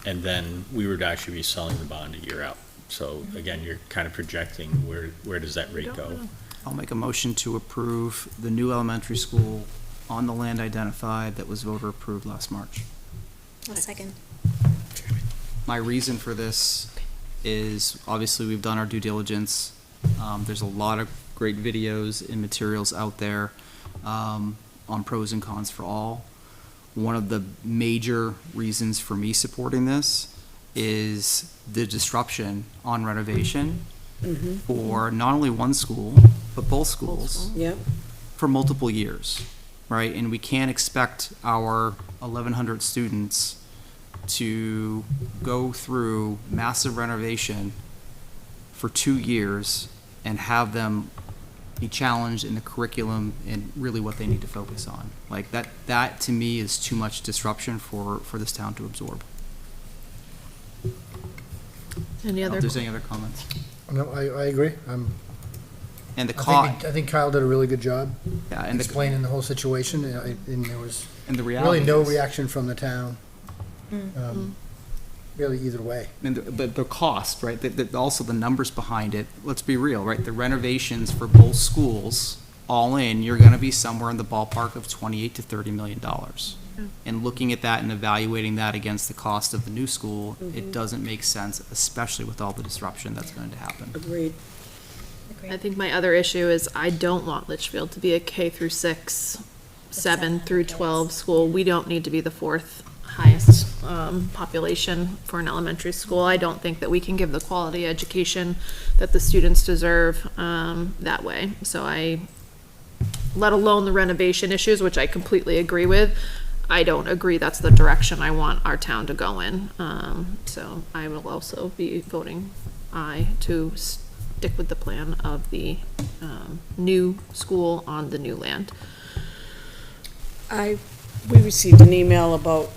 [SPEAKER 3] And then we would actually be selling the bond a year out. So again, you're kind of projecting where does that rate go?
[SPEAKER 5] I'll make a motion to approve the new elementary school on the land identified that was voter approved last March.
[SPEAKER 7] A second.
[SPEAKER 5] My reason for this is, obviously, we've done our due diligence. There's a lot of great videos and materials out there on pros and cons for all. One of the major reasons for me supporting this is the disruption on renovation for not only one school, but both schools
[SPEAKER 1] Yep.
[SPEAKER 5] for multiple years. right? And we can't expect our 1,100 students to go through massive renovation for 2 years and have them be challenged in the curriculum and really what they need to focus on. Like that to me is too much disruption for this town to absorb.
[SPEAKER 4] Any
[SPEAKER 5] If
[SPEAKER 4] other?
[SPEAKER 5] there's any other comments?
[SPEAKER 2] No, I agree.
[SPEAKER 5] And the cost,
[SPEAKER 2] I think Kyle did a really good job
[SPEAKER 5] yeah, and the,
[SPEAKER 2] explaining the whole situation, and there was
[SPEAKER 5] and the reality
[SPEAKER 2] really no
[SPEAKER 5] is-
[SPEAKER 2] reaction from the town. Really either way.
[SPEAKER 5] And the cost, right, also the numbers behind it, let's be real, right, the renovations for both schools, all in, you're gonna be somewhere in the ballpark of $28 to $30 million. And looking at that and evaluating that against the cost of the new school, it doesn't make sense, especially with all the disruption that's going to happen.
[SPEAKER 1] Agreed.
[SPEAKER 4] I think my other issue is I don't want Litchfield to be a K through 6, 7 through 12 school. We don't need to be the fourth highest population for an elementary school. I don't think that we can give the quality education that the students deserve that way. So let alone the renovation issues, which I completely agree with, I don't agree that's the direction I want our town to go in. So I will also be voting aye to stick with the plan of the new school on the new land.
[SPEAKER 1] We received an email about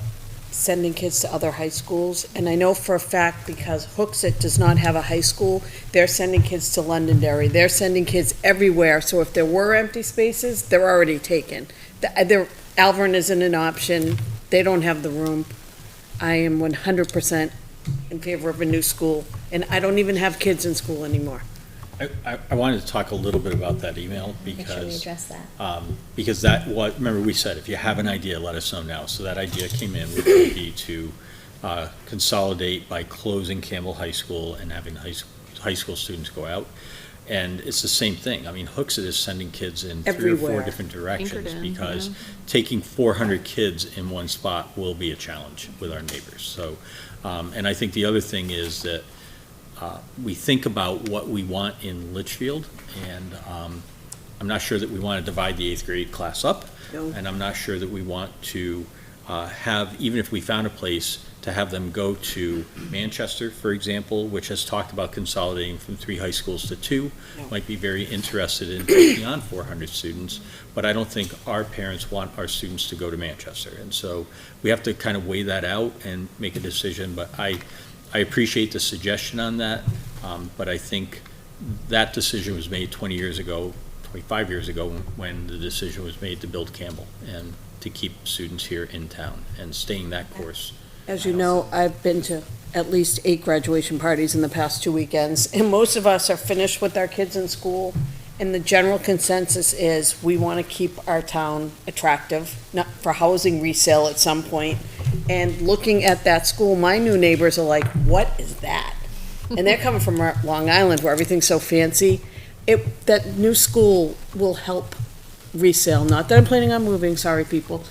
[SPEAKER 1] sending kids to other high schools, and I know for a fact because Hooksett does not have a high school, they're sending kids to Londonderry, they're sending kids everywhere, so if there were empty spaces, they're already taken. Alvern isn't an option, they don't have the room. I am 100% in favor of a new school, and I don't even have kids in school anymore.
[SPEAKER 3] I wanted to talk a little bit about that email
[SPEAKER 7] Make sure we
[SPEAKER 3] because,
[SPEAKER 7] address that.
[SPEAKER 3] remember we said, if you have an idea, let us know now. So that idea came in would be to consolidate by closing Campbell High School and having high school students go out. And it's the same thing. I mean, Hooksett is sending kids in 3 or 4
[SPEAKER 1] Everywhere.
[SPEAKER 3] different directions
[SPEAKER 4] Pinkerton,
[SPEAKER 3] because taking 400 kids in one spot will be a challenge with our neighbors. So, and I think the other thing is that we think about what we want in Litchfield, and I'm not sure that we want to divide the 8th grade class up.
[SPEAKER 1] No.
[SPEAKER 3] And I'm not sure that we want to have, even if we found a place, to have them go to Manchester, for example, which has talked about consolidating from 3 high schools to 2,
[SPEAKER 1] No.
[SPEAKER 3] might be very interested in taking on 400 students, but I don't think our parents want our students to go to Manchester. And so we have to kind of weigh that out and make a decision, but I appreciate the suggestion on that, but I think that decision was made 20 years ago, 25 years ago, when the decision was made to build Campbell and to keep students here in town and staying that course.
[SPEAKER 1] As you know, I've been to at least 8 graduation parties in the past 2 weekends, and most of us are finished with our kids in school, and the general consensus is we want to keep our town attractive, not for housing resale at some point. And looking at that school, my new neighbors are like, what is that? And they're coming from Long Island where everything's so fancy. That new school will help resale, not that I'm planning on moving, sorry people.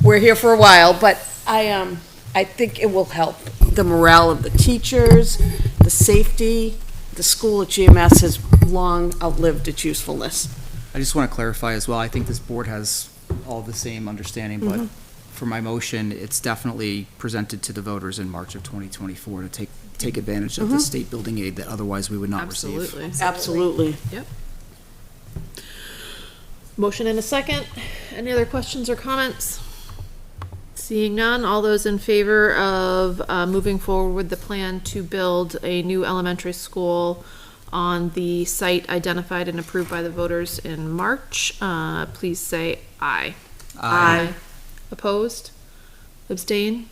[SPEAKER 1] We're here for a while, but I think it will help the morale of the teachers, the safety. The school at GMS has long outlived its usefulness.
[SPEAKER 5] I just want to clarify as well, I think this board has all the same understanding, but for my motion, it's definitely presented to the voters in March of 2024 to take advantage of the state building aid that otherwise we would not receive.
[SPEAKER 4] Absolutely.
[SPEAKER 1] Absolutely.
[SPEAKER 4] Yep. Motion and a second. Any other questions or comments? Seeing none, all those in favor of moving forward with the plan to build a new elementary school on the site identified and approved by the voters in March, please say aye.
[SPEAKER 5] Aye.
[SPEAKER 4] Opposed? Abstain?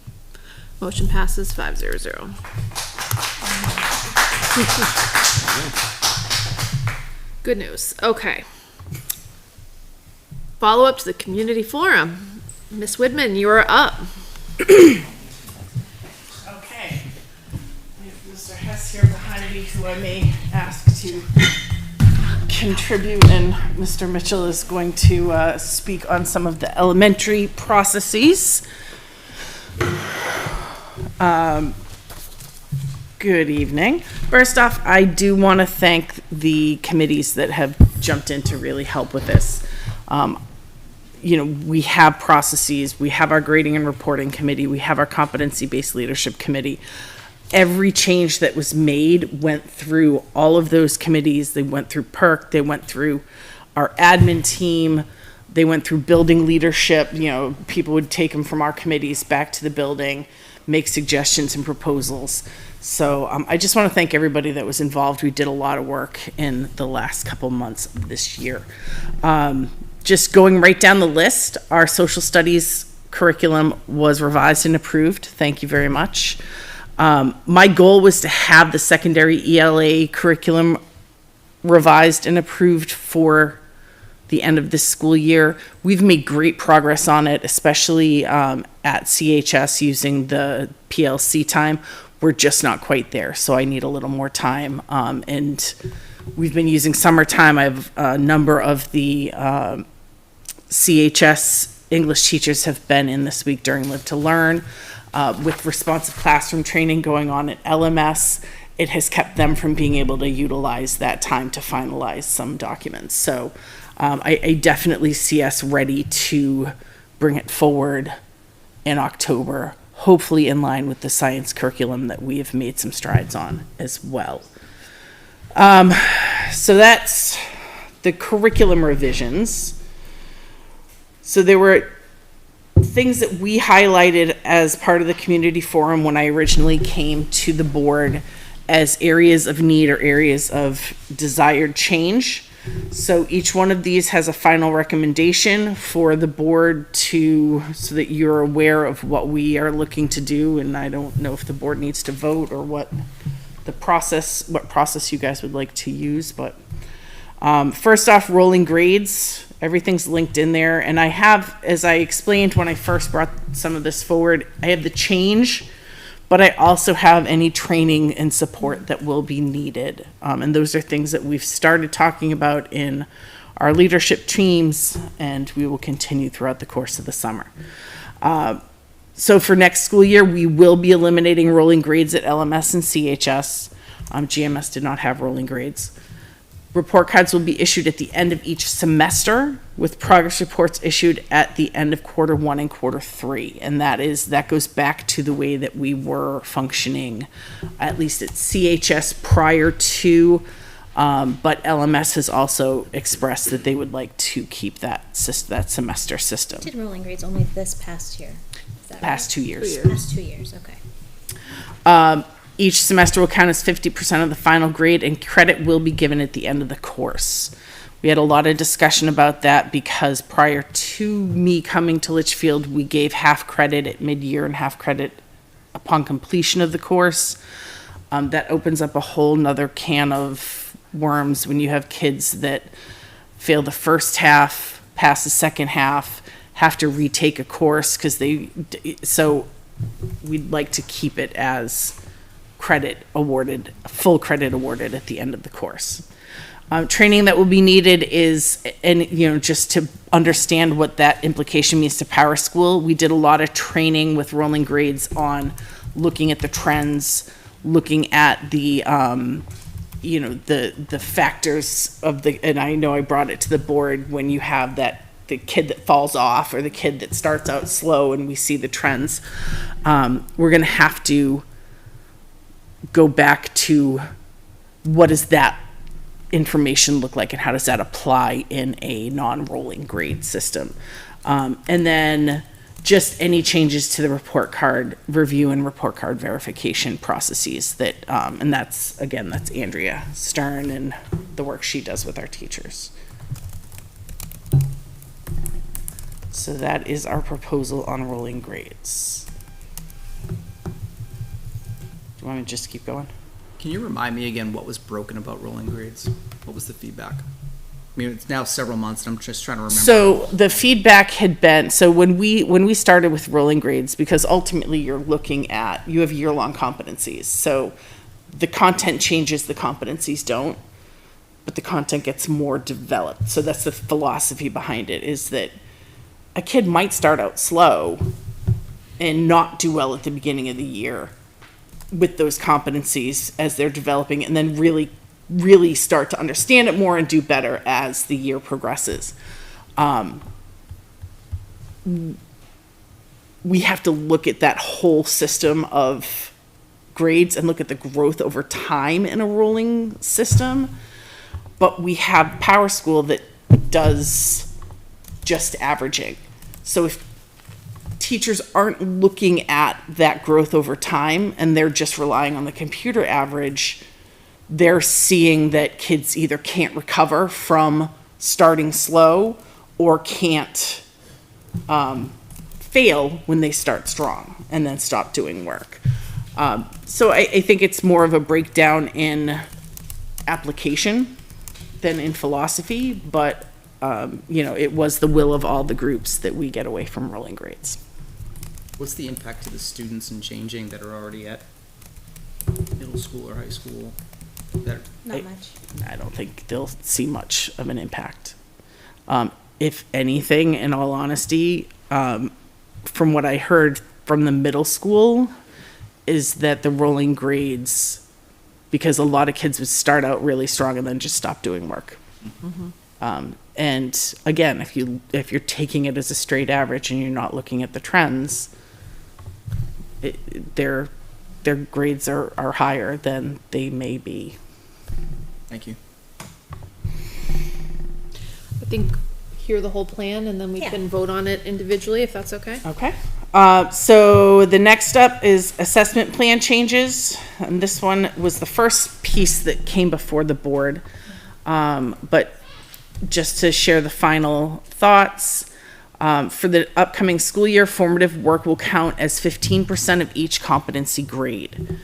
[SPEAKER 4] Motion passes 500. Good news. Okay. Follow up to the community forum. Ms. Widman, you are up.
[SPEAKER 11] Okay. We have Mr. Hess here behind me, who I may ask to contribute, and Mr. Mitchell is going to speak on some of the elementary processes. Good evening. First off, I do want to thank the committees that have jumped in to really help with this.
[SPEAKER 1] we have processes, we have our grading and reporting committee, we have our competency-based leadership committee. Every change that was made went through all of those committees. They went through PERC, they went through our admin team, they went through building leadership. People would take them from our committees back to the building, make suggestions and proposals. So I just want to thank everybody that was involved. We did a lot of work in the last couple months of this year. Just going right down the list, our social studies curriculum was revised and approved. Thank you very much. My goal was to have the secondary ELA curriculum revised and approved for the end of this school year. We've made great progress on it, especially at CHS using the PLC time. We're just not quite there, so I need a little more time. And we've been using summertime. I have a number of the CHS English teachers have been in this week during Live to Learn. With responsive classroom training going on at LMS, it has kept them from being able to utilize that time to finalize some documents. So I definitely see us ready to bring it forward in October, hopefully in line with the science curriculum that we have made some strides on as well. So that's the curriculum revisions. So there were things that we highlighted as part of the community forum when I originally came to the board as areas of need or areas of desired change. So each one of these has a final recommendation for the board so that you're aware of what we are looking to do. And I don't know if the board needs to vote or what process you guys would like to use. But first off, rolling grades. Everything's linked in there. And I have, as I explained when I first brought some of this forward, I have the change, but I also have any training and support that will be needed. And those are things that we've started talking about in our leadership teams, and we will continue throughout the course of the summer. So for next school year, we will be eliminating rolling grades at LMS and CHS. GMS did not have rolling grades. Report cards will be issued at the end of each semester, with progress reports issued at the end of quarter 1 and quarter 3. And that goes back to the way that we were functioning, at least at CHS prior to, but LMS has also expressed that they would like to keep that semester system.
[SPEAKER 7] Did rolling grades only this past year? Is that
[SPEAKER 1] Past
[SPEAKER 7] right?
[SPEAKER 1] 2 years.
[SPEAKER 7] Past 2 years, okay.
[SPEAKER 1] Each semester will count as 50% of the final grade, and credit will be given at the end of the course. We had a lot of discussion about that because prior to me coming to Litchfield, we gave half credit at mid-year and half credit upon completion of the course. That opens up a whole nother can of worms when you have kids that fail the first half, pass the second half, have to retake a course so we'd like to keep it as full credit awarded at the end of the course. Training that will be needed is, just to understand what that implication means to Power School, we did a lot of training with rolling grades on looking at the trends, looking at the factors of and I know I brought it to the board when you have the kid that falls off or the kid that starts out slow and we see the trends. We're going to have to go back to what does that information look like and how does that apply in a non-rolling grade system. And then just any changes to the report card review and report card verification processes and that's Andrea Stern and the work she does with our teachers. So that is our proposal on rolling grades. Do you want me to just keep going?
[SPEAKER 5] Can you remind me again what was broken about rolling grades? What was the feedback? I mean, it's now several months, and I'm just trying to remember.
[SPEAKER 1] So the feedback had been, when we started with rolling grades, because ultimately you have year-long competencies. So the content changes, the competencies don't, but the content gets more developed. So that's the philosophy behind it, is that a kid might start out slow and not do well at the beginning of the year with those competencies as they're developing, and then really, really start to understand it more and do better as the year progresses.
[SPEAKER 11] we have to look at that whole system of grades and look at the growth over time in a rolling system. But we have Power School that does just averaging. So if teachers aren't looking at that growth over time and they're just relying on the computer average, they're seeing that kids either can't recover from starting slow or can't fail when they start strong and then stop doing work. So I think it's more of a breakdown in application than in philosophy, but it was the will of all the groups that we get away from rolling grades.
[SPEAKER 5] What's the impact to the students in changing that are already at middle school or high school?
[SPEAKER 7] Not much.
[SPEAKER 11] I don't think they'll see much of an impact. If anything, in all honesty, from what I heard from the middle school, is that the rolling grades, because a lot of kids would start out really strong and then just stop doing work. And again, if you're taking it as a straight average and you're not looking at the trends, their grades are higher than they may be.
[SPEAKER 5] Thank you.
[SPEAKER 4] I think hear the whole plan and then we can vote on it individually if that's okay.
[SPEAKER 11] Okay. So the next up is assessment plan changes. And this one was the first piece that came before the board. But just to share the final thoughts, for the upcoming school year, formative work will count as 15% of each competency grade.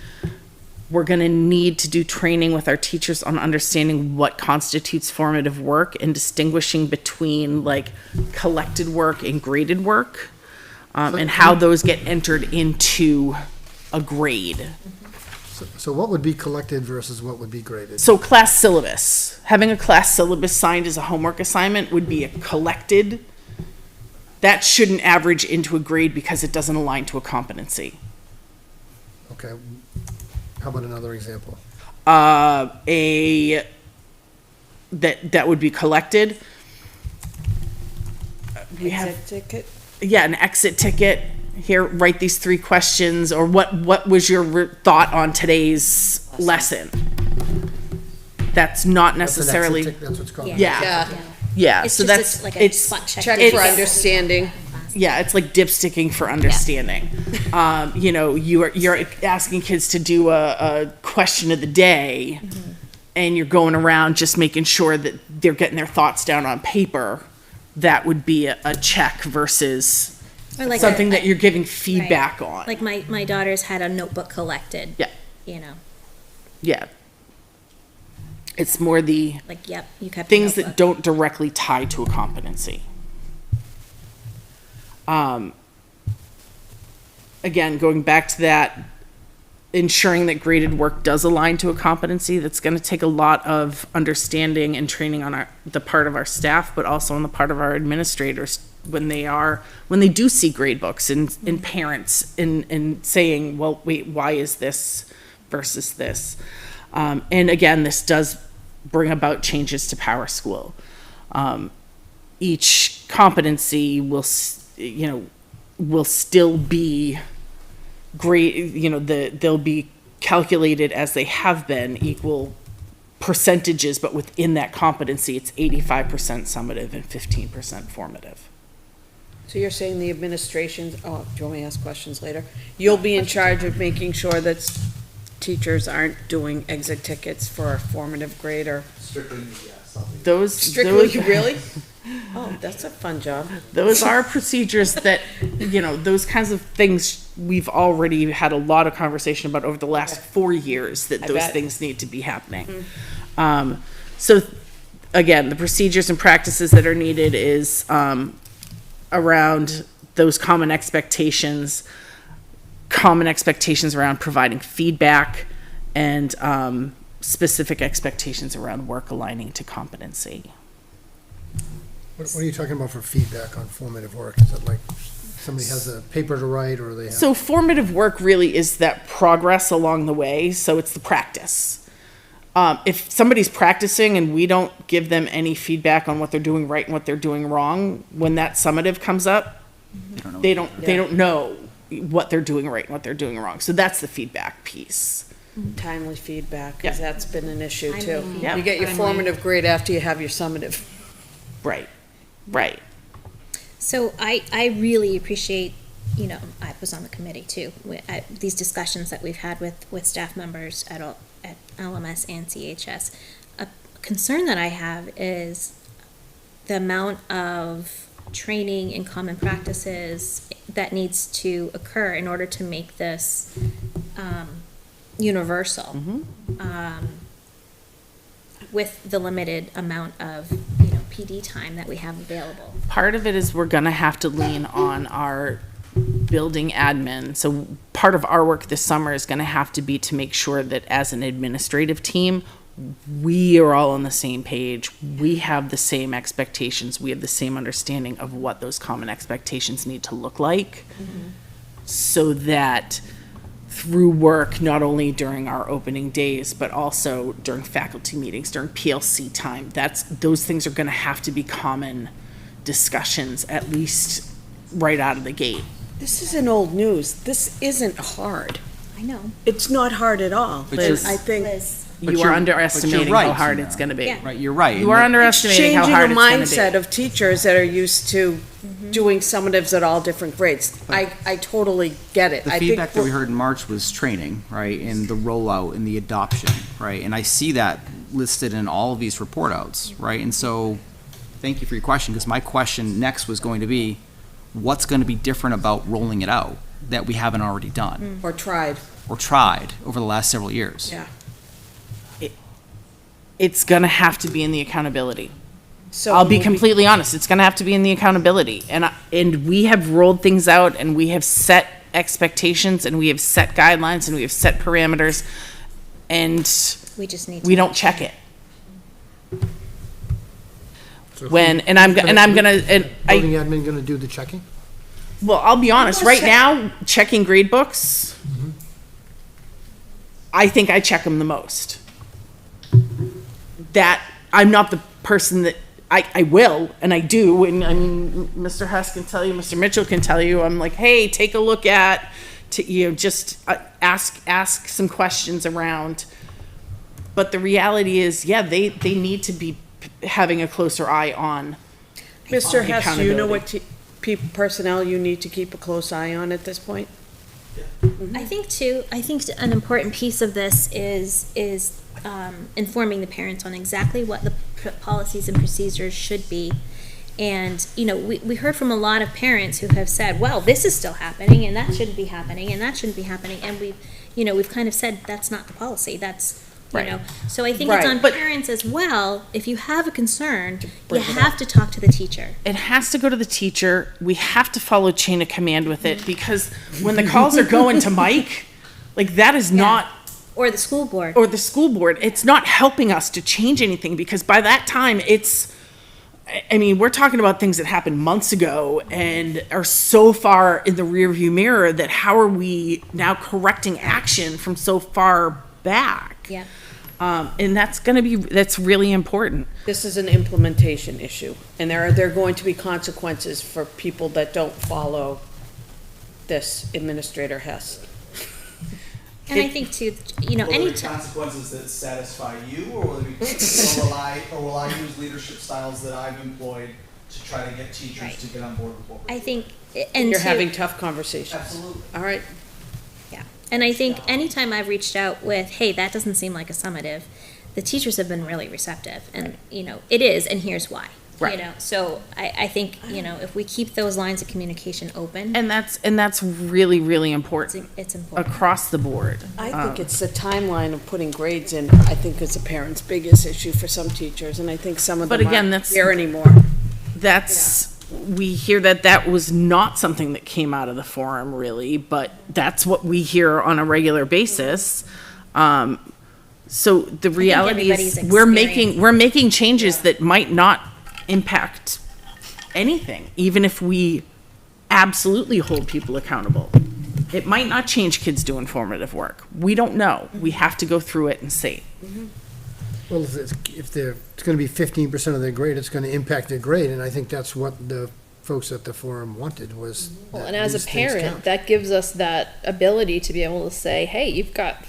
[SPEAKER 11] We're going to need to do training with our teachers on understanding what constitutes formative work and distinguishing between like collected work and graded work, and how those get entered into a grade.
[SPEAKER 2] So what would be collected versus what would be graded?
[SPEAKER 11] So class syllabus, having a class syllabus signed as a homework assignment would be a collected. That shouldn't average into a grade because it doesn't align to a competency.
[SPEAKER 2] Okay. How about another example?
[SPEAKER 11] That would be collected. We have
[SPEAKER 1] Exit ticket.
[SPEAKER 11] an exit ticket. Here, write these 3 questions, or what was your thought on today's lesson? That's not necessarily.
[SPEAKER 2] That's what it's called.
[SPEAKER 11] Yeah.
[SPEAKER 7] It's
[SPEAKER 11] So
[SPEAKER 7] just
[SPEAKER 11] that's
[SPEAKER 7] like a
[SPEAKER 11] it's
[SPEAKER 7] spot check.
[SPEAKER 1] Check for understanding.
[SPEAKER 11] yeah, it's like dipsticking for understanding. You're asking kids to do a question of the day, and you're going around just making sure that they're getting their thoughts down on paper. That would be a check versus
[SPEAKER 7] Or like
[SPEAKER 11] something that you're giving feedback on.
[SPEAKER 7] Like my daughters had a notebook collected.
[SPEAKER 11] Yeah.
[SPEAKER 7] Yeah.
[SPEAKER 11] It's more the
[SPEAKER 7] Like, yep, you kept
[SPEAKER 11] things
[SPEAKER 7] your
[SPEAKER 11] that
[SPEAKER 7] notebook.
[SPEAKER 11] don't directly tie to a competency. Again, going back to that, ensuring that graded work does align to a competency, that's going to take a lot of understanding and training on the part of our staff, but also on the part of our administrators when they do see grade books and parents and saying, well, wait, why is this versus this? And again, this does bring about changes to Power School. Each competency will still be great, they'll be calculated as they have been, equal percentages, but within that competency, it's 85% summative and 15% formative.
[SPEAKER 1] So you're saying the administration, do you want me to ask questions later? You'll be in charge of making sure that teachers aren't doing exit tickets for a formative grade or
[SPEAKER 10] Strictly, yes. I'll be-
[SPEAKER 1] strictly, really? Oh, that's a fun job.
[SPEAKER 11] Those are procedures that, those kinds of things we've already had a lot of conversation about over the last 4 years, that those
[SPEAKER 1] bet.
[SPEAKER 11] things need to be happening. So again, the procedures and practices that are needed is around those common expectations around providing feedback, and specific expectations around work aligning to competency.
[SPEAKER 2] What are you talking about for feedback on formative work? Is it like somebody has a paper to write, or they have?
[SPEAKER 11] So formative work really is that progress along the way, so it's the practice. If somebody's practicing and we don't give them any feedback on what they're doing right and what they're doing wrong, when that summative comes up, they don't know what they're doing right and what they're doing wrong. So that's the feedback piece.
[SPEAKER 1] Timely feedback, because
[SPEAKER 11] Yeah.
[SPEAKER 1] that's been an issue
[SPEAKER 7] Timely
[SPEAKER 1] too.
[SPEAKER 7] feedback.
[SPEAKER 1] You get your formative grade after you have your summative.
[SPEAKER 11] Right, right.
[SPEAKER 7] So I really appreciate, I was on the committee too, these discussions that we've had with staff members at LMS and CHS. A concern that I have is the amount of training and common practices that needs to occur in order to make this universal. With the limited amount of, PD time that we have available.
[SPEAKER 11] Part of it is we're gonna have to lean on our building admin. So part of our work this summer is gonna have to be to make sure that as an administrative team, we are all on the same page. We have the same expectations. We have the same understanding of what those common expectations need to look like. So that through work, not only during our opening days, but also during faculty meetings, during PLC time, those things are gonna have to be common discussions, at least right out of the gate.
[SPEAKER 1] This isn't old news. This isn't hard.
[SPEAKER 7] I know.
[SPEAKER 1] It's not hard at all.
[SPEAKER 5] But you're-
[SPEAKER 1] I think
[SPEAKER 7] Liz,
[SPEAKER 5] But
[SPEAKER 11] You are
[SPEAKER 5] you're-
[SPEAKER 11] underestimating
[SPEAKER 5] but you're right,
[SPEAKER 11] how hard
[SPEAKER 5] Samara.
[SPEAKER 11] it's gonna be.
[SPEAKER 7] Yeah.
[SPEAKER 5] Right, you're right.
[SPEAKER 11] You are
[SPEAKER 1] it's
[SPEAKER 11] underestimating how
[SPEAKER 1] changing
[SPEAKER 11] hard
[SPEAKER 1] the
[SPEAKER 11] it's gonna
[SPEAKER 1] mindset
[SPEAKER 11] be.
[SPEAKER 1] of teachers that are used to doing summatives at all different grades. I totally get it.
[SPEAKER 5] The
[SPEAKER 1] I think
[SPEAKER 5] feedback that we
[SPEAKER 1] we're-
[SPEAKER 5] heard in March was training, right, and the rollout and the adoption, right? And I see that listed in all of these report outs, right? And so, thank you for your question, because my question next was going to be, what's going to be different about rolling it out that we haven't already done
[SPEAKER 1] Or tried,
[SPEAKER 5] or tried over the last several years?
[SPEAKER 1] yeah.
[SPEAKER 11] It's gonna have to be in the accountability.
[SPEAKER 1] So
[SPEAKER 11] I'll be
[SPEAKER 1] we'll
[SPEAKER 11] completely honest, it's gonna have to be in the accountability. And we have rolled things out and we have set expectations and we have set guidelines and we have set parameters. And
[SPEAKER 7] we just need to.
[SPEAKER 11] we don't check it.
[SPEAKER 2] So
[SPEAKER 11] When,
[SPEAKER 2] building admin gonna do the checking?
[SPEAKER 11] well, I'll be honest, right
[SPEAKER 1] check-
[SPEAKER 11] now, checking grade books, I think I check them the most. That, I'm not the person that, I will, and I do, and I mean, Mr. Hess can tell you, Mr. Mitchell can tell you, I'm like, hey, take a look at, just ask some questions around. But the reality is, yeah, they need to be having a closer eye on.
[SPEAKER 1] Mr. Hess, do you know
[SPEAKER 11] accountability.
[SPEAKER 1] what personnel you need to keep a close eye on at this point?
[SPEAKER 7] I think an important piece of this is informing the parents on exactly what the policies and procedures should be. And, we heard from a lot of parents who have said, well, this is still happening and that shouldn't be happening and that shouldn't be happening. And we've kind of said, that's not the policy, that's,
[SPEAKER 11] Right.
[SPEAKER 7] So I think it's
[SPEAKER 1] Right.
[SPEAKER 7] on
[SPEAKER 11] But-
[SPEAKER 7] parents as well, if you have a concern, you have to talk to the teacher.
[SPEAKER 11] It has to go to the teacher. We have to follow chain of command with it, because when the calls are going to Mike, like, that is not,
[SPEAKER 7] Or the school board.
[SPEAKER 11] or the school board, it's not helping us to change anything, because by that time, I mean, we're talking about things that happened months ago and are so far in the rearview mirror that how are we now correcting action from so far back?
[SPEAKER 7] Yeah.
[SPEAKER 11] And that's really important.
[SPEAKER 1] This is an implementation issue, and there are going to be consequences for people that don't follow this, Administrator Hess.
[SPEAKER 7] And I think too,
[SPEAKER 10] Will there be
[SPEAKER 7] anytime.
[SPEAKER 10] consequences that satisfy you, or will I use leadership styles that I've employed to try to get teachers
[SPEAKER 7] Right.
[SPEAKER 10] to get on board with what we're
[SPEAKER 7] I
[SPEAKER 10] doing?
[SPEAKER 7] think, and
[SPEAKER 1] You're
[SPEAKER 7] two-
[SPEAKER 1] having tough conversations.
[SPEAKER 10] Absolutely.
[SPEAKER 1] All right,
[SPEAKER 7] Yeah, and I think anytime I've reached out with, hey, that doesn't seem like a summative, the teachers have been really receptive, and, it is, and here's why.
[SPEAKER 11] Right.
[SPEAKER 7] So I think, if we keep those lines of communication open,
[SPEAKER 11] And that's really, really important
[SPEAKER 7] it's important.
[SPEAKER 11] across the board.
[SPEAKER 1] I think it's the timeline of putting grades in, I think is a parent's biggest issue for some teachers, and I think some of
[SPEAKER 11] But
[SPEAKER 1] them
[SPEAKER 11] again,
[SPEAKER 1] aren't
[SPEAKER 11] that's-
[SPEAKER 1] here anymore.
[SPEAKER 11] We hear that was not something that came out of the forum, really, but that's what we hear on a regular basis. So the reality is,
[SPEAKER 7] everybody's
[SPEAKER 11] we're making changes that might not impact anything, even if we absolutely hold people accountable. It might not change kids doing formative work. We don't know. We have to go through it and see.
[SPEAKER 2] Well, if it's gonna be 15% of their grade, it's gonna impact their grade, and I think that's what the folks at the forum wanted was.
[SPEAKER 4] Well,
[SPEAKER 2] that
[SPEAKER 4] and as a
[SPEAKER 2] these things
[SPEAKER 4] parent,
[SPEAKER 2] count.
[SPEAKER 4] that gives us that ability to be able to say, hey, you've got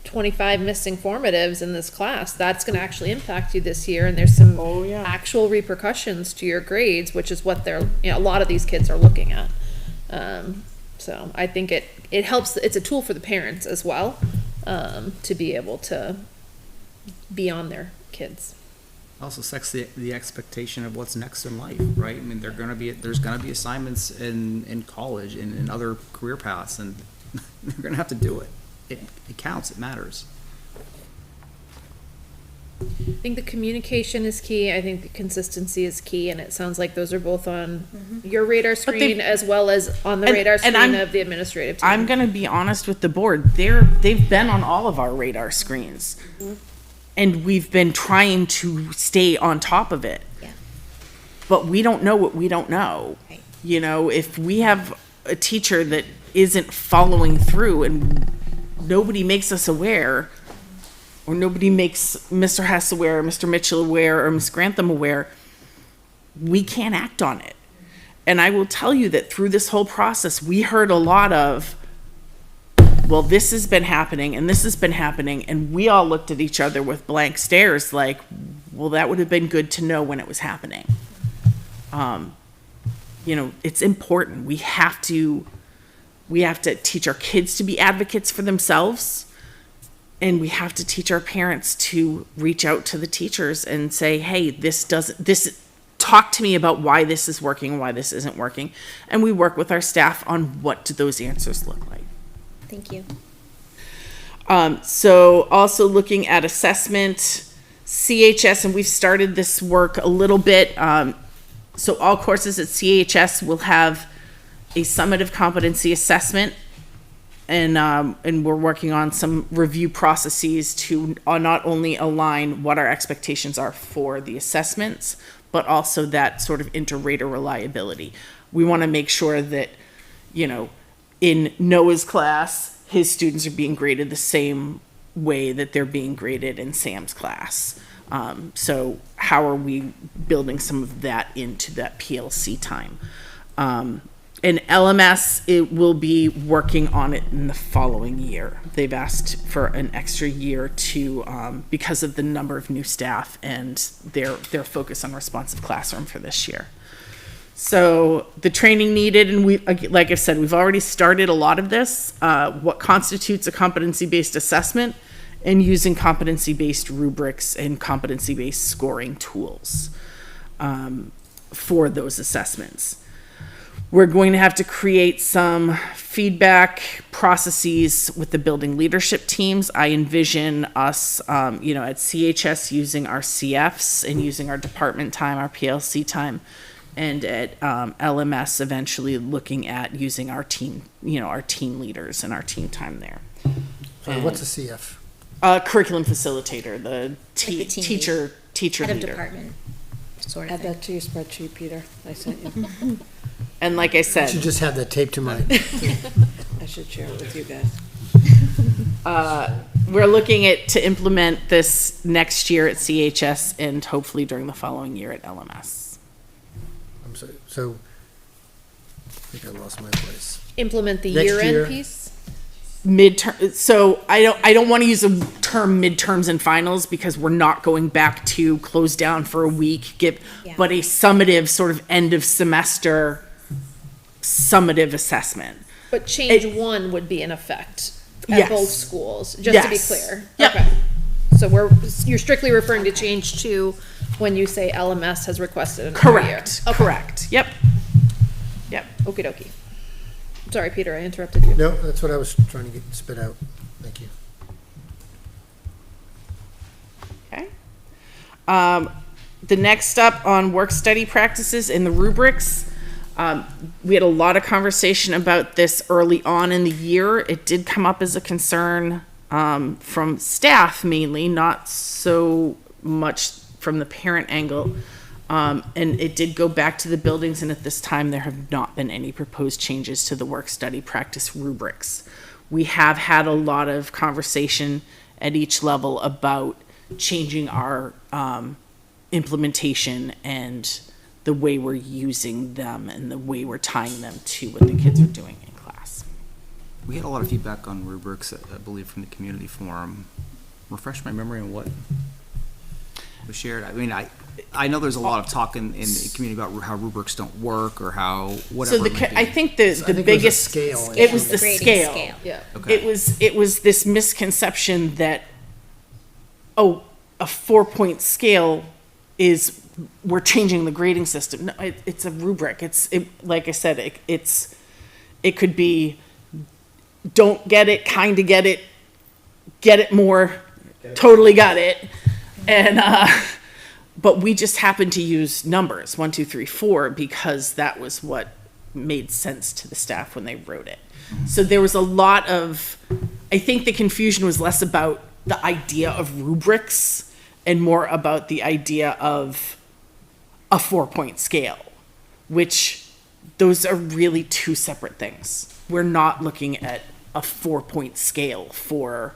[SPEAKER 4] 25 missing formatives in this class. That's going to actually impact you this year, and there's some actual repercussions to your grades, which is what they're, a lot of these kids are looking at. So I think it helps. It's a tool for the parents as well, to be able to be on their kids.
[SPEAKER 5] Also sets the expectation of what's next in life, right? I mean, there's gonna be assignments in college and in other career paths, and they're gonna have to do it. It counts, it matters.
[SPEAKER 4] I think the communication is key. I think the consistency is key, and it sounds like those are both on your radar screen as well as on the radar screen of the administrative team.
[SPEAKER 11] I'm gonna be honest with the board. They've been on all of our radar screens. And we've been trying to stay on top of it.
[SPEAKER 7] Yeah.
[SPEAKER 11] But we don't know what we don't know.
[SPEAKER 7] Right.
[SPEAKER 11] If we have a teacher that isn't following through and nobody makes us aware, or nobody makes Mr. Hess aware, or Mr. Mitchell aware, or Ms. Grantham aware, we can't act on it. And I will tell you that through this whole process, we heard a lot of, well, this has been happening and this has been happening, and we all looked at each other with blank stares like, well, that would have been good to know when it was happening. It's important. We have to teach our kids to be advocates for themselves, and we have to teach our parents to reach out to the teachers and say, hey, talk to me about why this is working and why this isn't working. And we work with our staff on what do those answers look like.
[SPEAKER 7] Thank you.
[SPEAKER 11] So also looking at assessment, CHS, and we've started this work a little bit. So all courses at CHS will have a summative competency assessment, and we're working on some review processes to not only align what our expectations are for the assessments, but also that sort of inter-rater reliability. We want to make sure that, in Noah's class, his students are being graded the same way that they're being graded in Sam's class. So how are we building some of that into that PLC time? In LMS, it will be working on it in the following year. They've asked for an extra year to, because of the number of new staff and their focus on responsive classroom for this year. So the training needed, and like I said, we've already started a lot of this. What constitutes a competency-based assessment, and using competency-based rubrics and competency-based scoring tools for those assessments. We're going to have to create some feedback processes with the building leadership teams. I envision us, at CHS using our CFs and using our department time, our PLC time, and at LMS eventually looking at using our team, our team leaders and our team time there.
[SPEAKER 2] What's a CF?
[SPEAKER 11] Curriculum facilitator, the
[SPEAKER 7] team
[SPEAKER 11] teacher
[SPEAKER 7] Head of
[SPEAKER 11] leader.
[SPEAKER 7] department, sort of
[SPEAKER 1] Add
[SPEAKER 7] thing.
[SPEAKER 1] that to your spreadsheet, Peter. I sent you.
[SPEAKER 11] And like I
[SPEAKER 2] I
[SPEAKER 11] said,
[SPEAKER 2] should just have that taped to my,
[SPEAKER 1] I should share it with you guys.
[SPEAKER 11] we're looking to implement this next year at CHS and hopefully during the following year at LMS.
[SPEAKER 2] I'm sorry, so, I think I lost my place.
[SPEAKER 4] Implement the
[SPEAKER 2] Next
[SPEAKER 4] year-end
[SPEAKER 2] year.
[SPEAKER 4] piece.
[SPEAKER 11] Midterm, so I don't want to use the term midterms and finals because we're not going back to close down for a week, but a summative sort of end of semester summative assessment.
[SPEAKER 4] But change one would be in effect at both schools, just to be
[SPEAKER 11] Yes.
[SPEAKER 4] clear.
[SPEAKER 11] Yep.
[SPEAKER 4] Okay. So you're strictly referring to change two when you say LMS has requested another year.
[SPEAKER 11] Correct,
[SPEAKER 4] Okay.
[SPEAKER 11] correct, yep.
[SPEAKER 4] Okie dokie. Sorry, Peter, I interrupted you.
[SPEAKER 2] No, that's what I was trying to get spit out. Thank you.
[SPEAKER 11] Okay. The next up on work study practices and the rubrics, we had a lot of conversation about this early on in the year. It did come up as a concern from staff mainly, not so much from the parent angle. And it did go back to the buildings, and at this time there have not been any proposed changes to the work study practice rubrics. We have had a lot of conversation at each level about changing our implementation and the way we're using them and the way we're tying them to what the kids are doing in class.
[SPEAKER 5] We had a lot of feedback on rubrics, I believe, from the community forum. Refresh my memory on what was shared. I mean, I know there's a lot of talk in the community about how rubrics don't work or how whatever.
[SPEAKER 11] So
[SPEAKER 5] it might be.
[SPEAKER 11] I think the biggest
[SPEAKER 2] scale.
[SPEAKER 11] it was the
[SPEAKER 7] Grading
[SPEAKER 11] scale.
[SPEAKER 4] Yeah.
[SPEAKER 5] Okay.
[SPEAKER 11] It was this misconception that, oh, a 4-point scale is, we're changing the grading system. No, it's a rubric. Like I said, it could be, don't get it, kind of get it more, totally got it. And, but we just happened to use numbers, 1, 2, 3, 4, because that was what made sense to the staff when they wrote it. So there was a lot of, I think the confusion was less about the idea of rubrics and more about the idea of a 4-point scale, which those are really two separate things. We're not looking at a 4-point scale for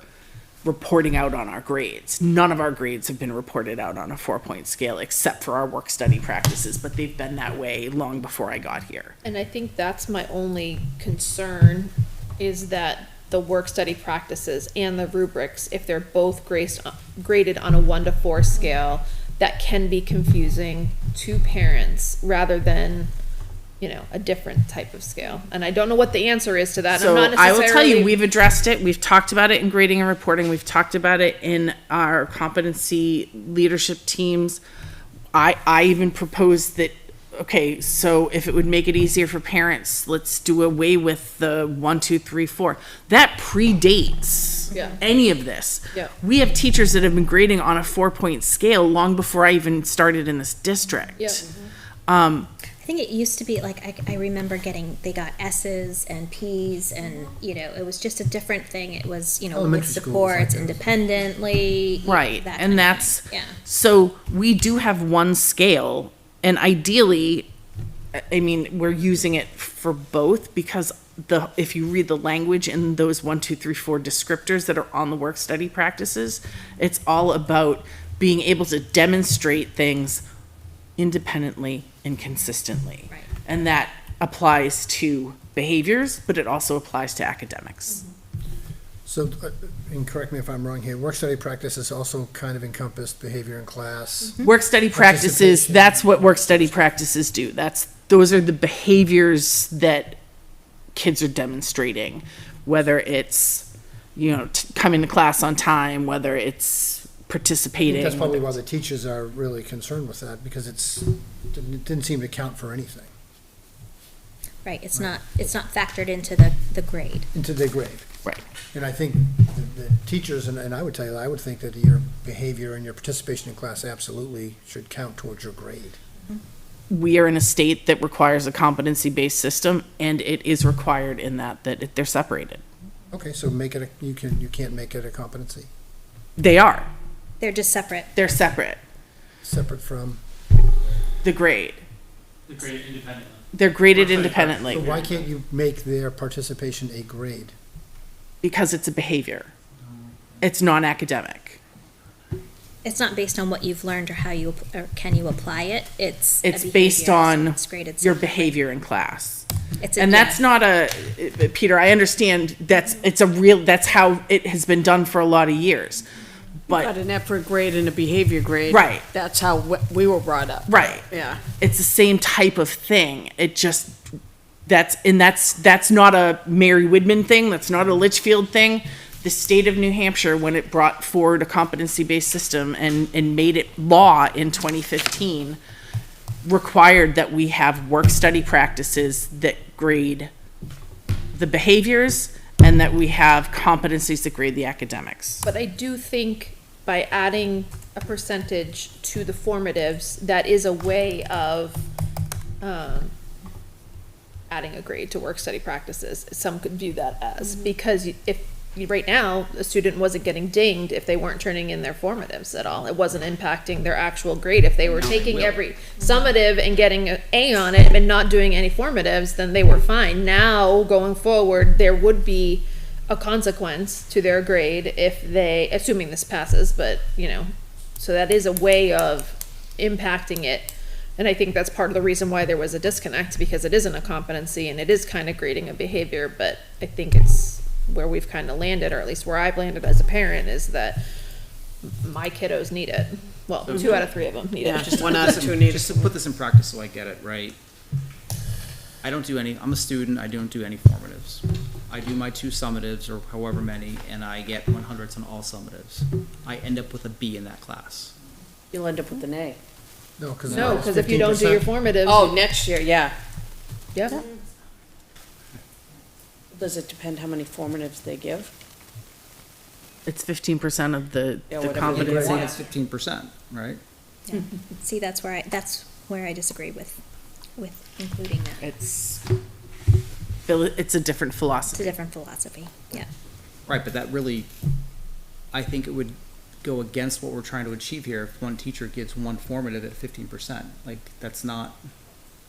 [SPEAKER 11] reporting out on our grades. None of our grades have been reported out on a 4-point scale except for our work study practices, but they've been that way long before I got here.
[SPEAKER 4] And I think that's my only concern, is that the work study practices and the rubrics, if they're both graded on a 1 to 4 scale, that can be confusing to parents rather than, a different type of scale. And I don't know what the answer is to that.
[SPEAKER 11] So
[SPEAKER 4] I'm not
[SPEAKER 11] I will tell you,
[SPEAKER 4] necessarily-
[SPEAKER 11] we've addressed it. We've talked about it in grading and reporting. We've talked about it in our competency leadership teams. I even proposed that, okay, so if it would make it easier for parents, let's do away with the 1, 2, 3, 4. That predates
[SPEAKER 4] Yeah.
[SPEAKER 11] any of this.
[SPEAKER 4] Yeah.
[SPEAKER 11] We have teachers that have been grading on a 4-point scale long before I even started in this district.
[SPEAKER 4] Yeah.
[SPEAKER 7] I think it used to be like, I remember they got S's and P's and, it was just a different thing. It was,
[SPEAKER 2] Elementary
[SPEAKER 7] with
[SPEAKER 2] school was like
[SPEAKER 7] supports
[SPEAKER 2] that.
[SPEAKER 7] independently.
[SPEAKER 11] Right,
[SPEAKER 7] that
[SPEAKER 11] and
[SPEAKER 7] kind of
[SPEAKER 11] that's,
[SPEAKER 7] thing. Yeah.
[SPEAKER 11] so we do have one scale, and ideally, I mean, we're using it for both, because if you read the language in those 1, 2, 3, 4 descriptors that are on the work study practices, it's all about being able to demonstrate things independently and consistently.
[SPEAKER 7] Right.
[SPEAKER 11] And that applies to behaviors, but it also applies to academics.
[SPEAKER 2] So, and correct me if I'm wrong here, work study practices also kind of encompassed behavior in class.
[SPEAKER 11] Work study practices,
[SPEAKER 2] Participation.
[SPEAKER 11] that's what work study practices do. Those are the behaviors that kids are demonstrating, whether it's, coming to class on time, whether it's participating.
[SPEAKER 2] That's probably why the teachers are really concerned with that, because it didn't seem to count for anything,
[SPEAKER 7] Right, it's not factored into the grade.
[SPEAKER 2] into their grade.
[SPEAKER 11] Right.
[SPEAKER 2] And I think the teachers, and I would tell you, I would think that your behavior and your participation in class absolutely should count towards your grade.
[SPEAKER 11] We are in a state that requires a competency-based system, and it is required in that they're separated.
[SPEAKER 2] Okay, so you can't make it a competency,
[SPEAKER 11] They are.
[SPEAKER 7] They're just separate.
[SPEAKER 11] They're separate.
[SPEAKER 2] separate from,
[SPEAKER 11] The grade.
[SPEAKER 9] They're graded independently.
[SPEAKER 11] They're graded independently
[SPEAKER 2] so why can't you make their participation a grade?
[SPEAKER 11] because it's a behavior. It's non-academic.
[SPEAKER 7] It's not based on what you've learned or can you apply it. It's
[SPEAKER 11] It's
[SPEAKER 7] a
[SPEAKER 11] based
[SPEAKER 7] behavior,
[SPEAKER 11] on
[SPEAKER 7] so it's graded
[SPEAKER 11] your
[SPEAKER 7] separately.
[SPEAKER 11] behavior in class.
[SPEAKER 7] And
[SPEAKER 11] that's not Peter, I understand that's how it has been done for a lot of years.
[SPEAKER 1] Got
[SPEAKER 11] But,
[SPEAKER 1] an effort grade and a behavior grade.
[SPEAKER 11] Right.
[SPEAKER 1] That's how we were brought up.
[SPEAKER 11] right,
[SPEAKER 1] Yeah.
[SPEAKER 11] it's the same type of thing. It just, that's not a Mary Widman thing, that's not a Litchfield thing. The state of New Hampshire, when it brought forward a competency-based system and made it law in 2015, required that we have work study practices that grade the behaviors and that we have competencies that grade the academics.
[SPEAKER 4] But I do think by adding a percentage to the formatives, that is a way of adding a grade to work study practices. Some could view that as, because right now, a student wasn't getting dinged if they weren't turning in their formatives at all. It wasn't impacting their actual grade. If they were taking every summative and getting an A on it and not doing any formatives, then they were fine. Now, going forward, there would be a consequence to their grade if assuming this passes, but, so that is a way of impacting it. And I think that's part of the reason why there was a disconnect, because it isn't a competency and it is kind of grading a behavior, but I think it's where we've kind of landed, or at least where I've landed as a parent, is that my kiddos need it. Well, 2 out of 3 of them need
[SPEAKER 1] Yeah,
[SPEAKER 4] it.
[SPEAKER 1] just 1 out of 2 need
[SPEAKER 5] Just
[SPEAKER 1] it.
[SPEAKER 5] to put this in practice so I get it right, I'm a student, I don't do any formatives. I do my 2 summatives, or however many, and I get 100s on all summatives. I end up with a B in that class.
[SPEAKER 1] You'll end up with an A.
[SPEAKER 2] No, because
[SPEAKER 4] No, because if you don't do your formatives.
[SPEAKER 1] Oh, next year, yeah.
[SPEAKER 4] Yeah.
[SPEAKER 1] Does it depend how many formatives they give?
[SPEAKER 11] It's 15% of the
[SPEAKER 1] Yeah, whatever they
[SPEAKER 11] competency.
[SPEAKER 1] want.
[SPEAKER 5] It's 15%, right?
[SPEAKER 7] Yeah. See, that's where I disagree with including that.
[SPEAKER 11] It's a different
[SPEAKER 7] It's a
[SPEAKER 11] philosophy.
[SPEAKER 7] different philosophy, yeah.
[SPEAKER 5] Right, but that really, I think it would go against what we're trying to achieve here if one teacher gives one formative at 15%. Like, that's not,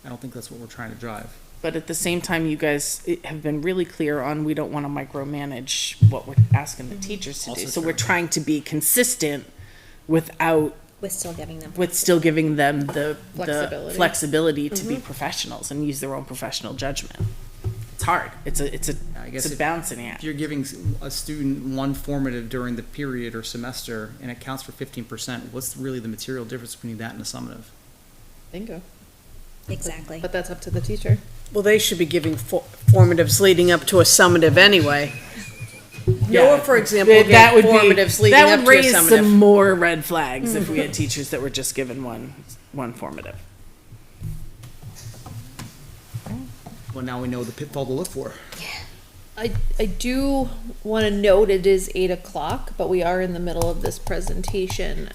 [SPEAKER 5] I don't think that's what we're trying to drive.
[SPEAKER 11] But at the same time, you guys have been really clear on, we don't want to micromanage what we're asking the teachers to do.
[SPEAKER 5] Also
[SPEAKER 11] So
[SPEAKER 5] true.
[SPEAKER 11] we're trying to be consistent without,
[SPEAKER 7] With still giving them.
[SPEAKER 11] with still giving them the
[SPEAKER 4] Flexibility.
[SPEAKER 11] flexibility to be professionals and use their own professional judgment. It's hard. It's
[SPEAKER 5] I
[SPEAKER 11] a
[SPEAKER 5] guess if-
[SPEAKER 11] balancing
[SPEAKER 5] If
[SPEAKER 11] act.
[SPEAKER 5] you're giving a student one formative during the period or semester and it counts for 15%, what's really the material difference between that and a summative?
[SPEAKER 4] Bingo.
[SPEAKER 7] Exactly.
[SPEAKER 4] But that's up to the teacher.
[SPEAKER 1] Well, they should be giving formatives leading up to a summative anyway. Noah, for example, gave
[SPEAKER 11] That would
[SPEAKER 1] formatives
[SPEAKER 11] be,
[SPEAKER 1] leading
[SPEAKER 11] that
[SPEAKER 1] up
[SPEAKER 11] would
[SPEAKER 1] to a
[SPEAKER 11] raise some
[SPEAKER 1] summative.
[SPEAKER 11] more red flags if we had teachers that were just given one formative.
[SPEAKER 5] Well, now we know the pitfall to look for.
[SPEAKER 4] I do want to note it is 8 o'clock, but we are in the middle of this presentation.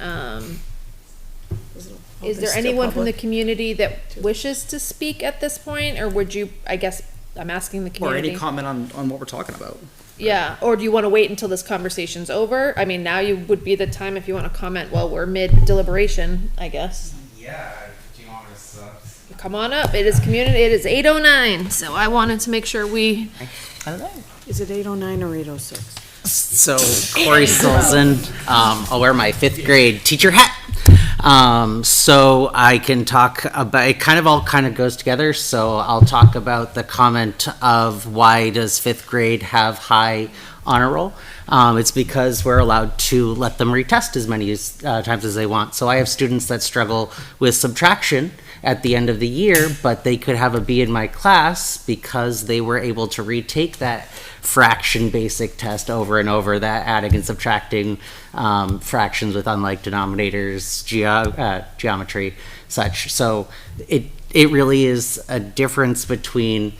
[SPEAKER 4] Is there anyone from the community that wishes to speak at this point, or would you, I guess, I'm asking the
[SPEAKER 5] Or
[SPEAKER 4] community.
[SPEAKER 5] any comment on what we're talking about.
[SPEAKER 4] Yeah, or do you want to wait until this conversation's over? I mean, now you would be the time if you want to comment while we're mid deliberation, I guess.
[SPEAKER 12] Yeah, do you want me to
[SPEAKER 4] Come on up. It is community, it is 8:09, so I wanted to make sure we,
[SPEAKER 5] I don't know.
[SPEAKER 1] Is it 8:09 or 8:06?
[SPEAKER 13] So Corey Solzen, I'll wear my 5th grade teacher hat. So I can talk about, it kind of goes together. So I'll talk about the comment of why does 5th grade have high honor roll? It's because we're allowed to let them retest as many times as they want. So I have students that struggle with subtraction at the end of the year, but they could have a B in my class because they were able to retake that fraction basic test over and over, that adding and subtracting fractions with unlike denominators, geometry, such. So it really is a difference between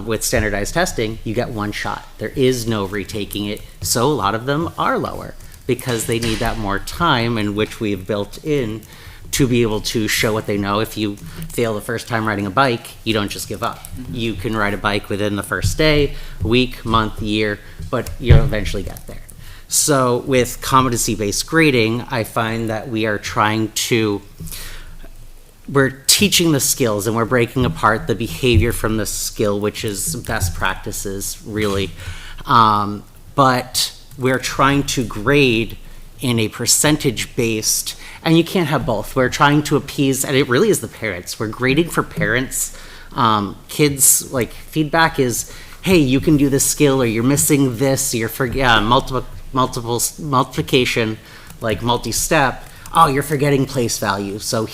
[SPEAKER 13] with standardized testing, you get one shot. There is no retaking it. So a lot of them are lower because they need that more time, in which we've built in to be able to show what they know. If you fail the first time riding a bike, you don't just give up. You can ride a bike within the first day, week, month, year, but you'll eventually get there. So with competency-based grading, I find that we're teaching the skills and we're breaking apart the behavior from the skill, which is best practices, really. But we're trying to grade in a percentage-based, and you can't have both. We're trying to appease, and it really is the parents. We're grading for parents. Kids, like, feedback is, hey, you can do this skill, or you're missing this, you're multiplication, like multi-step. Oh, you're forgetting place value. So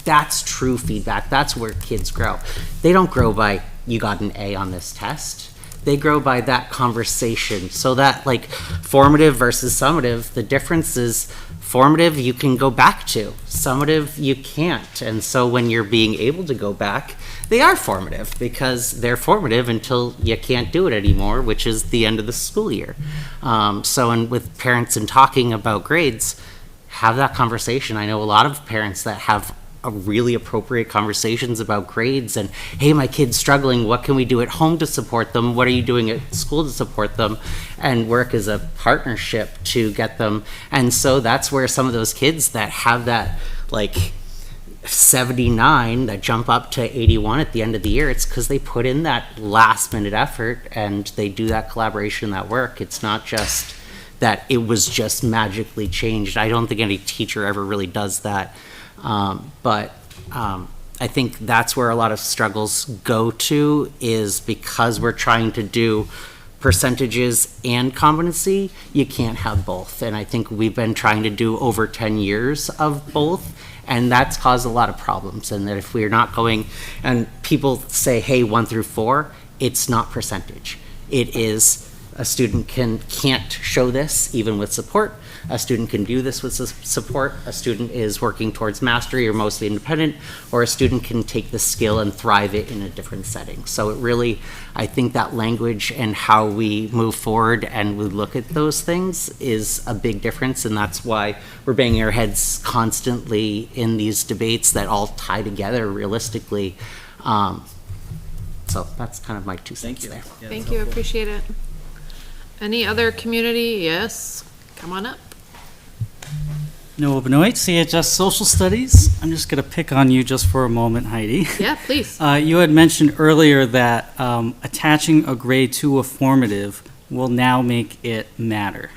[SPEAKER 13] that's true feedback. That's where kids grow. They don't grow by, you got an A on this test. They grow by that conversation. So that, like, formative versus summative, the difference is formative you can go back to. Summative you can't. And so when you're being able to go back, they are formative because they're formative until you can't do it anymore, which is the end of the school year. And with parents and talking about grades, have that conversation. I know a lot of parents that have really appropriate conversations about grades and, hey, my kid's struggling, what can we do at home to support them? What are you doing at school to support them? And work as a partnership to get them. And so that's where some of those kids that have that, like, 79 that jump up to 81 at the end of the year, it's because they put in that last minute effort and they do that collaboration, that work. It's not just that it was just magically changed. I don't think any teacher ever really does that. But I think that's where a lot of struggles go to, is because we're trying to do percentages and competency, you can't have both. And I think we've been trying to do over 10 years of both, and that's caused a lot of problems. And that if we're not going, and people say, hey, 1 through 4, it's not percentage. It is, a student can't show this even with support. A student can do this with support. A student is working towards mastery or mostly independent, or a student can take the skill and thrive it in a different setting. So it really, I think that language and how we move forward and we look at those things is a big difference, and that's why we're banging our heads constantly in these debates that all tie together realistically. So that's kind of my 2 cents there.
[SPEAKER 4] Thank you, appreciate it. Any other community? Yes, come on up.
[SPEAKER 14] Noah Benoit, CHS Social Studies. I'm just going to pick on you just for a moment, Heidi.
[SPEAKER 4] Yeah, please.
[SPEAKER 14] You had mentioned earlier that attaching a grade to a formative will now make it matter.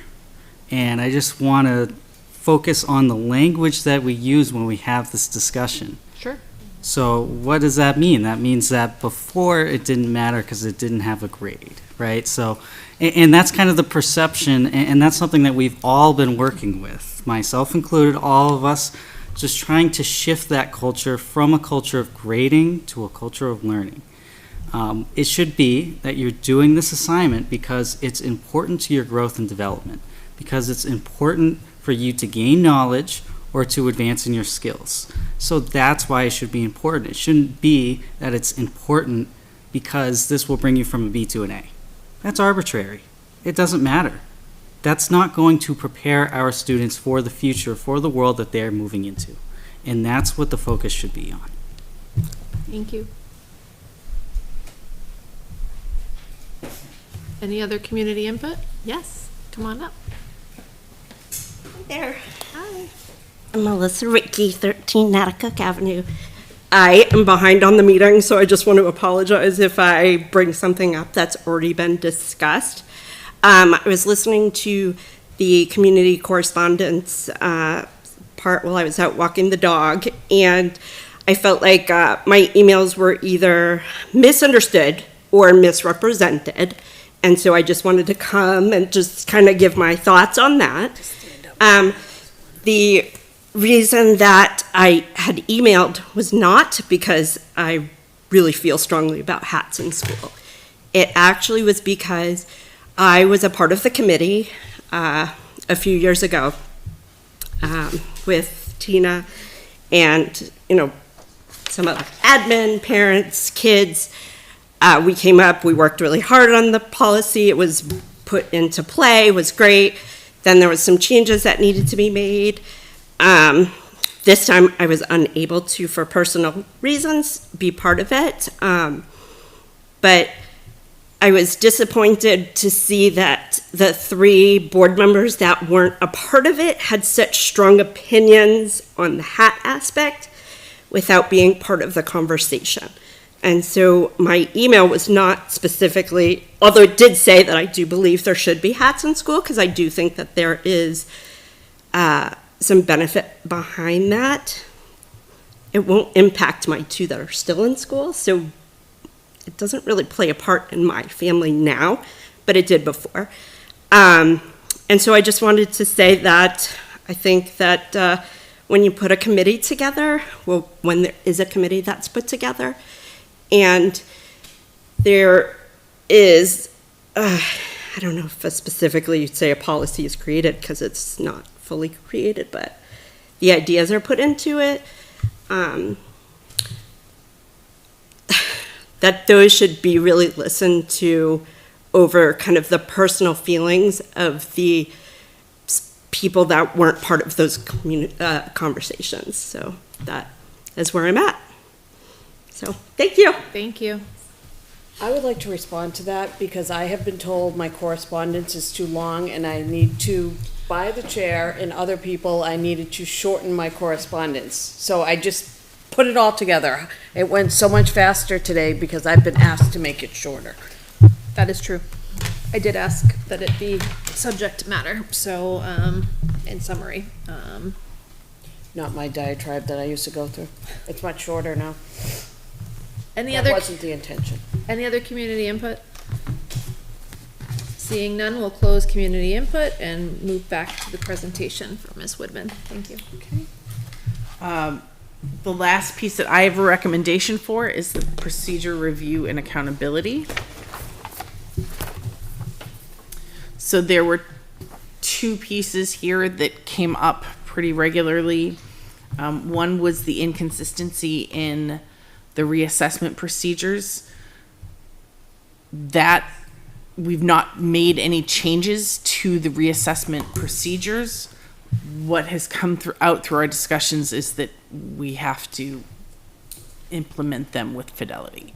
[SPEAKER 14] And I just want to focus on the language that we use when we have this discussion.
[SPEAKER 4] Sure.
[SPEAKER 14] So what does that mean? That means that before it didn't matter because it didn't have a grade, right? So, and that's kind of the perception, and that's something that we've all been working with, myself included, all of us, just trying to shift that culture from a culture of grading to a culture of learning. It should be that you're doing this assignment because it's important to your growth and development, because it's important for you to gain knowledge or to advance in your skills. So that's why it should be important. It shouldn't be that it's important because this will bring you from a B to an A. That's arbitrary. It doesn't matter. That's not going to prepare our students for the future, for the world that they're moving into. And that's what the focus should be on.
[SPEAKER 4] Thank you. Any other community input? Yes, come on up.
[SPEAKER 15] There.
[SPEAKER 4] Hi.
[SPEAKER 15] I'm Melissa Rickey, 13 Natticook Avenue. I am behind on the meeting, so I just want to apologize if I bring something up that's already been discussed. I was listening to the community correspondence part while I was out walking the dog, and I felt like my emails were either misunderstood or misrepresented, and so I just wanted to come and just kind of give my thoughts on that. The reason that I had emailed was not because I really feel strongly about hats in school. It actually was because I was a part of the committee a few years ago with Tina and, some other admin, parents, kids. We came up, we worked really hard on the policy. It was put into play, it was great. Then there was some changes that needed to be made. This time I was unable to, for personal reasons, be part of it. But I was disappointed to see that the 3 board members that weren't a part of it had such strong opinions on the hat aspect without being part of the conversation. And so my email was not specifically, although it did say that I do believe there should be hats in school, because I do think that there is some benefit behind that. It won't impact my 2 that are still in school, so it doesn't really play a part in my family now, but it did before. And so I just wanted to say that I think that when you put a committee together, well, when there is a committee that's put together, and there is, I don't know if specifically you'd say a policy is created because it's not fully created, but the ideas are put into it, that those should be really listened to over kind of the personal feelings of the people that weren't part of those conversations. So that is where I'm at. So, thank you.
[SPEAKER 4] Thank you.
[SPEAKER 1] I would like to respond to that because I have been told my correspondence is too long and I need to, by the chair and other people, I needed to shorten my correspondence. So I just put it all together. It went so much faster today because I've been asked to make it shorter.
[SPEAKER 4] That is true. I did ask that it be subject matter, so, in summary.
[SPEAKER 1] not my diatribe that I used to go through. It's much shorter now.
[SPEAKER 4] Any
[SPEAKER 1] That
[SPEAKER 4] other,
[SPEAKER 1] wasn't the intention.
[SPEAKER 4] any other community input? Seeing none, we'll close community input and move back to the presentation for Ms. Woodman. Thank you.
[SPEAKER 11] The last piece that I have a recommendation for is the procedure review and accountability. So there were two pieces here that came up pretty regularly. One was the inconsistency in the reassessment procedures. That we've not made any changes to the reassessment procedures. What has come out through our discussions is that we have to implement them with fidelity.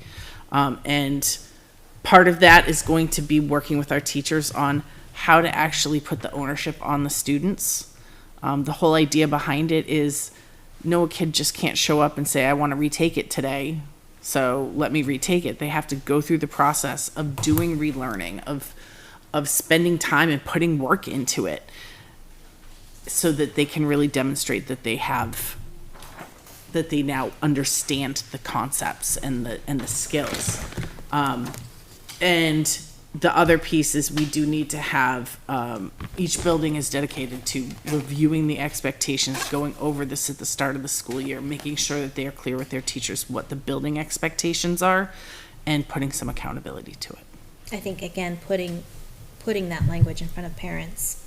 [SPEAKER 11] And part of that is going to be working with our teachers on how to actually put the ownership on the students. The whole idea behind it is no kid just can't show up and say, I want to retake it today, so let me retake it. They have to go through the process of doing relearning, of spending time and putting work into it so that they can really demonstrate that they now understand the concepts and the skills. And the other piece is we do need to have, each building is dedicated to reviewing the expectations, going over this at the start of the school year, making sure that they are clear with their teachers what the building expectations are, and putting some accountability to it.
[SPEAKER 7] I think, again, putting that language in front of parents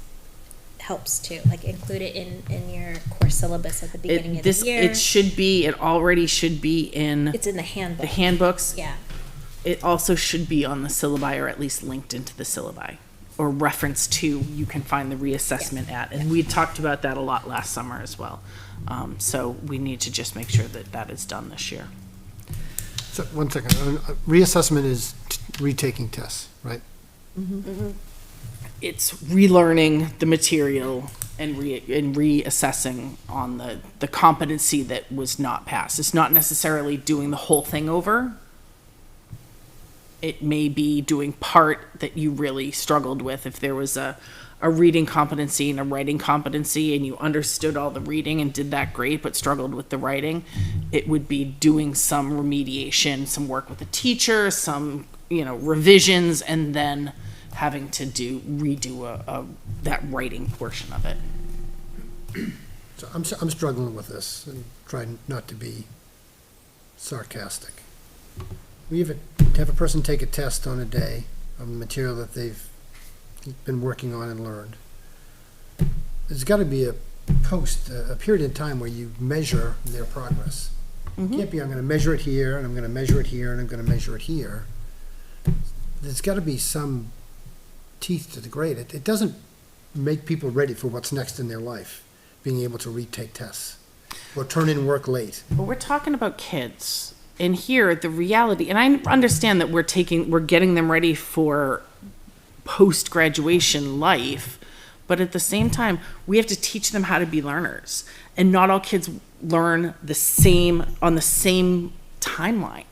[SPEAKER 7] helps too, like include it in your course syllabus at the beginning of the year.
[SPEAKER 11] It already should be in.
[SPEAKER 7] It's in the handbook.
[SPEAKER 11] The handbooks.
[SPEAKER 7] Yeah.
[SPEAKER 11] It also should be on the syllabi, or at least linked into the syllabi, or reference to, you can find the reassessment at. And we talked about that a lot last summer as well. So we need to just make sure that that is done this year.
[SPEAKER 2] So, one second, reassessment is retaking tests, right?
[SPEAKER 11] It's relearning the material and reassessing on the competency that was not passed. It's not necessarily doing the whole thing over. It may be doing part that you really struggled with. If there was a reading competency and a writing competency and you understood all the reading and did that great but struggled with the writing, it would be doing some remediation, some work with the teacher, some revisions, and then having to redo that writing portion of it.
[SPEAKER 2] So I'm struggling with this and trying not to be sarcastic. We have a person take a test on a day of material that they've been working on and learned. There's got to be a period of time where you measure their progress. It can't be, I'm going to measure it here, and I'm going to measure it here, and I'm going to measure it here. There's got to be some teeth to the grade. It doesn't make people ready for what's next in their life, being able to retake tests or turn in work late.
[SPEAKER 11] But we're talking about kids. And here, the reality, and I understand that we're getting them ready for post-graduation life, but at the same time, we have to teach them how to be learners. And not all kids learn on the same timeline.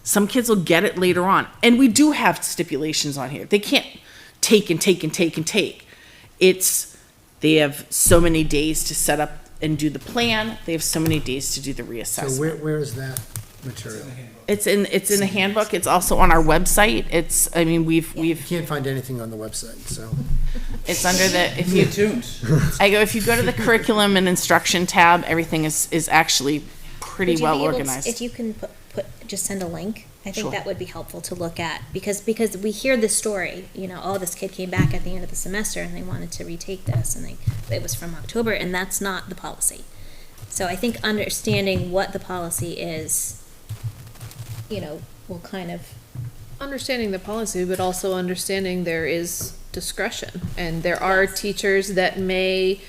[SPEAKER 11] Some kids will get it later on. And we do have stipulations on here. They can't take and take and take and take. They have so many days to set up and do the plan. They have so many days to do the reassessment.
[SPEAKER 2] So where is that material?
[SPEAKER 11] It's in the handbook. It's also on our website.
[SPEAKER 2] You can't find anything on the website, so.
[SPEAKER 11] It's under if you go to the curriculum and instruction tab, everything is actually pretty well organized.
[SPEAKER 7] If you can just send a link, I think
[SPEAKER 11] Sure.
[SPEAKER 7] that would be helpful to look at, because we hear the story, this kid came back at the end of the semester and they wanted to retake this, and it was from October, and that's not the policy. So I think understanding what the policy is, will kind of.
[SPEAKER 4] Understanding the policy, but also understanding there is discretion, and there are teachers that may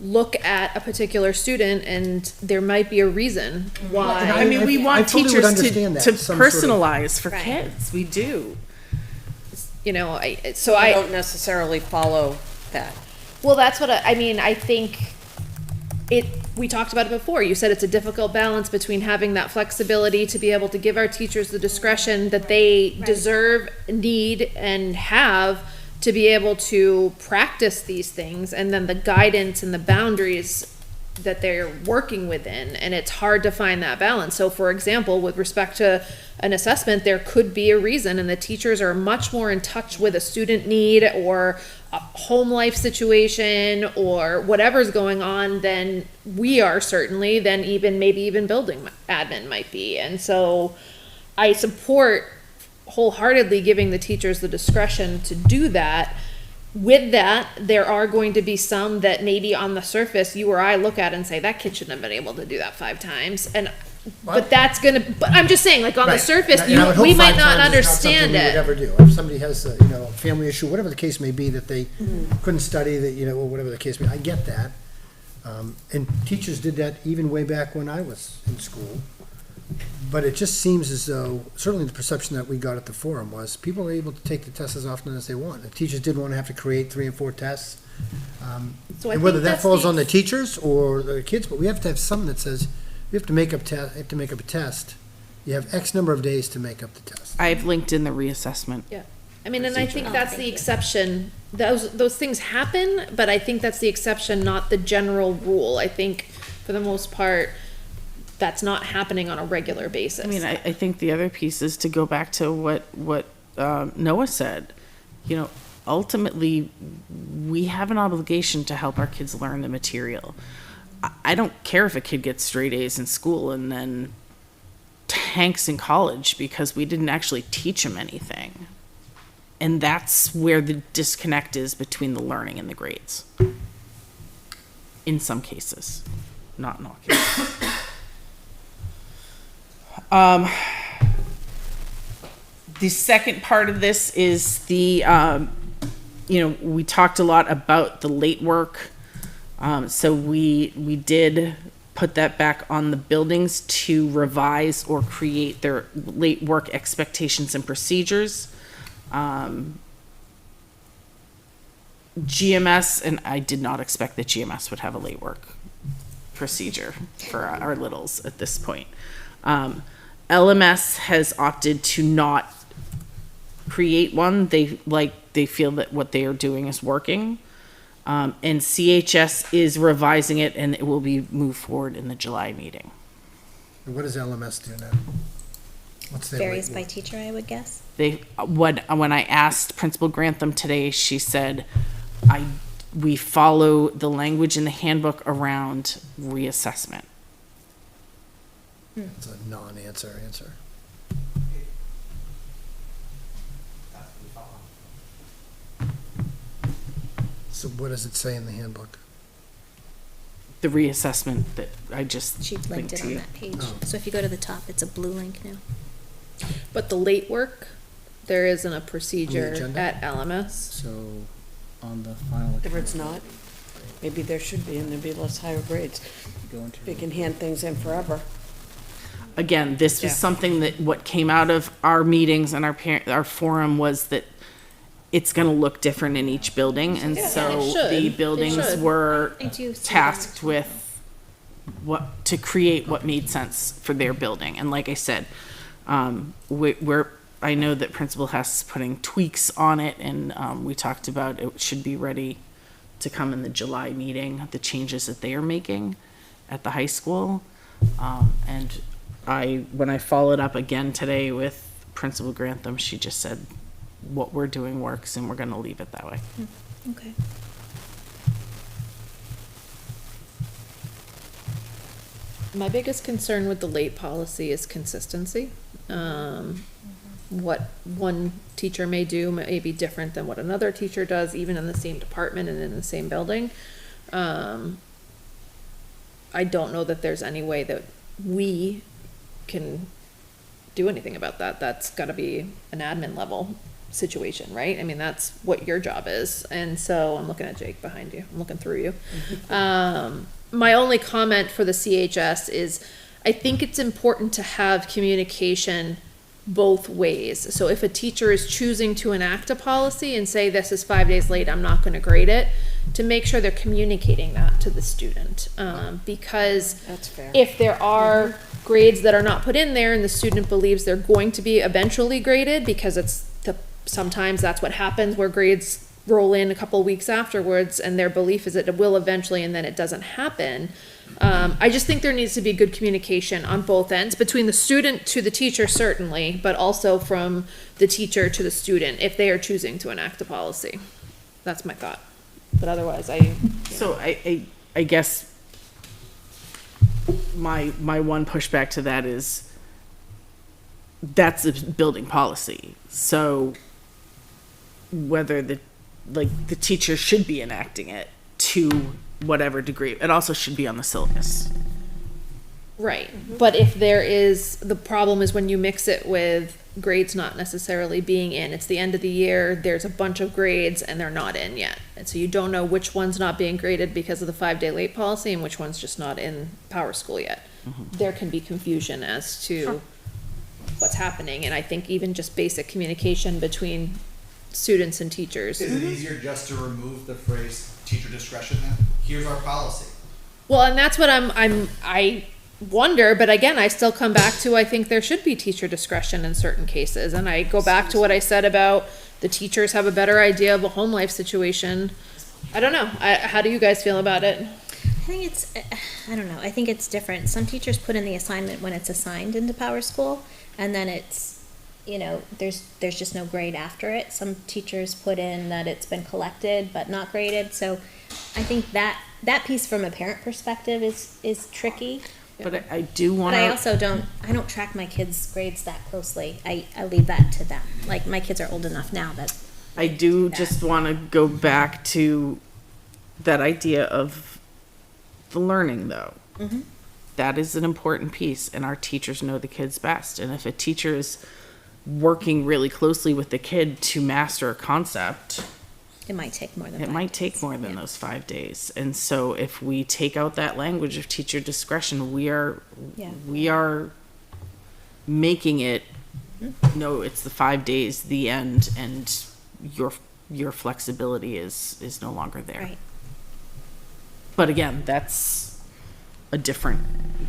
[SPEAKER 4] look at a particular student and there might be a reason why.
[SPEAKER 11] We want
[SPEAKER 2] totally
[SPEAKER 11] teachers
[SPEAKER 2] would
[SPEAKER 11] to
[SPEAKER 2] understand that, some
[SPEAKER 11] personalize for
[SPEAKER 7] Right.
[SPEAKER 11] kids. We do.
[SPEAKER 1] I don't necessarily follow that.
[SPEAKER 4] Well, that's what I think we talked about it before. You said it's a difficult balance between having that flexibility to be able to give our teachers the discretion that they deserve, need, and have to be able to practice these things, and then the guidance and the boundaries that they're working within, and it's hard to find that balance. So for example, with respect to an assessment, there could be a reason, and the teachers are much more in touch with a student need or a home life situation or whatever's going on than we are, certainly, than maybe even building admin might be. And so I support wholeheartedly giving the teachers the discretion to do that. With that, there are going to be some that maybe on the surface you or I look at and say that kid shouldn't have been able to do that 5 times, but that's gonna. But I'm just saying, like on the surface,
[SPEAKER 2] And I would hope
[SPEAKER 4] we might
[SPEAKER 2] 5
[SPEAKER 4] not
[SPEAKER 2] times is something
[SPEAKER 4] understand
[SPEAKER 2] we would
[SPEAKER 4] it.
[SPEAKER 2] ever do. If somebody has a, a family issue, whatever the case may be, that they couldn't study, that, or whatever the case may be, I get that. And teachers did that even way back when I was in school. But it just seems as though, certainly the perception that we got at the forum was people are able to take the tests as often as they want. The teachers didn't want to have to create 3 and 4 tests.
[SPEAKER 4] So I
[SPEAKER 2] And whether
[SPEAKER 4] think
[SPEAKER 2] that
[SPEAKER 4] that's
[SPEAKER 2] falls
[SPEAKER 4] the-
[SPEAKER 2] on the teachers or the kids, but we have to have something that says, you have to make up a test. You have X number of days to make up the test.
[SPEAKER 16] I've linked in the reassessment.
[SPEAKER 4] Yeah, I mean, and I think
[SPEAKER 7] Oh,
[SPEAKER 4] that's
[SPEAKER 7] thank
[SPEAKER 4] the
[SPEAKER 7] you.
[SPEAKER 4] exception. Those things happen, but I think that's the exception, not the general rule. I think for the most part, that's not happening on a regular basis.
[SPEAKER 16] I mean, I think the other piece is to go back to what Noah said. Ultimately, we have an obligation to help our kids learn the material. I don't care if a kid gets straight A's in school and then tanks in college because we didn't actually teach him anything. And that's where the disconnect is between the learning and the grades. In some cases, not in all cases. The second part of this is the, we talked a lot about the late work. So we did put that back on the buildings to revise or create their late work expectations and procedures. GMS, and I did not expect that GMS would have a late work procedure for our littles at this point. LMS has opted to not create one. They feel that what they are doing is working. And CHS is revising it, and it will be moved forward in the July meeting.
[SPEAKER 2] And what does LMS do now? What's their
[SPEAKER 7] Varies
[SPEAKER 2] late
[SPEAKER 7] by
[SPEAKER 2] work?
[SPEAKER 7] teacher, I would guess.
[SPEAKER 16] When I asked Principal Grantham today, she said, we follow the language in the handbook around reassessment.
[SPEAKER 2] It's a non-answer answer. So what does it say in the handbook?
[SPEAKER 16] The reassessment that I just
[SPEAKER 7] She linked
[SPEAKER 16] linked
[SPEAKER 7] it
[SPEAKER 16] to
[SPEAKER 7] on
[SPEAKER 16] you.
[SPEAKER 7] that page.
[SPEAKER 2] Oh.
[SPEAKER 7] So if you go to the top, it's a blue link now.
[SPEAKER 4] But the late work, there isn't a procedure
[SPEAKER 2] agenda?
[SPEAKER 4] at LMS.
[SPEAKER 14] So, on the final.
[SPEAKER 1] If it's not, maybe there should be, and there'd be less higher grades. They can hand things in forever.
[SPEAKER 16] Again, this was
[SPEAKER 1] Yeah.
[SPEAKER 16] something that what came out of our meetings and our forum was that it's going to look different in each building, and
[SPEAKER 4] Yeah,
[SPEAKER 16] so
[SPEAKER 4] it should.
[SPEAKER 16] the
[SPEAKER 4] It
[SPEAKER 16] buildings
[SPEAKER 4] should.
[SPEAKER 16] were
[SPEAKER 7] I do see
[SPEAKER 16] tasked
[SPEAKER 7] that.
[SPEAKER 16] with to create what made sense for their building. And like I said, I know that Principal Hess is putting tweaks on it, and we talked about it should be ready to come in the July meeting, the changes that they are making at the high school. And when I followed up again today with Principal Grantham, she just said, what we're doing works, and we're going to leave it that way.
[SPEAKER 7] Okay.
[SPEAKER 4] My biggest concern with the late policy is consistency. What one teacher may do may be different than what another teacher does, even in the same department and in the same building. I don't know that there's any way that we can do anything about that. That's gotta be an admin level situation, right? I mean, that's what your job is. And so I'm looking at Jake behind you. I'm looking through you. My only comment for the CHS is I think it's important to have communication both ways. So if a teacher is choosing to enact a policy and say this is 5 days late, I'm not going to grade it, to make sure they're communicating that to the student. Because
[SPEAKER 1] That's fair.
[SPEAKER 4] if there are grades that are not put in there and the student believes they're going to be eventually graded, because sometimes that's what happens where grades roll in a couple weeks afterwards, and their belief is that it will eventually, and then it doesn't happen. I just think there needs to be good communication on both ends, between the student to the teacher certainly, but also from the teacher to the student, if they are choosing to enact a policy. That's my thought. But otherwise,
[SPEAKER 16] So I guess my one pushback to that is that's a building policy. So whether the teacher should be enacting it to whatever degree, it also should be on the syllabus.
[SPEAKER 4] right. But if there is, the problem is when you mix it with grades not necessarily being in. It's the end of the year, there's a bunch of grades and they're not in yet. And so you don't know which one's not being graded because of the 5-day late policy and which one's just not in Power School yet. There can be confusion as to what's happening, and I think even just basic communication between students and teachers.
[SPEAKER 10] Is it easier just to remove the phrase teacher discretion then? Here's our policy.
[SPEAKER 4] Well, and that's what I wonder, but again, I still come back to, I think there should be teacher discretion in certain cases, and I go back to what I said about the teachers have a better idea of a home life situation. I don't know. How do you guys feel about it?
[SPEAKER 7] I think it's, I don't know, I think it's different. Some teachers put in the assignment when it's assigned into Power School, and then it's, you know, there's just no grade after it. Some teachers put in that it's been collected but not graded, so I think that piece from a parent perspective is tricky.
[SPEAKER 16] But I do want to.
[SPEAKER 7] But I also don't track my kids' grades that closely. I leave that to them. Like, my kids are old enough now that.
[SPEAKER 16] I do just want to go back to that idea of the learning, though.
[SPEAKER 7] Mm-hmm.
[SPEAKER 16] That is an important piece, and our teachers know the kids best. And if a teacher is working really closely with the kid to master a concept,
[SPEAKER 7] it might take more than
[SPEAKER 16] it
[SPEAKER 7] 5
[SPEAKER 16] might
[SPEAKER 7] days.
[SPEAKER 16] take more than those 5 days. And so if we take out that language of teacher discretion, we are making it, no, it's the 5 days, the end, and your flexibility is no longer there.
[SPEAKER 7] Right.
[SPEAKER 16] But again, that's a different.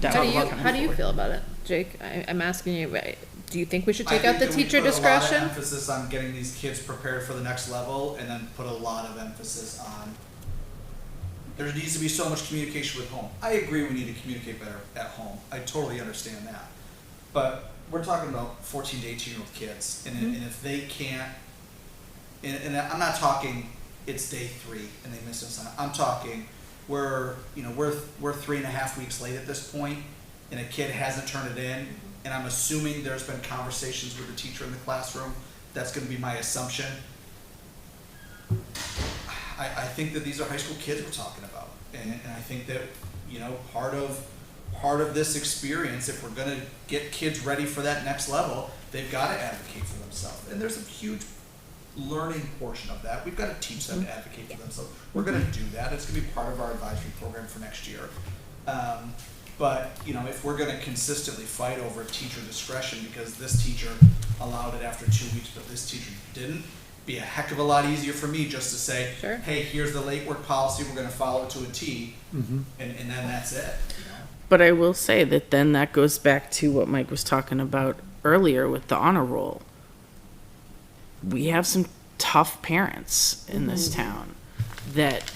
[SPEAKER 4] How do you feel about it, Jake? I'm asking you. Do you think we should take out the teacher discretion?
[SPEAKER 10] I think that we put a lot of emphasis on getting these kids prepared for the next level, and then put a lot of emphasis on there needs to be so much communication with home. I agree we need to communicate better at home. I totally understand that. But we're talking about 14 to 18-year-old kids, and if they can't, and I'm not talking it's day 3 and they miss us. I'm talking we're 3.5 weeks late at this point, and a kid hasn't turned it in. And I'm assuming there's been conversations with the teacher in the classroom. That's going to be my assumption. I think that these are high school kids we're talking about, and I think that part of this experience, if we're going to get kids ready for that next level, they've got to advocate for themselves. And there's a huge learning portion of that. We've got to teach them to advocate for themselves. We're going to do that. It's going to be part of our advisory program for next year. But, if we're going to consistently fight over teacher discretion because this teacher allowed it after 2 weeks, but this teacher didn't, be a heck of a lot easier for me just to say,
[SPEAKER 4] sure,
[SPEAKER 10] hey, here's the late work policy, we're going to follow it to a T, and then that's it.
[SPEAKER 16] But I will say that then that goes back to what Mike was talking about earlier with the honor roll. We have some tough parents in this town that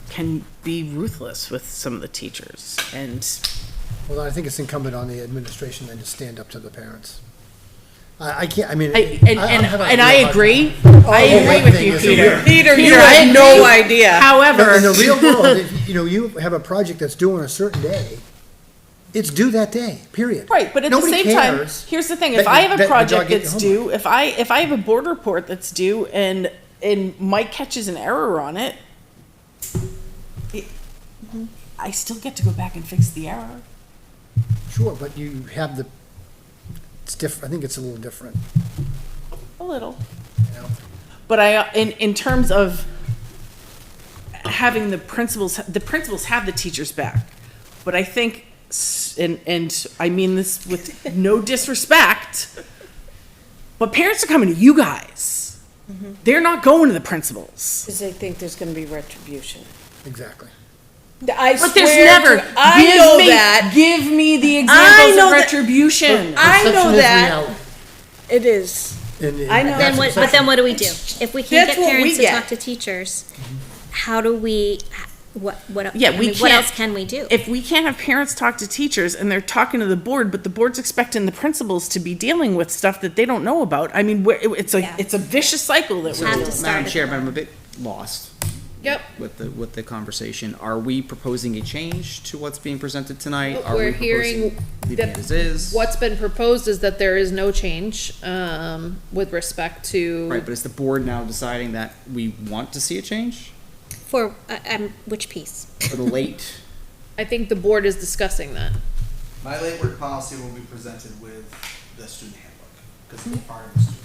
[SPEAKER 16] can be ruthless with some of the teachers, and
[SPEAKER 2] Well, I think it's incumbent on the administration then to stand up to the parents. I can't, I mean.
[SPEAKER 16] I agree. I agree with you, Peter.
[SPEAKER 1] Peter, you have no idea.
[SPEAKER 16] However,
[SPEAKER 2] In the real world, if, you have a project that's due on a certain day, it's due that day, period.
[SPEAKER 16] right, but at
[SPEAKER 2] Nobody
[SPEAKER 16] the same time,
[SPEAKER 2] cares
[SPEAKER 16] here's the thing:
[SPEAKER 2] that
[SPEAKER 16] if I have
[SPEAKER 2] that
[SPEAKER 16] a project
[SPEAKER 2] your dog
[SPEAKER 16] that's
[SPEAKER 2] get
[SPEAKER 16] due, if I have a board report that's due, and Mike catches an error on it, I still get to go back and fix the error.
[SPEAKER 2] Sure, but you have it's different, I think it's a little different.
[SPEAKER 16] A little.
[SPEAKER 2] You know?
[SPEAKER 16] But in terms of having the principals have the teachers back. But I think, and I mean this with no disrespect, but parents are coming to you guys. They're not going to the principals.
[SPEAKER 1] Because they think there's going to be retribution.
[SPEAKER 2] Exactly.
[SPEAKER 16] But there's never. Give me the examples of retribution.
[SPEAKER 1] I know
[SPEAKER 2] Perception is
[SPEAKER 1] that.
[SPEAKER 2] reality.
[SPEAKER 1] It is. I know.
[SPEAKER 7] But then what do we do? If we can't
[SPEAKER 1] That's
[SPEAKER 7] get
[SPEAKER 1] what we
[SPEAKER 7] parents to
[SPEAKER 1] get.
[SPEAKER 7] talk to teachers, how do we, what
[SPEAKER 16] Yeah,
[SPEAKER 7] I
[SPEAKER 16] we
[SPEAKER 7] mean, what
[SPEAKER 16] can't-
[SPEAKER 7] else can we do?
[SPEAKER 16] If we can't have parents talk to teachers and they're talking to the board, but the board's expecting the principals to be dealing with stuff that they don't know about, I mean, it's a vicious cycle that we're
[SPEAKER 7] Have
[SPEAKER 16] dealing
[SPEAKER 7] to
[SPEAKER 16] with.
[SPEAKER 7] start
[SPEAKER 5] Madam
[SPEAKER 7] at
[SPEAKER 5] Chair,
[SPEAKER 7] the
[SPEAKER 5] but I'm a bit lost
[SPEAKER 4] Yep.
[SPEAKER 5] with the conversation. Are we proposing a change to what's being presented tonight? Are
[SPEAKER 4] We're
[SPEAKER 5] we
[SPEAKER 4] hearing
[SPEAKER 5] proposing leaving it
[SPEAKER 4] that
[SPEAKER 5] as is?
[SPEAKER 4] what's been proposed is that there is no change, with respect to.
[SPEAKER 5] Right, but is the board now deciding that we want to see a change
[SPEAKER 7] For, which piece?
[SPEAKER 5] for the late?
[SPEAKER 4] I think the board is discussing that.
[SPEAKER 10] My late work policy will be presented with the student handbook, because it's part of the student.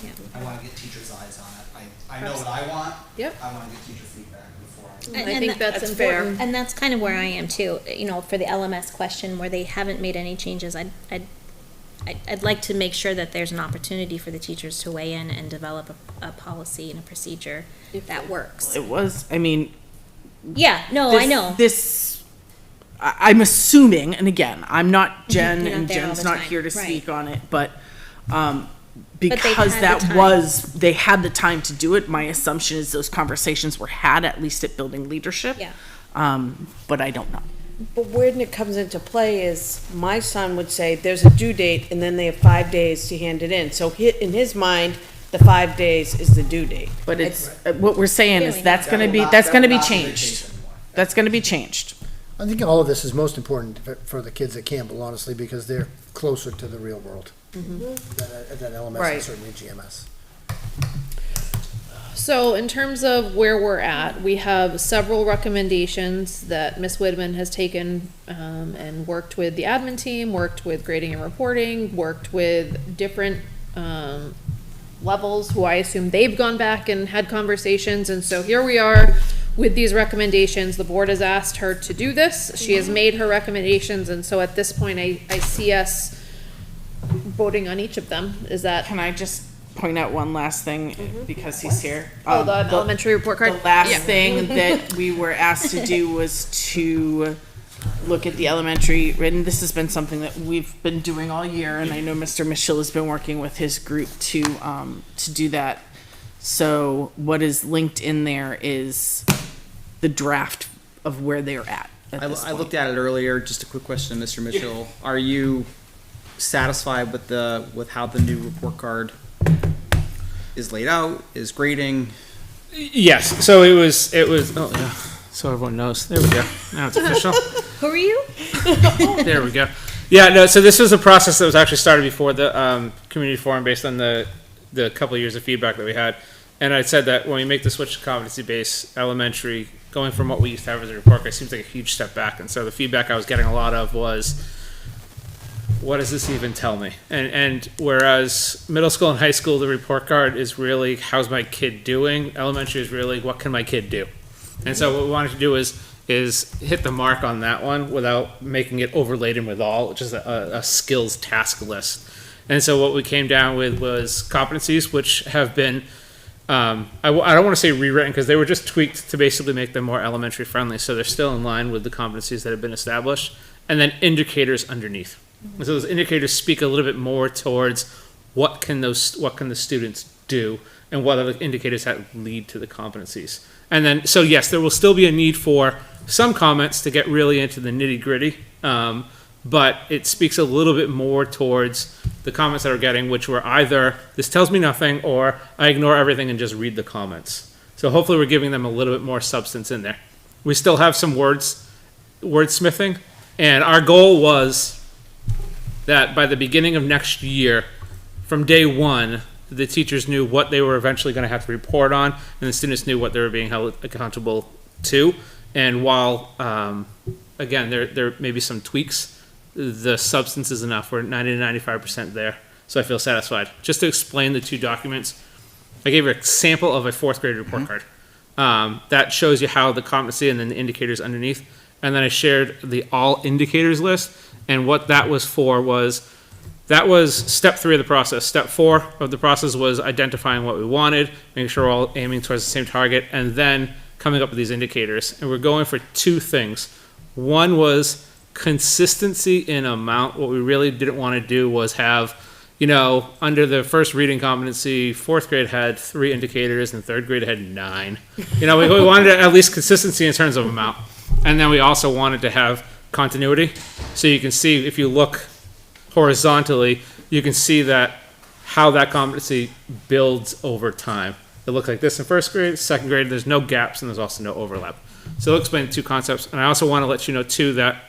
[SPEAKER 7] Yeah.
[SPEAKER 10] I wanna get teachers' eyes on it. I know what I want.
[SPEAKER 4] Yep.
[SPEAKER 10] I wanna get teacher feedback before I.
[SPEAKER 4] I think that's fair.
[SPEAKER 7] And that's kind of where I am too, you know, for the LMS question where they haven't made any changes, I'd like to make sure that there's an opportunity for the teachers to weigh in and develop a policy and a procedure that works.
[SPEAKER 16] It was, I mean.
[SPEAKER 7] Yeah, no, I know.
[SPEAKER 16] I'm assuming, and again, I'm not Jen,
[SPEAKER 7] You're not
[SPEAKER 16] and
[SPEAKER 7] there all
[SPEAKER 16] Jen's
[SPEAKER 7] the
[SPEAKER 16] not
[SPEAKER 7] time,
[SPEAKER 16] here to
[SPEAKER 7] right.
[SPEAKER 16] speak on it, but,
[SPEAKER 7] they've
[SPEAKER 16] because
[SPEAKER 7] had the
[SPEAKER 16] that
[SPEAKER 7] time.
[SPEAKER 16] they had the time to do it, my assumption is those conversations were had, at least at building leadership.
[SPEAKER 7] Yeah.
[SPEAKER 16] But I don't know.
[SPEAKER 1] But where it comes into play is, my son would say, there's a due date, and then they have 5 days to hand it in. So in his mind, the 5 days is the due date.
[SPEAKER 16] But it's, what we're saying is
[SPEAKER 7] Really
[SPEAKER 16] that's
[SPEAKER 10] That
[SPEAKER 16] gonna
[SPEAKER 10] will
[SPEAKER 16] be,
[SPEAKER 10] not-
[SPEAKER 16] that's
[SPEAKER 10] that
[SPEAKER 16] gonna
[SPEAKER 10] will
[SPEAKER 16] be
[SPEAKER 10] not the
[SPEAKER 16] changed.
[SPEAKER 10] case anymore.
[SPEAKER 16] That's gonna be changed.
[SPEAKER 2] I think all of this is most important for the kids at Campbell, honestly, because they're closer to the real world than LMS and
[SPEAKER 1] Right.
[SPEAKER 2] certainly GMS.
[SPEAKER 4] So in terms of where we're at, we have several recommendations that Ms. Widman has taken, and worked with the admin team, worked with grading and reporting, worked with different, levels who I assume they've gone back and had conversations. And so here we are with these recommendations. The board has asked her to do this. She has made her recommendations. And so at this point, I see us voting on each of them. Is that?
[SPEAKER 16] Can I just point out one last thing, because he's here?
[SPEAKER 4] Oh, the elementary report card?
[SPEAKER 16] The last
[SPEAKER 4] Yeah.
[SPEAKER 16] thing that we were asked to do was to look at the elementary, and this has been something that we've been doing all year, and I know Mr. Michelle has been working with his group to do that. So what is linked in there is the draft of where they're at this
[SPEAKER 5] I
[SPEAKER 16] point.
[SPEAKER 5] looked at it earlier. Just a quick question, Mr. Mitchell. Are you satisfied with how the new report card is laid out, is grading?
[SPEAKER 9] Yes, so it was, oh, yeah, so everyone knows. There we go. Now it's official.
[SPEAKER 7] Who are you?
[SPEAKER 9] There we go. Yeah, no, so this was a process that was actually started before the community forum based on the couple of years of feedback that we had. And I said that when we make the switch to competency-based elementary, going from what we used to have as a report card seems like a huge step back. And so the feedback I was getting a lot of was, what does this even tell me? And whereas middle school and high school, the report card is really, how's my kid doing? Elementary is really, what can my kid do? And so what we wanted to do is hit the mark on that one without making it overladen with all, just a skills task list. And so what we came down with was competencies, which have been, I don't want to say rewritten, because they were just tweaked to basically make them more elementary friendly. So they're still in line with the competencies that have been established. And then indicators underneath. And so those indicators speak a little bit more towards what can the students do, and what other indicators that lead to the competencies. And then, so yes, there will still be a need for some comments to get really into the nitty gritty, but it speaks a little bit more towards the comments that we're getting, which were either, this tells me nothing, or I ignore everything and just read the comments. So hopefully we're giving them a little bit more substance in there. We still have some wordsmithing, and our goal was that by the beginning of next year, from day one, the teachers knew what they were eventually going to have to report on, and the students knew what they were being held accountable to. And while, again, there may be some tweaks, the substance is enough. We're 90 to 95% there, so I feel satisfied. Just to explain the two documents, I gave a sample of a fourth grade report card. That shows you how the competency and then the indicators underneath. And then I shared the all indicators list, and what that was for was, that was step 3 of the process. Step 4 of the process was identifying what we wanted, making sure we're all aiming towards the same target, and then coming up with these indicators. And we're going for 2 things. One was consistency in amount. What we really didn't want to do was have under the first reading competency, fourth grade had 3 indicators and third grade had 9. We wanted at least consistency in terms of amount. And then we also wanted to have continuity. So you can see, if you look horizontally, you can see that how that competency builds over time. It looks like this in first grade, second grade, there's no gaps and there's also no overlap. So I'll explain 2 concepts. And I also want to let you know too that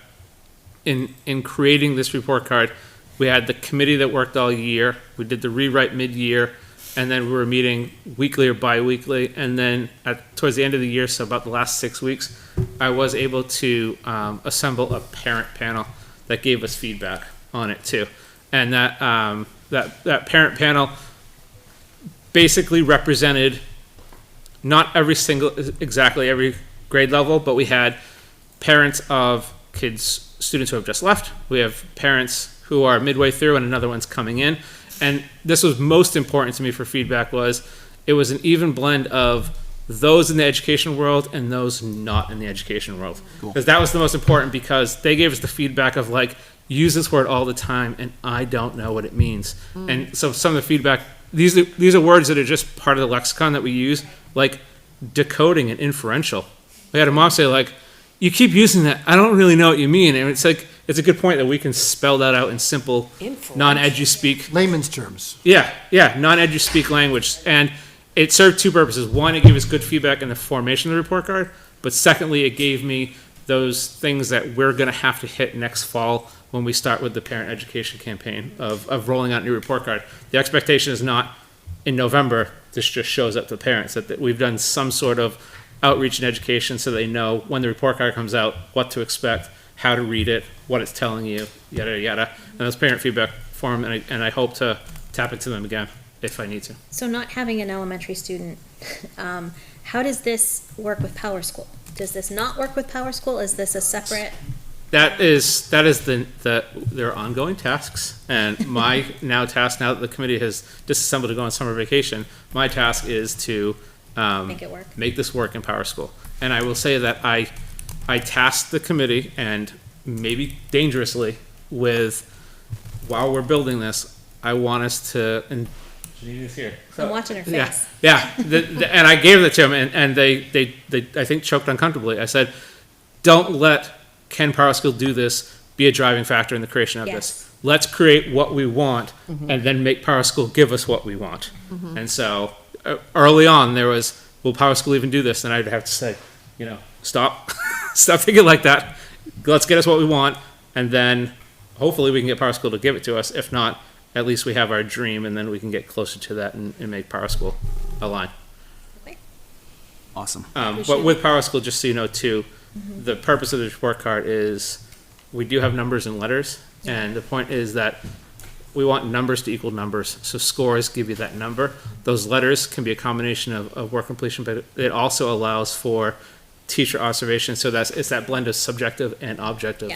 [SPEAKER 9] in creating this report card, we had the committee that worked all year. We did the rewrite mid-year, and then we were meeting weekly or bi-weekly. And then towards the end of the year, so about the last 6 weeks, I was able to assemble a parent panel that gave us feedback on it too. And that parent panel basically represented not exactly every grade level, but we had parents of students who have just left. We have parents who are midway through and another one's coming in. And this was most important to me for feedback it was an even blend of those in the education world and those not in the education world. Because that was the most important, because they gave us the feedback of use this word all the time and I don't know what it means. And so some of the feedback, these are words that are just part of the lexicon that we use, like decoding and inferential. We had a mom say you keep using that, I don't really know what you mean. And it's it's a good point that we can spell that out in simple, non-edu speak.
[SPEAKER 2] Layman's terms.
[SPEAKER 9] Yeah, non-edu speak language. And it served 2 purposes. One, it gave us good feedback in the formation of the report card. But secondly, it gave me those things that we're going to have to hit next fall when we start with the parent education campaign of rolling out a new report card. The expectation is not in November, this just shows up to parents, that we've done some sort of outreach and education so they know when the report card comes out, what to expect, how to read it, what it's telling you, yada, yada. And those parent feedback form, and I hope to tap into them again if I need to.
[SPEAKER 7] So not having an elementary student, how does this work with Power School? Does this not work with Power School? Is this a separate?
[SPEAKER 9] That is their ongoing tasks, and my task, now that the committee has disassembled to go on summer vacation, my task is to
[SPEAKER 7] Make it work.
[SPEAKER 9] Make this work in Power School. And I will say that I tasked the committee, and maybe dangerously, with, while we're building this, I want us to, and Janina's here.
[SPEAKER 7] I'm watching her face.
[SPEAKER 9] Yeah, and I gave it to them, and they I think choked uncomfortably. I said, don't let Can Power School do this be a driving factor in the creation of this. Let's create what we want, and then make Power School give us what we want. And so early on there was, will Power School even do this? And I'd have to say, stop thinking like that. Let's get us what we want, and then hopefully we can get Power School to give it to us. If not, at least we have our dream, and then we can get closer to that and make Power School align.
[SPEAKER 5] Awesome.
[SPEAKER 9] But with Power School, just so you know too, the purpose of the report card is we do have numbers and letters, and the point is that we want numbers to equal numbers. So scores give you that number. Those letters can be a combination of work completion, but it also allows for teacher observation. So it's that blend of subjective and objective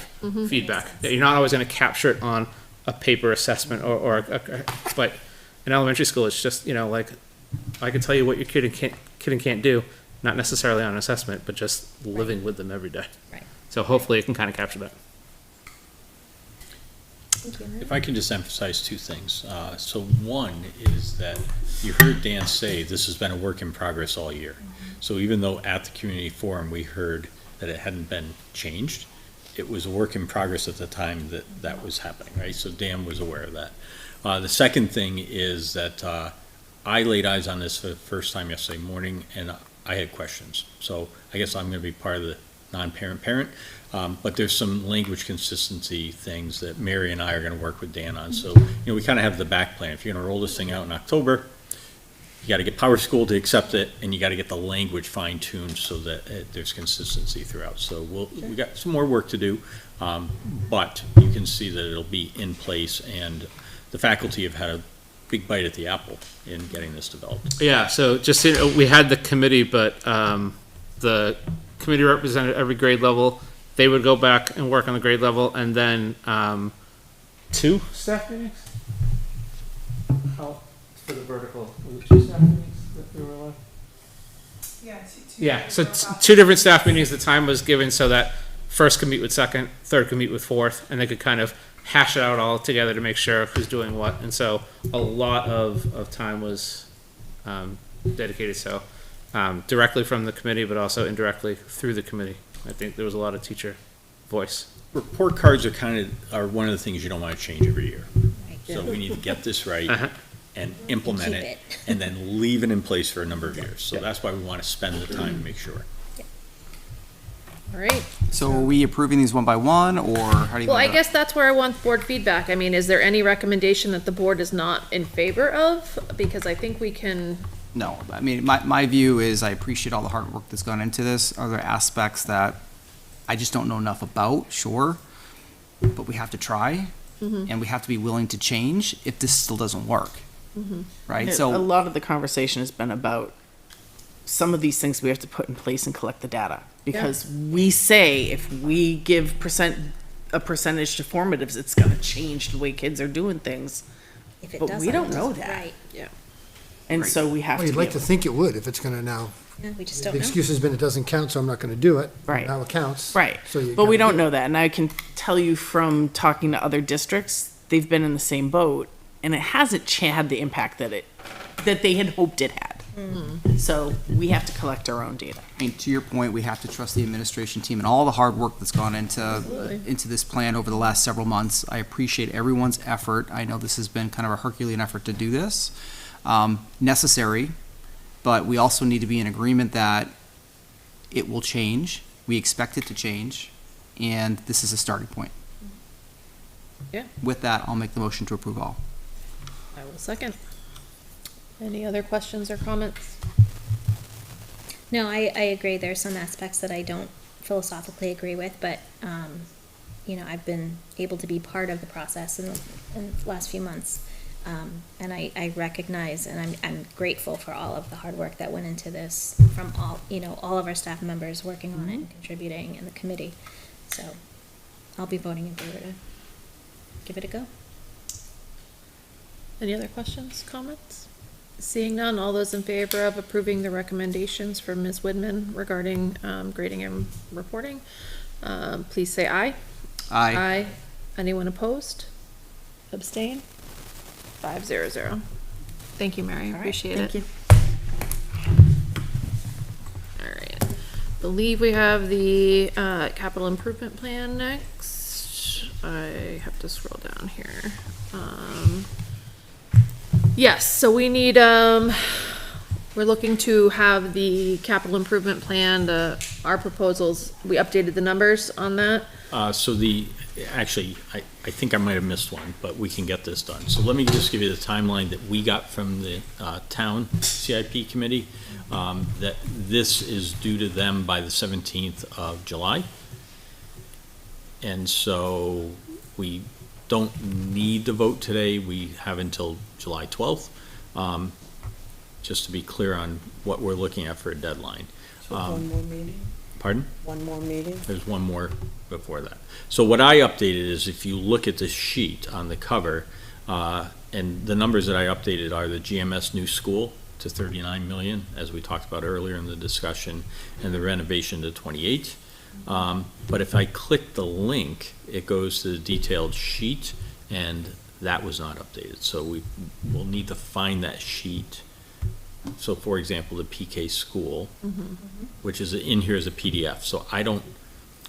[SPEAKER 9] feedback. You're not always going to capture it on a paper assessment but in elementary school, it's just, I can tell you what your kid and can't do, not necessarily on an assessment, but just living with them every day.
[SPEAKER 7] Right.
[SPEAKER 9] So hopefully it can kind of capture that.
[SPEAKER 3] If I can just emphasize 2 things. So one is that you heard Dan say this has been a work in progress all year. So even though at the community forum we heard that it hadn't been changed, it was a work in progress at the time that was happening, right? So Dan was aware of that. The second thing is that I laid eyes on this for the first time yesterday morning, and I had questions. So I guess I'm going to be part of the non-parent parent. But there's some language consistency things that Mary and I are going to work with Dan on. So, we kind of have the back plan. If you're going to roll this thing out in October, you got to get Power School to accept it, and you got to get the language fine-tuned so that there's consistency throughout. So we got some more work to do, but you can see that it'll be in place, and the faculty have had a big bite at the apple in getting this developed.
[SPEAKER 9] Yeah, so just we had the committee, but the committee represented every grade level. They would go back and work on the grade level, and then 2 staff meetings? For the vertical, was it 2 staff meetings that we were on?
[SPEAKER 8] Yeah,
[SPEAKER 9] Yeah, so 2 different staff meetings. The time was given so that first could meet with second, third could meet with fourth, and they could kind of hash it out all together to make sure who's doing what. And so a lot of time was dedicated, so directly from the committee, but also indirectly through the committee. I think there was a lot of teacher voice.
[SPEAKER 3] Report cards are one of the things you don't want to change every year. So we need to get this right and implement
[SPEAKER 7] keep
[SPEAKER 3] it,
[SPEAKER 7] it.
[SPEAKER 3] and then leave it in place for a number of years. So that's why we want to spend the time to make sure.
[SPEAKER 4] All right.
[SPEAKER 5] So are we approving these one by one, or how do you?
[SPEAKER 4] Well, I
[SPEAKER 5] wanna-
[SPEAKER 4] guess that's where I want board feedback. I mean, is there any recommendation that the board is not in favor of? Because I think we can,
[SPEAKER 5] No, I mean, my view is I appreciate all the hard work that's gone into this. Are there aspects that I just don't know enough about? Sure. But we have to try, and we have to be willing to change if this still doesn't work. Right?
[SPEAKER 16] A
[SPEAKER 5] So,
[SPEAKER 16] lot of the conversation has been about some of these things we have to put in place and collect the data. Because we say if we give a percentage to formatives, it's gonna change the way kids are doing things.
[SPEAKER 7] If it
[SPEAKER 16] But
[SPEAKER 7] doesn't.
[SPEAKER 16] we don't know that.
[SPEAKER 7] Right.
[SPEAKER 16] And so we have
[SPEAKER 2] Well,
[SPEAKER 16] to
[SPEAKER 2] you'd
[SPEAKER 16] be
[SPEAKER 2] like to
[SPEAKER 16] able-
[SPEAKER 2] think it would, if it's gonna now,
[SPEAKER 7] Yeah, we just
[SPEAKER 2] the
[SPEAKER 7] don't know.
[SPEAKER 2] excuse has been it doesn't count, so I'm not gonna do it.
[SPEAKER 16] Right.
[SPEAKER 2] Now it counts.
[SPEAKER 16] Right,
[SPEAKER 2] So you
[SPEAKER 16] but we
[SPEAKER 2] gotta
[SPEAKER 16] don't
[SPEAKER 2] do it.
[SPEAKER 16] know that, and I can tell you from talking to other districts, they've been in the same boat, and it hasn't had the impact that they had hoped it had. So we have to collect our own data.
[SPEAKER 5] I mean, to your point, we have to trust the administration team and all the hard work that's gone into this plan over the last several months. I appreciate everyone's effort. I know this has been kind of a Herculean effort to do this. Necessary, but we also need to be in agreement that it will change. We expect it to change, and this is a starting point.
[SPEAKER 4] Yeah.
[SPEAKER 5] With that, I'll make the motion to approve all.
[SPEAKER 4] I will second. Any other questions or comments?
[SPEAKER 7] No, I agree. There's some aspects that I don't philosophically agree with, but, I've been able to be part of the process in the last few months. And I recognize and I'm grateful for all of the hard work that went into this from all of our staff members working on it and contributing and the committee. So I'll be voting in favor to give it a go.
[SPEAKER 4] Any other questions, comments? Seeing none, all those in favor of approving the recommendations from Ms. Widman regarding grading and reporting, please say aye.
[SPEAKER 5] Aye.
[SPEAKER 4] Anyone opposed? Abstain? 500. Thank you, Mary. Appreciate it.
[SPEAKER 16] Thank you.
[SPEAKER 4] All right. Believe we have the capital improvement plan next. I have to scroll down here. Yes, so we need, we're looking to have the capital improvement plan, our proposals, we updated the numbers on that.
[SPEAKER 3] Actually, I think I might have missed one, but we can get this done. So let me just give you the timeline that we got from the town CIP committee, that this is due to them by the 17th of July. And so we don't need to vote today. We have until July 12th, just to be clear on what we're looking at for a deadline.
[SPEAKER 11] So one more meeting?
[SPEAKER 3] Pardon?
[SPEAKER 11] One more meeting?
[SPEAKER 3] There's one more before that. So what I updated is if you look at the sheet on the cover, and the numbers that I updated are the GMS new school to 39 million, as we talked about earlier in the discussion, and the renovation to 28. But if I click the link, it goes to the detailed sheet, and that was not updated. So we will need to find that sheet. So for example, the PK school, which is in here as a PDF. So I don't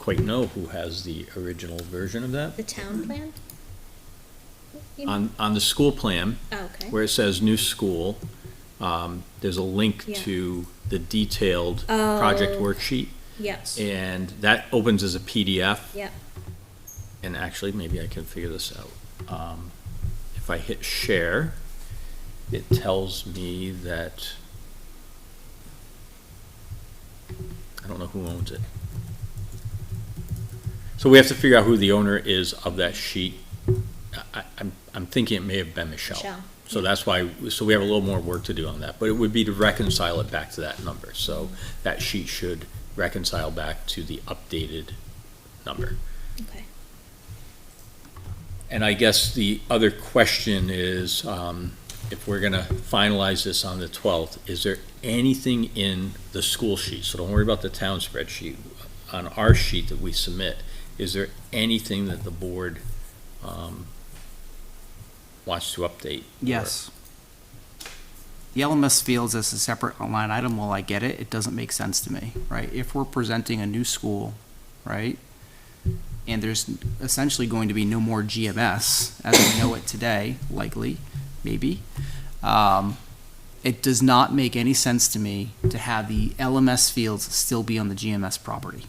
[SPEAKER 3] quite know who has the original version of that.
[SPEAKER 7] The town plan? You mean?
[SPEAKER 3] On the school plan,
[SPEAKER 7] Oh, okay.
[SPEAKER 3] where it says new school, there's a link
[SPEAKER 7] Yeah.
[SPEAKER 3] to the detailed project
[SPEAKER 7] Oh.
[SPEAKER 3] worksheet.
[SPEAKER 7] Yes.
[SPEAKER 3] And that opens as a PDF.
[SPEAKER 7] Yep.
[SPEAKER 3] And actually, maybe I can figure this out. If I hit share, it tells me that I don't know who owns it. So we have to figure out who the owner is of that sheet. I'm thinking it may have been Michelle.
[SPEAKER 7] Michelle.
[SPEAKER 3] So that's why, so we have a little more work to do on that, but it would be to reconcile it back to that number. So that sheet should reconcile back to the updated number.
[SPEAKER 7] Okay.
[SPEAKER 3] And I guess the other question is, if we're gonna finalize this on the 12th, is there anything in the school sheet? So don't worry about the town spreadsheet. on our sheet that we submit, is there anything that the board wants to update?
[SPEAKER 5] Yes. The LMS fields as a separate line item, while I get it, it doesn't make sense to me, right? If we're presenting a new school, right, and there's essentially going to be no more GMS as we know it today, likely, maybe, it does not make any sense to me to have the LMS fields still be on the GMS property.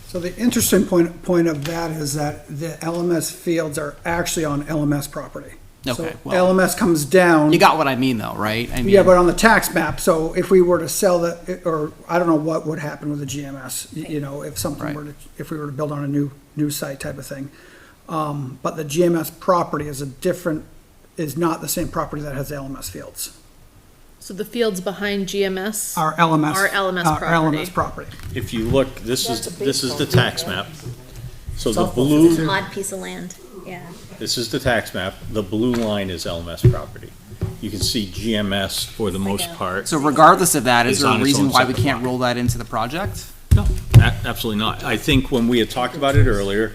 [SPEAKER 6] So the interesting point of that is that the LMS fields are actually on LMS property.
[SPEAKER 5] Okay,
[SPEAKER 6] So
[SPEAKER 5] well,
[SPEAKER 6] LMS comes down.
[SPEAKER 5] you got what I mean, though, right? I mean,
[SPEAKER 6] Yeah, but on the tax map, so if we were to sell or I don't know what would happen with the GMS, you know, if something were to, if we were to build on a new site type of thing. But the GMS property is is not the same property that has the LMS fields.
[SPEAKER 4] So the fields behind GMS
[SPEAKER 6] Our LMS.
[SPEAKER 4] are LMS
[SPEAKER 6] our
[SPEAKER 4] property.
[SPEAKER 6] LMS property.
[SPEAKER 3] If you look, this is the tax map. So the
[SPEAKER 2] Softball
[SPEAKER 3] blue,
[SPEAKER 2] field.
[SPEAKER 7] Odd piece of land, yeah.
[SPEAKER 3] this is the tax map. The blue line is LMS property. You can see GMS for the most part.
[SPEAKER 5] so regardless of that, is
[SPEAKER 3] It's
[SPEAKER 5] there
[SPEAKER 3] on
[SPEAKER 5] a
[SPEAKER 3] its
[SPEAKER 5] reason
[SPEAKER 3] own
[SPEAKER 5] why we
[SPEAKER 3] separate
[SPEAKER 5] can't
[SPEAKER 3] line.
[SPEAKER 5] roll that into the project?
[SPEAKER 3] No, absolutely not. I think when we had talked about it earlier,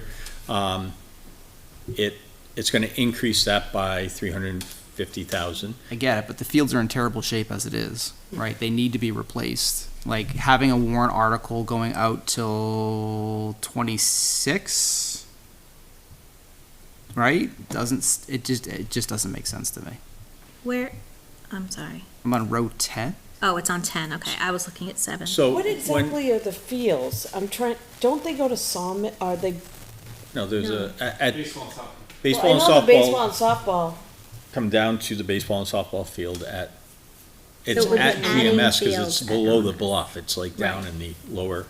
[SPEAKER 3] it's gonna increase that by 350,000.
[SPEAKER 5] I get it, but the fields are in terrible shape as it is, right? They need to be replaced. Like, having a warrant article going out till 26, right? It just doesn't make sense to me.
[SPEAKER 7] Where, I'm sorry.
[SPEAKER 5] I'm on row 10.
[SPEAKER 7] Oh, it's on 10, okay. I was looking at 7.
[SPEAKER 3] So
[SPEAKER 1] What
[SPEAKER 3] when,
[SPEAKER 1] exactly are the fields? Don't they go to Sawmill, are they?
[SPEAKER 3] no, there's at
[SPEAKER 12] Baseball and softball.
[SPEAKER 3] baseball and
[SPEAKER 1] Well, I know the baseball
[SPEAKER 3] softball
[SPEAKER 1] and softball.
[SPEAKER 3] come down to the baseball and softball field at, it's
[SPEAKER 7] So we're
[SPEAKER 3] at
[SPEAKER 7] adding
[SPEAKER 3] GMS because
[SPEAKER 7] fields
[SPEAKER 3] it's
[SPEAKER 7] at
[SPEAKER 3] below the
[SPEAKER 7] LMS.
[SPEAKER 3] bluff. It's like down in the lower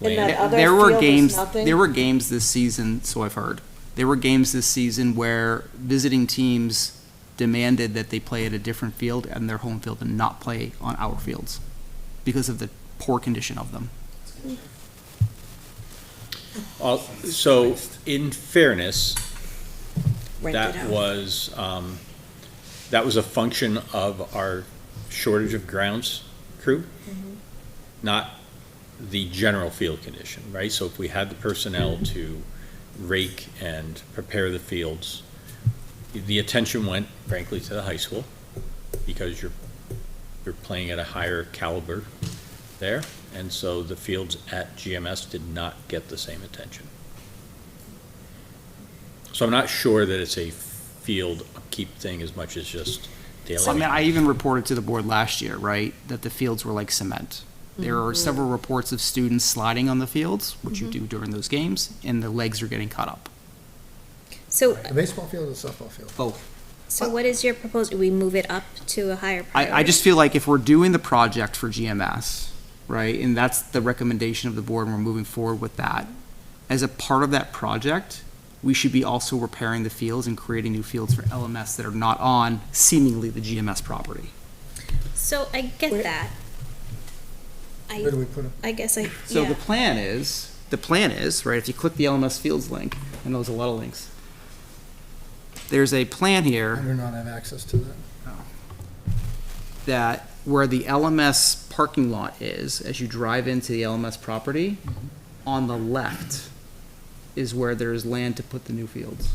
[SPEAKER 1] And
[SPEAKER 3] lane.
[SPEAKER 1] that other
[SPEAKER 5] There were
[SPEAKER 1] field is
[SPEAKER 5] games.
[SPEAKER 1] nothing?
[SPEAKER 5] There were games this season, so I've heard. There were games this season where visiting teams demanded that they play at a different field and their home field and not play on our fields because of the poor condition of them.
[SPEAKER 3] So in fairness,
[SPEAKER 1] Rent it
[SPEAKER 3] that
[SPEAKER 1] out.
[SPEAKER 3] was a function of our shortage of grounds crew, not the general field condition, right? So if we had the personnel to rake and prepare the fields, the attention went frankly to the high school because you're playing at a higher caliber there, and so the fields at GMS did not get the same attention. So I'm not sure that it's a field upkeep thing as much as just daily.
[SPEAKER 5] I mean, I even reported to the board last year, right, that the fields were like cement. There are several reports of students sliding on the fields, which you do during those games, and the legs are getting cut up.
[SPEAKER 7] So,
[SPEAKER 2] The baseball field or the softball field?
[SPEAKER 5] Both.
[SPEAKER 7] so what is your proposal? We move it up to a higher priority?
[SPEAKER 5] I just feel like if we're doing the project for GMS, right, and that's the recommendation of the board, and we're moving forward with that, as a part of that project, we should be also repairing the fields and creating new fields for LMS that are not on seemingly the GMS property.
[SPEAKER 7] So I get that.
[SPEAKER 2] Where do we put them?
[SPEAKER 7] I guess
[SPEAKER 5] So
[SPEAKER 7] yeah.
[SPEAKER 5] the plan is, right, if you click the LMS fields link, and there's a lot of links, there's a plan
[SPEAKER 2] I
[SPEAKER 5] here
[SPEAKER 2] do not have access to that.
[SPEAKER 5] that where the LMS parking lot is, as you drive into the LMS property, on the left is where there's land to put the new fields.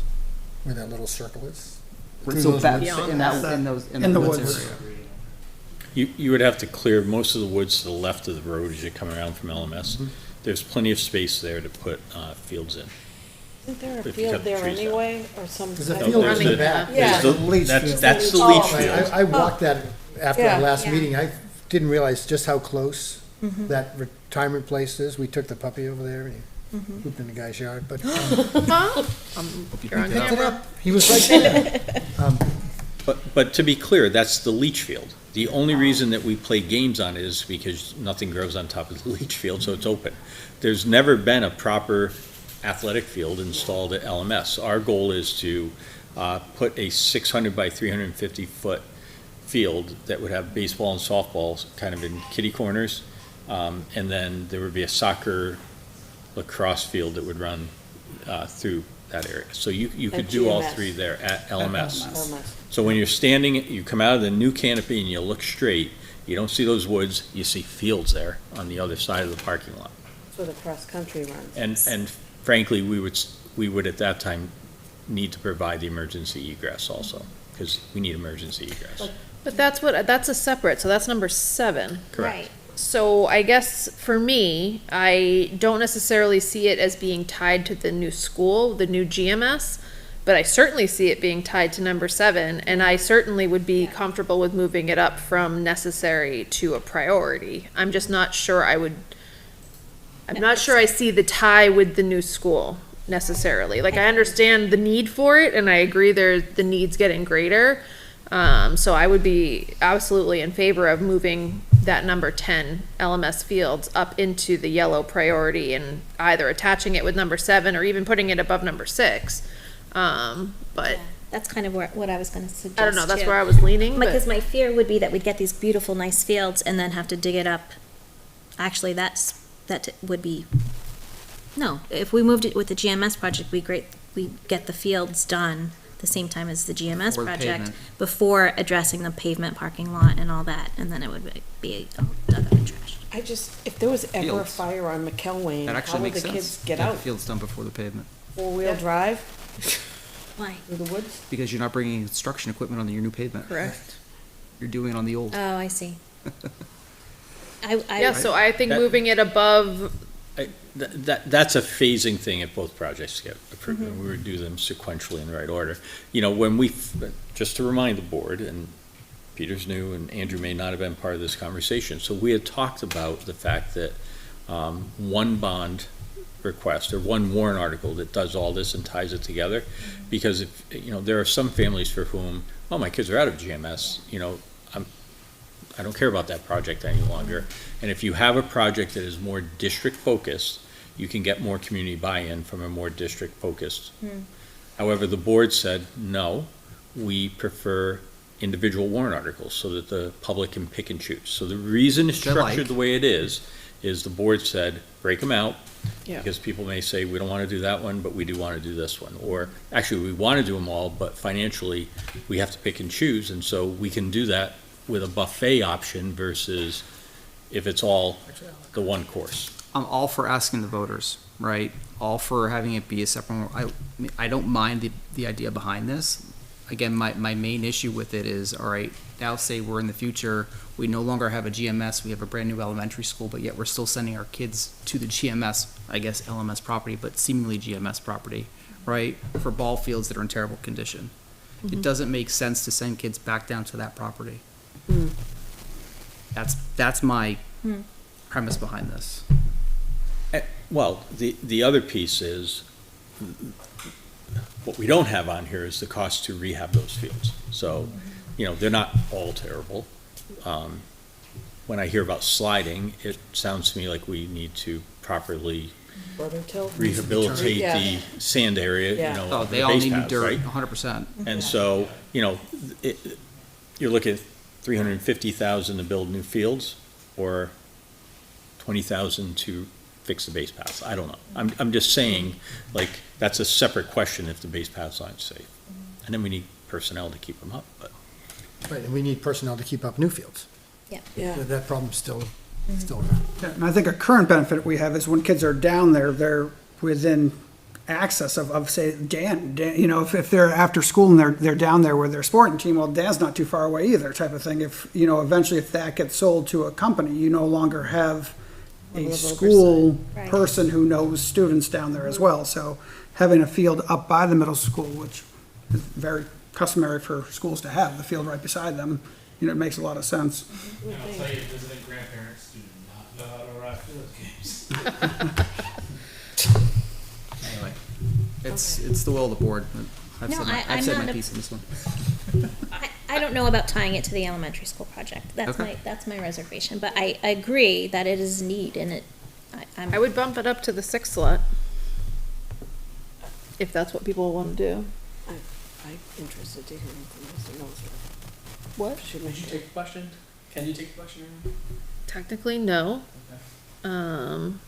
[SPEAKER 2] Where that little circle is?
[SPEAKER 5] So
[SPEAKER 2] Through those
[SPEAKER 5] that,
[SPEAKER 2] woods?
[SPEAKER 5] in the woods area.
[SPEAKER 3] You would have to clear most of the woods to the left of the road as you come around from LMS. There's plenty of space there to put fields in.
[SPEAKER 1] Isn't there a
[SPEAKER 3] If you
[SPEAKER 1] field
[SPEAKER 3] cut the
[SPEAKER 1] there
[SPEAKER 3] trees down.
[SPEAKER 1] anyway, or some?
[SPEAKER 2] There's a
[SPEAKER 1] type
[SPEAKER 2] field
[SPEAKER 1] of-
[SPEAKER 2] in the back.
[SPEAKER 1] Yeah.
[SPEAKER 3] There's the-
[SPEAKER 2] Litchfield.
[SPEAKER 3] That's the
[SPEAKER 1] Oh,
[SPEAKER 3] leach
[SPEAKER 1] okay.
[SPEAKER 3] field.
[SPEAKER 2] I walked that after
[SPEAKER 1] Yeah.
[SPEAKER 2] our last
[SPEAKER 7] Yeah.
[SPEAKER 2] meeting. I didn't realize just how close that retirement place is. We took the puppy over there and he pooped in the guy's yard, but
[SPEAKER 4] You're on
[SPEAKER 2] picked it
[SPEAKER 4] camera.
[SPEAKER 2] up. He was right there.
[SPEAKER 3] But to be clear, that's the leach field. The only reason that we play games on it is because nothing grows on top of the leach field, so it's open. There's never been a proper athletic field installed at LMS. Our goal is to put a 600 by 350 foot field that would have baseball and softball kind of in kitty corners, and then there would be a soccer lacrosse field that would run through that area. So you could
[SPEAKER 1] At
[SPEAKER 3] do all
[SPEAKER 1] GMS.
[SPEAKER 3] three there at LMS.
[SPEAKER 1] LMS.
[SPEAKER 3] So when you're standing, you come out of the new canopy and you look straight, you don't see those woods, you see fields there on the other side of the parking lot.
[SPEAKER 1] where the cross-country runs.
[SPEAKER 3] And frankly, we would at that time need to provide the emergency egress also, because we need emergency egress.
[SPEAKER 4] But that's a separate, so that's number 7.
[SPEAKER 3] Correct.
[SPEAKER 4] So I guess for me, I don't necessarily see it as being tied to the new school, the new GMS, but I certainly see it being tied to number 7, and I certainly would be comfortable with moving it up from necessary to a priority. I'm just not sure I'm not sure I see the tie with the new school necessarily. Like, I understand the need for it, and I agree the need's getting greater. So I would be absolutely in favor of moving that number 10 LMS Fields up into the yellow priority and either attaching it with number 7 or even putting it above number 6. But
[SPEAKER 7] that's kind of what I was going to suggest.
[SPEAKER 4] I don't know, that's
[SPEAKER 7] too.
[SPEAKER 4] where I was leaning.
[SPEAKER 7] Because my fear would be that we'd get these beautiful, nice fields and then have to dig it up. Actually, that would be, no, if we moved it with the GMS project, it'd be great. We get the fields done the same time as the GMS
[SPEAKER 5] Before the
[SPEAKER 7] project
[SPEAKER 5] pavement.
[SPEAKER 7] before addressing the pavement, parking lot and all that, and then it would be all dug up and trashed.
[SPEAKER 11] I just, if there was ever a
[SPEAKER 5] Fields.
[SPEAKER 11] fire on McElwain,
[SPEAKER 5] That
[SPEAKER 11] how
[SPEAKER 5] actually
[SPEAKER 11] would
[SPEAKER 5] makes
[SPEAKER 11] the
[SPEAKER 5] sense.
[SPEAKER 11] kids get
[SPEAKER 5] Get
[SPEAKER 11] out?
[SPEAKER 5] the field's done before the pavement,
[SPEAKER 1] Four-wheel drive
[SPEAKER 7] Why?
[SPEAKER 1] through the woods?
[SPEAKER 5] because you're not bringing construction equipment on your new pavement.
[SPEAKER 4] Correct.
[SPEAKER 5] You're doing it on the old.
[SPEAKER 7] Oh, I see.
[SPEAKER 4] Yeah, so I think
[SPEAKER 3] That-
[SPEAKER 4] moving it above,
[SPEAKER 3] That's a phasing thing if both projects get approved, and we would do them sequentially in the right order. You know, just to remind the board, and Peter's new, and Andrew may not have been part of this conversation, so we had talked about the fact that one bond request, or one warrant article that does all this and ties it together, because if, you know, there are some families for whom, oh, my kids are out of GMS, you know, I don't care about that project any longer. And if you have a project that is more district-focused, you can get more community buy-in from a more district-focused. However, the board said, no, we prefer individual warrant articles so that the public can pick and choose. So the reason it's
[SPEAKER 5] Which I like.
[SPEAKER 3] structured the way it is the board said, break them out,
[SPEAKER 11] Yeah.
[SPEAKER 3] because people may say, we don't want to do that one, but we do want to do this one. Or, actually, we want to do them all, but financially, we have to pick and choose, and so we can do that with a buffet option versus if it's all the one course.
[SPEAKER 5] I'm all for asking the voters, right? All for having it be a separate, I don't mind the idea behind this. Again, my main issue with it is, all right, now say we're in the future, we no longer have a GMS, we have a brand-new elementary school, but yet we're still sending our kids to the GMS, I guess LMS property, but seemingly GMS property, right? For ball fields that are in terrible condition. It doesn't make sense to send kids back down to that property. That's my premise behind this.
[SPEAKER 3] Well, the other piece is, what we don't have on here is the cost to rehab those fields. So, you know, they're not all terrible. When I hear about sliding, it sounds to me like we need to properly
[SPEAKER 1] Brother Till?
[SPEAKER 3] rehabilitate
[SPEAKER 1] Yeah.
[SPEAKER 3] the sand area, you
[SPEAKER 1] Yeah.
[SPEAKER 3] know.
[SPEAKER 5] Oh,
[SPEAKER 3] the
[SPEAKER 5] they all
[SPEAKER 3] base
[SPEAKER 5] need new
[SPEAKER 3] paths,
[SPEAKER 5] dirt,
[SPEAKER 3] right?
[SPEAKER 5] 100%.
[SPEAKER 3] And so, you know, you're looking at $350,000 to build new fields, or $20,000 to fix the base paths. I don't know. I'm just saying, like, that's a separate question if the base paths aren't safe. And then we need personnel to keep them up, but.
[SPEAKER 2] Right, and we need personnel to keep up new fields.
[SPEAKER 1] Yeah.
[SPEAKER 2] That problem's still there.
[SPEAKER 6] Yeah, and I think a current benefit we have is when kids are down there, they're within access of say, Dan, you know, if they're after school and they're down there with their sporting team, well, Dan's not too far away either, type of thing. If, you know, eventually if that gets sold to a company, you no longer have
[SPEAKER 1] Level
[SPEAKER 6] a
[SPEAKER 1] of
[SPEAKER 6] school
[SPEAKER 7] oversight. Right.
[SPEAKER 6] person who knows students down there as well. So having a field up by the middle school, which is very customary for schools to have, the field right beside them, you know, it makes a lot of sense.
[SPEAKER 12] And I'll tell you, visiting grandparents do not know how to ride field games.
[SPEAKER 5] Anyway, it's the will of the board. I've
[SPEAKER 7] No,
[SPEAKER 5] said my,
[SPEAKER 7] I'm
[SPEAKER 5] I've said
[SPEAKER 7] not
[SPEAKER 5] my
[SPEAKER 7] a-
[SPEAKER 5] piece on this one.
[SPEAKER 7] I don't know about tying it to the elementary school project.
[SPEAKER 5] Okay.
[SPEAKER 7] That's my reservation, but I agree that it is a need and I'm.
[SPEAKER 4] I would bump it up to the 6th slot. If that's what people want to do.
[SPEAKER 1] I'm interested to hear from Mr. Nosler.
[SPEAKER 4] What?
[SPEAKER 1] Should
[SPEAKER 9] Did you take the question? Can you take the question?
[SPEAKER 4] Technically, no.
[SPEAKER 9] Okay,
[SPEAKER 4] Um,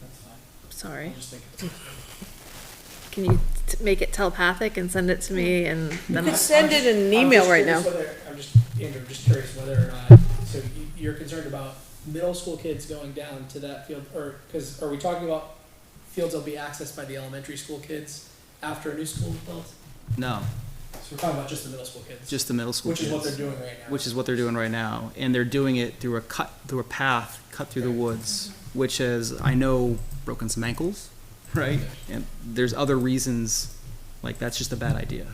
[SPEAKER 9] that's fine.
[SPEAKER 4] sorry.
[SPEAKER 9] I'll just think it's.
[SPEAKER 4] Can you make it telepathic and send it to me and then?
[SPEAKER 1] You could send it in an email right now.
[SPEAKER 9] I'm just curious whether or not, so you're concerned about middle school kids going down to that field, or, because, are we talking about fields that'll be accessed by the elementary school kids after a new school is built?
[SPEAKER 5] No,
[SPEAKER 9] So we're talking about just the middle school kids?
[SPEAKER 5] just the middle school
[SPEAKER 9] Which is what
[SPEAKER 5] kids.
[SPEAKER 9] they're doing right now.
[SPEAKER 5] Which is what they're doing right now, and they're doing it through a path cut through the woods, which has, I know, broken some ankles, right? And there's other reasons, like that's just a bad idea.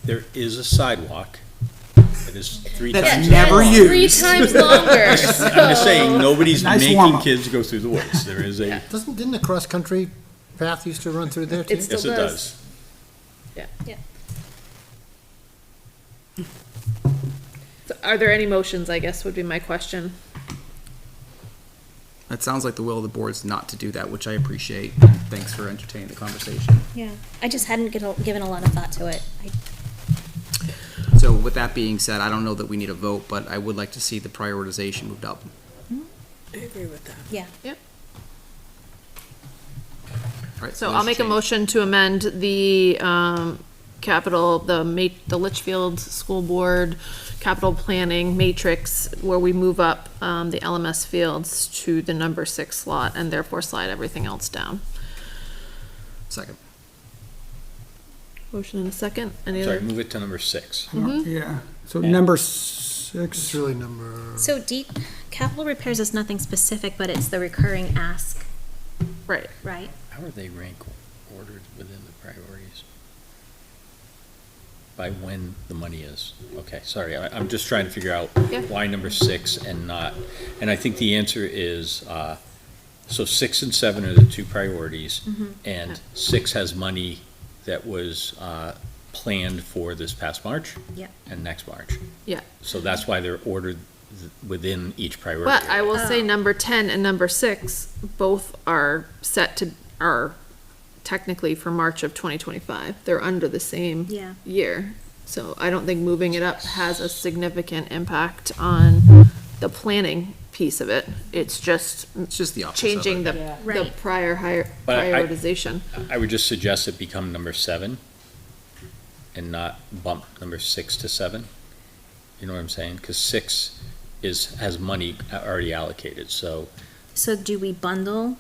[SPEAKER 3] There is a sidewalk. It is three
[SPEAKER 6] That's
[SPEAKER 3] times.
[SPEAKER 6] never
[SPEAKER 3] long.
[SPEAKER 6] used.
[SPEAKER 4] 3 times longer,
[SPEAKER 3] I'm just saying, nobody's
[SPEAKER 6] Nice
[SPEAKER 3] making
[SPEAKER 6] warm-up.
[SPEAKER 3] kids go through the woods. There is a,
[SPEAKER 2] Didn't the cross-country path used to run through there too?
[SPEAKER 4] It still
[SPEAKER 3] yes, it
[SPEAKER 4] does.
[SPEAKER 3] does.
[SPEAKER 4] Yeah.
[SPEAKER 7] Yeah.
[SPEAKER 4] So are there any motions, I guess, would be my question.
[SPEAKER 5] That sounds like the will of the board's not to do that, which I appreciate. Thanks for entertaining the conversation.
[SPEAKER 7] Yeah, I just hadn't given a lot of thought to it.
[SPEAKER 5] So with that being said, I don't know that we need a vote, but I would like to see the prioritization moved up.
[SPEAKER 1] I agree with that.
[SPEAKER 7] Yeah.
[SPEAKER 5] All right,
[SPEAKER 4] So
[SPEAKER 5] motion
[SPEAKER 4] I'll make a
[SPEAKER 5] changed.
[SPEAKER 4] motion to amend the capital, the Litchfield School Board capital planning matrix, where we move up the LMS fields to the number 6 slot and therefore slide everything else down.
[SPEAKER 5] Second.
[SPEAKER 4] Motion and a second. Any
[SPEAKER 3] Sorry,
[SPEAKER 4] other?
[SPEAKER 3] move it to number 6.
[SPEAKER 6] Yeah, so number 6.
[SPEAKER 2] It's really number,
[SPEAKER 7] So capital repairs is nothing specific, but it's the recurring ask,
[SPEAKER 4] Right.
[SPEAKER 7] right?
[SPEAKER 3] How are they rank ordered within the priorities? By when the money is? Okay, sorry, I'm just trying to figure out
[SPEAKER 4] Yeah.
[SPEAKER 3] why number 6 and not, and I think the answer is, so 6 and 7 are the 2 priorities, and 6 has money that was planned for this past March
[SPEAKER 7] Yep.
[SPEAKER 3] and next March.
[SPEAKER 4] Yeah.
[SPEAKER 3] So that's why they're ordered within each priority.
[SPEAKER 4] But I will say
[SPEAKER 7] Oh.
[SPEAKER 4] number 10 and number 6, both are are technically for March of 2025. They're under the same
[SPEAKER 7] Yeah.
[SPEAKER 4] year. So I don't think moving it up has a significant impact on the planning piece of it. It's just
[SPEAKER 5] It's just the opposite.
[SPEAKER 4] changing the
[SPEAKER 7] Right.
[SPEAKER 4] prior
[SPEAKER 3] But I-
[SPEAKER 4] prioritization.
[SPEAKER 3] I would just suggest it become number 7 and not bump number 6 to 7. You know what I'm saying? Because 6 has money already allocated, so
[SPEAKER 7] So do we bundle?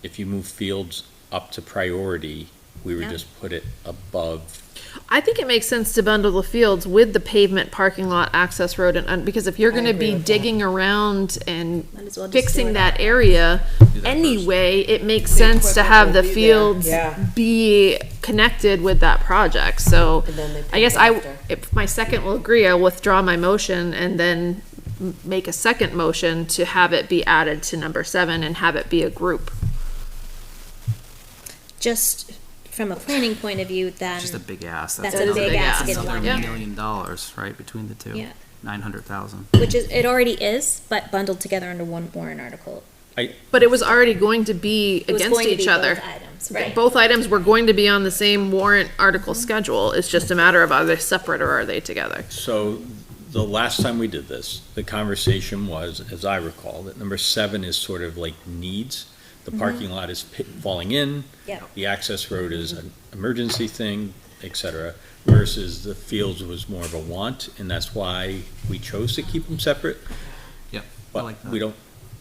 [SPEAKER 3] if you move fields up to priority, we would
[SPEAKER 7] Yeah.
[SPEAKER 3] just put it above.
[SPEAKER 4] I think it makes sense to bundle the fields with the pavement, parking lot, access road, and because if you're gonna be digging around and
[SPEAKER 7] Might as well just
[SPEAKER 4] fixing
[SPEAKER 7] do it
[SPEAKER 4] that
[SPEAKER 7] all.
[SPEAKER 4] area
[SPEAKER 5] that
[SPEAKER 4] anyway, it makes sense to have the fields be connected with that project, so I guess if my second will agree, I'll withdraw my motion and then make a second motion to have it be added to number 7 and have it be a group.
[SPEAKER 7] Just from a planning point of view, then
[SPEAKER 5] It's just a big ass.
[SPEAKER 7] that's
[SPEAKER 4] That
[SPEAKER 7] a
[SPEAKER 4] is a
[SPEAKER 7] big
[SPEAKER 4] big
[SPEAKER 7] ask
[SPEAKER 4] ask.
[SPEAKER 7] is
[SPEAKER 5] Another
[SPEAKER 7] one.
[SPEAKER 4] Yeah.
[SPEAKER 7] year.
[SPEAKER 5] $1 million, right, between the two.
[SPEAKER 7] Yeah.
[SPEAKER 5] 900,000.
[SPEAKER 7] Which is, it already is, but bundled together under one warrant article.
[SPEAKER 4] But it was already going to be
[SPEAKER 7] It was
[SPEAKER 4] against
[SPEAKER 7] going to
[SPEAKER 4] each
[SPEAKER 7] be
[SPEAKER 4] other.
[SPEAKER 7] both items, right?
[SPEAKER 4] Both items were going to be on the same warrant article schedule. It's just a matter of are they separate or are they together?
[SPEAKER 3] So the last time we did this, the conversation was, as I recall, that number 7 is sort of like needs. The parking lot is falling in.
[SPEAKER 7] Yeah.
[SPEAKER 3] The access road is an emergency thing, et cetera, versus the fields was more of a want, and that's why we chose to keep them separate.
[SPEAKER 5] Yep, I
[SPEAKER 3] But
[SPEAKER 5] like that.
[SPEAKER 3] we don't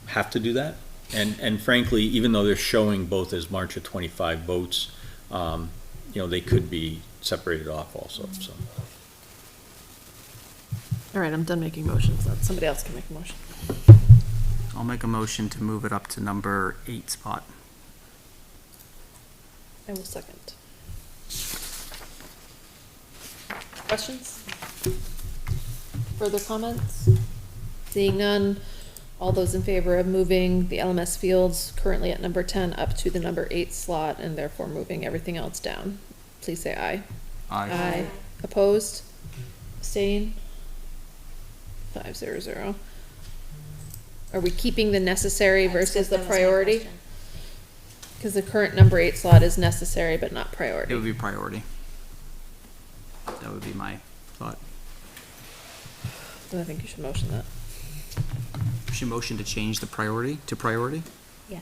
[SPEAKER 3] have to do that. And frankly, even though they're showing both as March of 25 votes, they could be separated off also, so.
[SPEAKER 4] All right, I'm done making motions. Somebody else can make a motion.
[SPEAKER 5] I'll make a motion to move it up to number 8 spot.
[SPEAKER 4] I will second. Questions? Further comments? Seeing none, all those in favor of moving the LMS fields currently at number 10 up to the number 8 slot and therefore moving everything else down, please say aye.
[SPEAKER 5] Aye.
[SPEAKER 4] Opposed? Abstained? 500. Are we keeping the necessary versus the
[SPEAKER 7] That was my
[SPEAKER 4] priority?
[SPEAKER 7] question.
[SPEAKER 4] Because the current number 8 slot is necessary but not priority.
[SPEAKER 5] It would be priority. That would be my thought.
[SPEAKER 4] And I think you should motion that.
[SPEAKER 5] Should motion to change the priority to priority?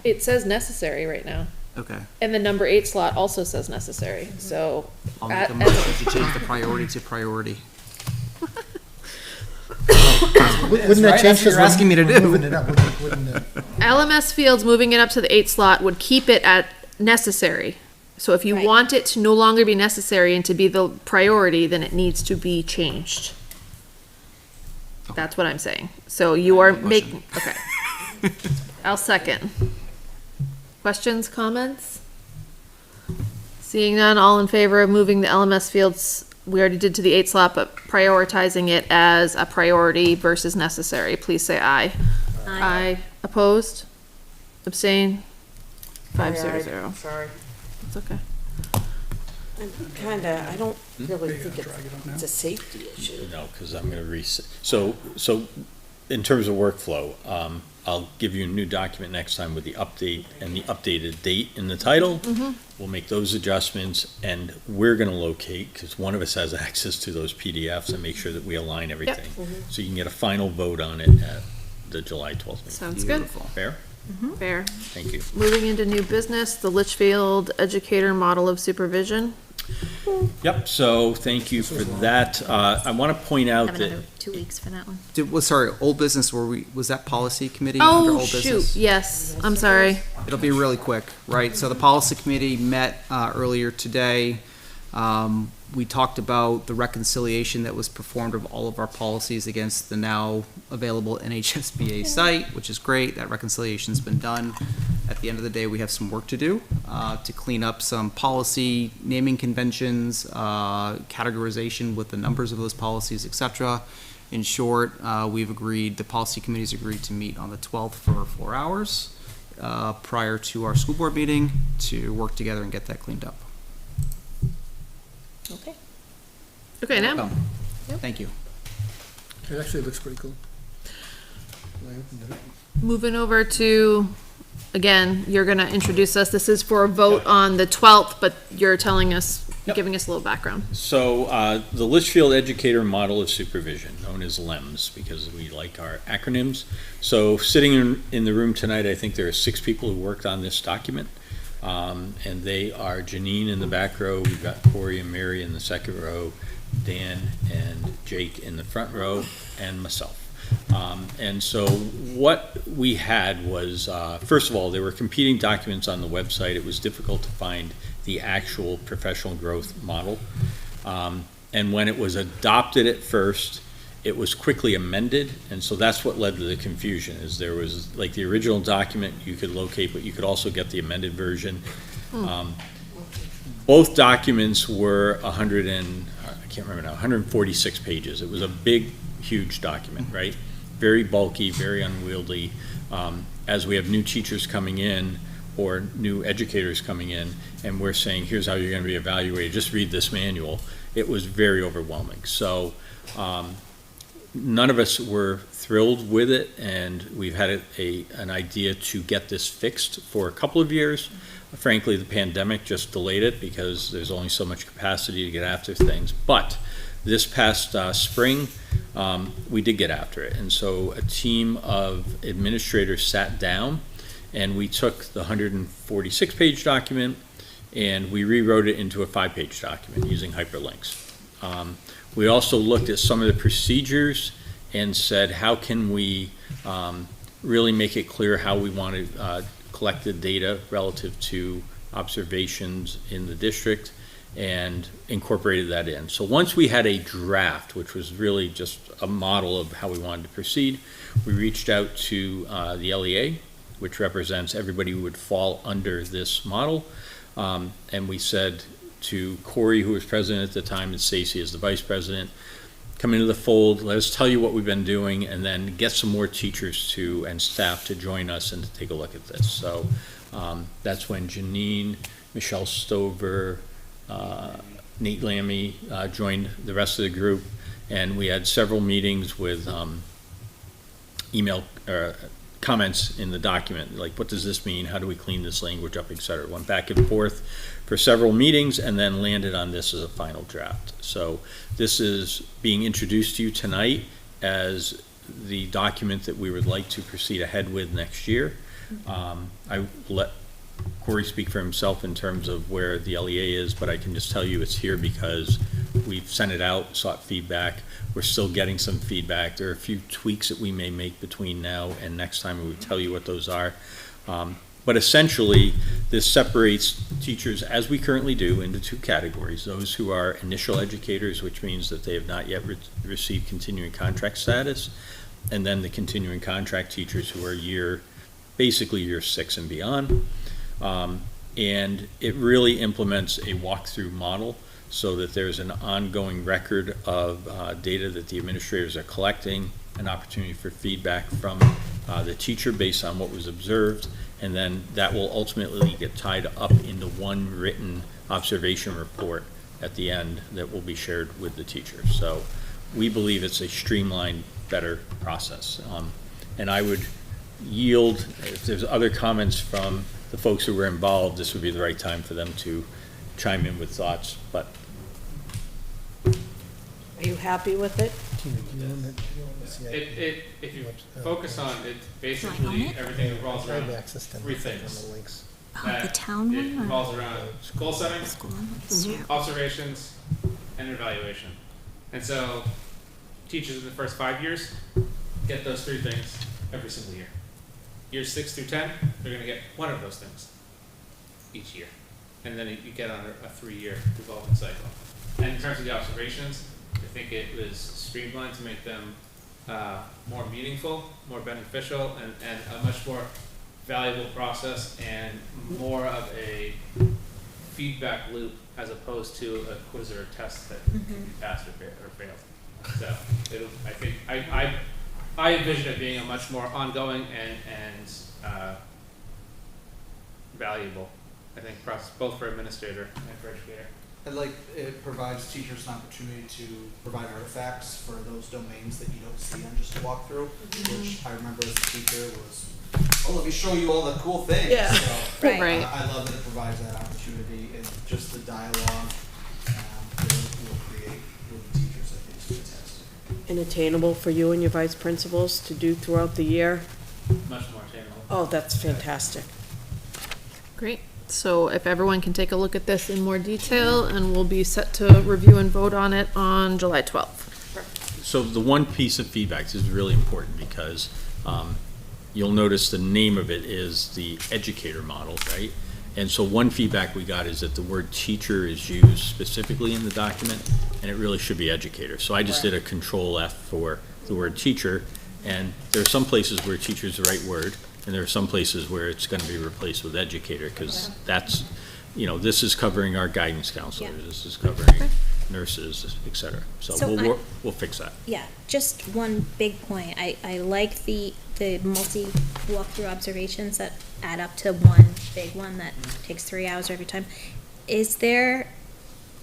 [SPEAKER 4] It says necessary right now.
[SPEAKER 5] Okay.
[SPEAKER 4] And the number 8 slot also says necessary, so.
[SPEAKER 5] I'll make a
[SPEAKER 4] as-
[SPEAKER 5] motion to change the priority to priority. That's
[SPEAKER 2] Wouldn't that change?
[SPEAKER 5] That's what you're asking me to do.
[SPEAKER 2] Moving it up, wouldn't
[SPEAKER 4] LMS fields, moving it up to the 8 slot would keep it at necessary. So if you
[SPEAKER 7] Right.
[SPEAKER 4] want it to no longer be necessary and to be the priority, then it needs to be changed. That's what I'm saying. So you are making, okay. I'll second. Questions, comments? Seeing none, all in favor of moving the LMS fields, we already did to the 8 slot, but prioritizing it as a priority versus necessary, please say aye. Aye. Opposed? Abstain? 500.
[SPEAKER 11] Sorry.
[SPEAKER 4] It's okay.
[SPEAKER 1] I don't really think it's a safety issue.
[SPEAKER 3] No, because I'm going to reset. So in terms of workflow, I'll give you a new document next time with the update and the updated date in the title. We'll make those adjustments, and we're going to locate, because one of us has access to those PDFs, and make sure that we align everything. So you can get a final vote on it at the July 12th meeting.
[SPEAKER 4] Sounds good.
[SPEAKER 3] Fair?
[SPEAKER 4] Fair.
[SPEAKER 3] Thank you.
[SPEAKER 4] Moving into new business, the Litchfield Educator Model of Supervision.
[SPEAKER 3] Yep, so thank you for that. I want to point out
[SPEAKER 7] Have
[SPEAKER 3] that
[SPEAKER 7] another 2 weeks for that one.
[SPEAKER 5] Sorry, old business, was that policy committee under
[SPEAKER 4] Oh,
[SPEAKER 5] old
[SPEAKER 4] shoot,
[SPEAKER 5] business?
[SPEAKER 4] yes, I'm sorry.
[SPEAKER 5] It'll be really quick, right? So the policy committee met earlier today. We talked about the reconciliation that was performed of all of our policies against the now available NHSBA site, which is great. That reconciliation's been done. At the end of the day, we have some work to do to clean up some policy naming conventions, categorization with the numbers of those policies, etc. In short, the policy committee's agreed to meet on the 12th for 4 hours prior to our school board meeting to work together and get that cleaned up.
[SPEAKER 7] Okay.
[SPEAKER 4] Okay, now,
[SPEAKER 5] Welcome. Thank you.
[SPEAKER 2] It actually looks pretty cool.
[SPEAKER 4] moving over to, again, you're gonna introduce us. This is for a vote on the 12th, but you're telling us, giving us a little background.
[SPEAKER 3] So the Litchfield Educator Model of Supervision, known as LEMS, because we like our acronyms. So sitting in the room tonight, I think there are 6 people who worked on this document. And they are Janine in the back row, we've got Corey and Mary in the second row, Dan and Jake in the front row, and myself. And so what we had was, first of all, there were competing documents on the website. It was difficult to find the actual professional growth model. And when it was adopted at first, it was quickly amended, and so that's what led to the confusion, is there was, like, the original document you could locate, but you could also get the amended version. Both documents were 146 pages. It was a big, huge document, right? Very bulky, very unwieldy. As we have new teachers coming in, or new educators coming in, and we're saying, here's how you're gonna be evaluated, just read this manual, it was very overwhelming. So, none of us were thrilled with it, and we've had an idea to get this fixed for a couple of years. Frankly, the pandemic just delayed it because there's only so much capacity to get after things. But this past spring, we did get after it. And so a team of administrators sat down, and we took the 146-page document and we rewrote it into a 5-page document using hyperlinks. We also looked at some of the procedures and said, how can we really make it clear how we want to collect the data relative to observations in the district, and incorporated that in. So once we had a draft, which was really just a model of how we wanted to proceed, we reached out to the LEA, which represents everybody who would fall under this model, and we said to Corey, who was president at the time, and Stacy as the vice president, come into the fold, let us tell you what we've been doing, and then get some more teachers and staff to join us and to take a look at this. So that's when Janine, Michelle Stover, Nate Lammy joined the rest of the group, and we had several meetings with email comments in the document, like, what does this mean, how do we clean this language up, etc. Went back and forth for several meetings and then landed on this as a final draft. So this is being introduced to you tonight as the document that we would like to proceed ahead with next year. I let Corey speak for himself in terms of where the LEA is, but I can just tell you it's here because we've sent it out, sought feedback. We're still getting some feedback. There are a few tweaks that we may make between now and next time, and we'll tell you what those are. But essentially, this separates teachers, as we currently do, into two categories. Those who are initial educators, which means that they have not yet received continuing contract status, and then the continuing contract teachers who are basically year 6 and beyond. And it really implements a walkthrough model so that there's an ongoing record of data that the administrators are collecting, an opportunity for feedback from the teacher based on what was observed, and then that will ultimately get tied up into one written observation report at the end that will be shared with the teacher. So we believe it's a streamlined, better process. And I would yield, if there's other comments from the folks who were involved, this would be the right time for them to chime in with thoughts, but.
[SPEAKER 1] Are you happy with it?
[SPEAKER 12] If you focus on it, basically everything revolves around three things.
[SPEAKER 7] The town one?
[SPEAKER 12] It revolves around goal setting, observations, and evaluation. And so teachers in the first 5 years get those three things every single year. Years 6 through 10, they're going to get one of those things each year. And then you get on a 3-year revolving cycle. And in terms of the observations, I think it was streamlined to make them more meaningful, more beneficial, and a much more valuable process and more of a feedback loop as opposed to a quiz or a test that can be passed or failed. So I think I envision it being a much more ongoing and valuable, I think, process both for administrator and for educator.
[SPEAKER 10] And it provides teachers an opportunity to provide artifacts for those domains that you don't see on just a walkthrough, which I remember as a teacher was, oh, let me show you all the cool things.
[SPEAKER 1] Yeah.
[SPEAKER 10] So,
[SPEAKER 7] Right.
[SPEAKER 10] I love that it provides that opportunity, and just the dialogue that it will create with the teachers, I think is fantastic.
[SPEAKER 1] And attainable for you and your vice principals to do throughout the year?
[SPEAKER 12] Much more attainable.
[SPEAKER 1] Oh, that's fantastic.
[SPEAKER 4] Great. So if everyone can take a look at this in more detail, and we'll be set to review and vote on it on July 12th.
[SPEAKER 3] So the one piece of feedback is really important because you'll notice the name of it is the educator model, right? And so one feedback we got is that the word teacher is used specifically in the document, and it really should be educator. So I just did a Control F for the word teacher, and there are some places where teacher is the right word, and there are some places where it's going to be replaced with educator, because that's, this is covering our guidance counselors, this is covering nurses, et cetera. So we'll fix that.
[SPEAKER 7] Yeah, just one big point. I like the multi-walkthrough observations that add up to one big one that takes 3 hours every time. Is there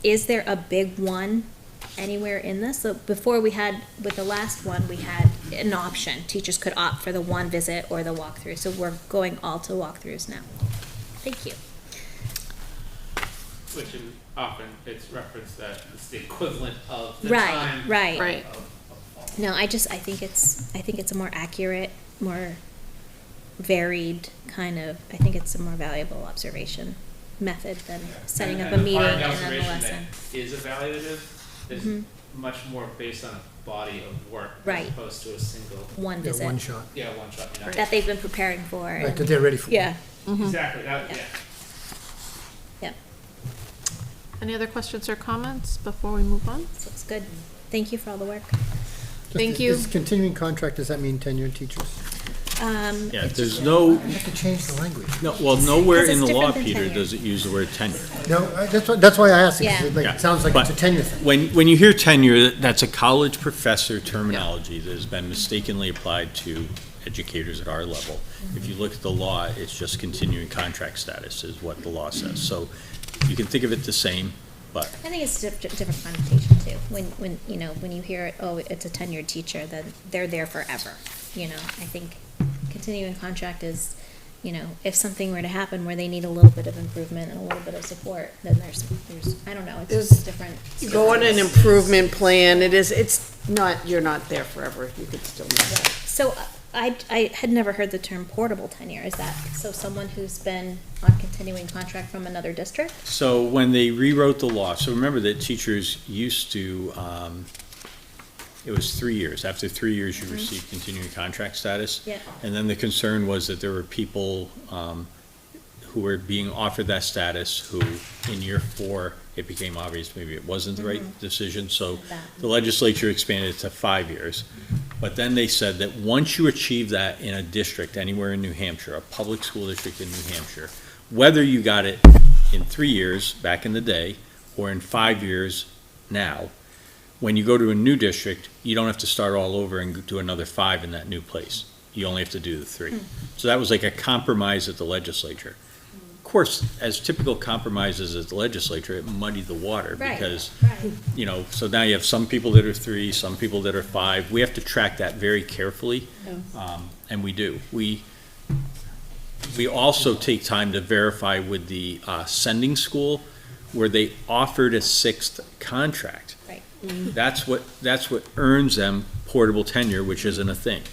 [SPEAKER 7] a big one anywhere in this? So before with the last one, we had an option. Teachers could opt for the one visit or the walkthrough. So we're going all to walkthroughs now. Thank you.
[SPEAKER 12] Which often it's referenced that it's the equivalent of the
[SPEAKER 7] Right.
[SPEAKER 12] time.
[SPEAKER 4] Right.
[SPEAKER 7] No, I think it's a more accurate, more varied kind of, I think it's a more valuable observation method than setting up a meeting
[SPEAKER 12] part of the
[SPEAKER 7] and then the
[SPEAKER 12] observation
[SPEAKER 7] lesson.
[SPEAKER 12] that is evaluative is much more based on a body of work
[SPEAKER 7] Right.
[SPEAKER 12] as opposed to a single
[SPEAKER 7] One visit.
[SPEAKER 2] One shot.
[SPEAKER 12] one shot.
[SPEAKER 7] That they've been preparing for.
[SPEAKER 2] Right, that they're ready for.
[SPEAKER 7] Yeah.
[SPEAKER 12] Exactly.
[SPEAKER 7] Yep.
[SPEAKER 4] Any other questions or comments before we move on?
[SPEAKER 7] Looks good. Thank you for all the work.
[SPEAKER 4] Thank you.
[SPEAKER 2] This continuing contract, does that mean tenured teachers?
[SPEAKER 3] Yeah, there's no,
[SPEAKER 2] You have to change the language.
[SPEAKER 3] nowhere
[SPEAKER 7] 'Cause
[SPEAKER 3] in
[SPEAKER 7] it's
[SPEAKER 3] the law,
[SPEAKER 7] different than
[SPEAKER 3] Peter,
[SPEAKER 7] tenure.
[SPEAKER 3] does it use the word tenure.
[SPEAKER 2] No, that's why I asked,
[SPEAKER 7] Yeah.
[SPEAKER 2] it sounds like it's a tenure thing.
[SPEAKER 3] When you hear tenure, that's a college professor terminology that has been mistakenly applied to educators at our level. If you look at the law, it's just continuing contract status is what the law says. So you can think of it the same, but.
[SPEAKER 7] I think it's different connotation too. When you hear it, oh, it's a tenured teacher, then they're there forever. I think continuing contract is, if something were to happen where they need a little bit of improvement and a little bit of support, then there's I don't know, it's just different.
[SPEAKER 1] You go on an improvement plan, it's not, you're not there forever, you could still do that.
[SPEAKER 7] So I had never heard the term portable tenure. Is that so someone who's been on continuing contract from another district?
[SPEAKER 3] So when they rewrote the law, so remember that teachers used to, it was 3 years. After 3 years, you received continuing contract status.
[SPEAKER 7] Yeah.
[SPEAKER 3] And then the concern was that there were people who were being offered that status who, in year 4, it became obvious maybe it wasn't the right decision. So the legislature expanded it to 5 years. But then they said that once you achieve that in a district anywhere in New Hampshire, a public school district in New Hampshire, whether you got it in 3 years back in the day or in 5 years now, when you go to a new district, you don't have to start all over and do another 5 in that new place. You only have to do the 3. So that was like a compromise at the legislature. Of course, as typical compromises at the legislature, it muddied the water because, you know, so now you have some people that are 3, some people that are 5. We have to track that very carefully, and we do. We also take time to verify with the sending school where they offered a 6th contract.
[SPEAKER 7] Right.
[SPEAKER 3] That's what earns them portable tenure, which isn't a thing.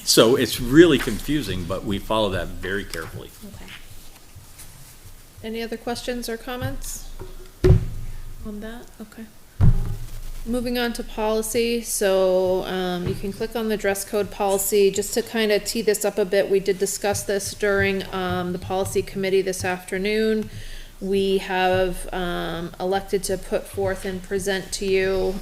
[SPEAKER 3] So it's really confusing, but we follow that very carefully.
[SPEAKER 7] Okay.
[SPEAKER 4] Any other questions or comments on that? Okay. Moving on to policy, so you can click on the dress code policy. Just to kind of tee this up a bit, we did discuss this during the policy committee this afternoon. We have elected to put forth and present to you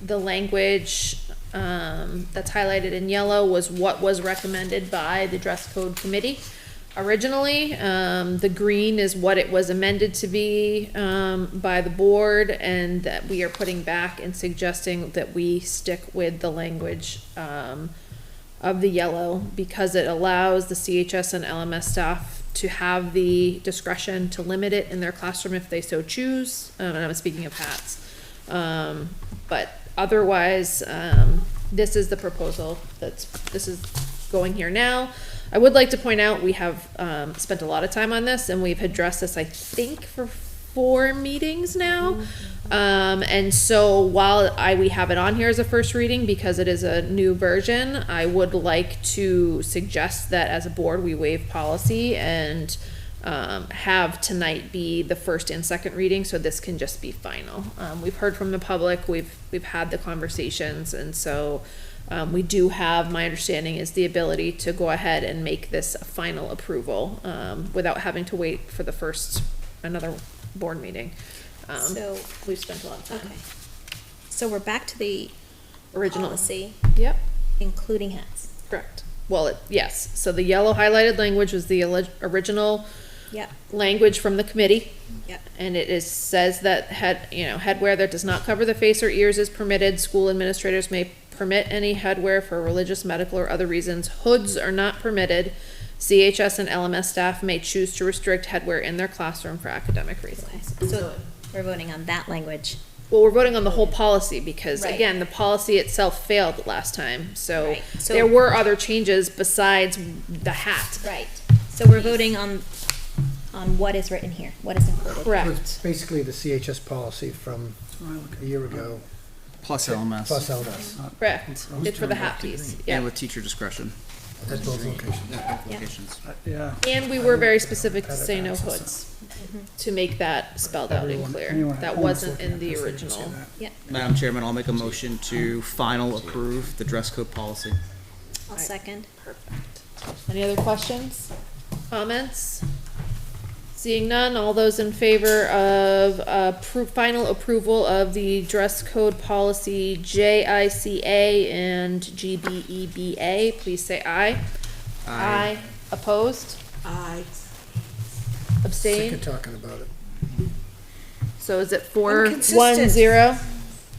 [SPEAKER 4] the language that's highlighted in yellow was what was recommended by the dress code committee. Originally, the green is what it was amended to be by the board, and that we are putting back and suggesting that we stick with the language of the yellow because it allows the CHS and LMS staff to have the discretion to limit it in their classroom if they so choose. And I'm speaking of hats. But otherwise, this is the proposal this is going here now. I would like to point out, we have spent a lot of time on this, and we've addressed this, I think, for 4 meetings now. And so while we have it on here as a first reading, because it is a new version, I would like to suggest that as a board, we waive policy and have tonight be the first and second reading, so this can just be final. We've heard from the public, we've had the conversations, and so we do have, my understanding is the ability to go ahead and make this a final approval without having to wait for another board meeting.
[SPEAKER 7] So
[SPEAKER 4] we've spent a lot of time.
[SPEAKER 7] Okay. So we're back to the
[SPEAKER 4] Original.
[SPEAKER 7] policy,
[SPEAKER 4] Yep,
[SPEAKER 7] including hats.
[SPEAKER 4] correct. Well, yes, so the yellow highlighted language was the original
[SPEAKER 7] Yep.
[SPEAKER 4] language from the committee.
[SPEAKER 7] Yep.
[SPEAKER 4] And it says that headwear that does not cover the face or ears is permitted. School administrators may permit any headwear for religious, medical, or other reasons. Hoods are not permitted. CHS and LMS staff may choose to restrict headwear in their classroom for academic reasons.
[SPEAKER 7] So we're voting on that language.
[SPEAKER 4] Well, we're voting on the whole policy because,
[SPEAKER 7] Right.
[SPEAKER 4] again, the policy itself failed last time. So
[SPEAKER 7] Right. So-
[SPEAKER 4] there were other changes besides the hat.
[SPEAKER 7] Right. So we're voting on what is written here, what is included.
[SPEAKER 4] Correct.
[SPEAKER 2] It's basically the CHS policy from a year ago.
[SPEAKER 5] Plus LMS.
[SPEAKER 2] Plus LMS.
[SPEAKER 4] Correct. It's for the hat piece. Yeah.
[SPEAKER 5] And with teacher discretion.
[SPEAKER 2] At both locations.
[SPEAKER 5] At both locations.
[SPEAKER 6] Yeah.
[SPEAKER 4] And we were very specific to say no hoods, to make that spelled out and
[SPEAKER 6] Anyone
[SPEAKER 4] clear.
[SPEAKER 6] at
[SPEAKER 4] That
[SPEAKER 6] home
[SPEAKER 4] wasn't
[SPEAKER 6] looking
[SPEAKER 4] in
[SPEAKER 6] at
[SPEAKER 4] the
[SPEAKER 6] this, they can
[SPEAKER 4] original.
[SPEAKER 6] see that.
[SPEAKER 7] Yep.
[SPEAKER 5] Madam Chairman, I'll make a motion to final approve the dress code policy.
[SPEAKER 7] I'll second.
[SPEAKER 4] Perfect. Any other questions, comments? Seeing none, all those in favor of final approval of the dress code policy JICA and GBEBA, please say aye. Aye. Opposed?
[SPEAKER 1] Aye.
[SPEAKER 2] Sick
[SPEAKER 4] Abstain?
[SPEAKER 2] of talking about it.
[SPEAKER 4] So is it
[SPEAKER 1] I'm
[SPEAKER 4] 4-1-0?
[SPEAKER 1] consistent.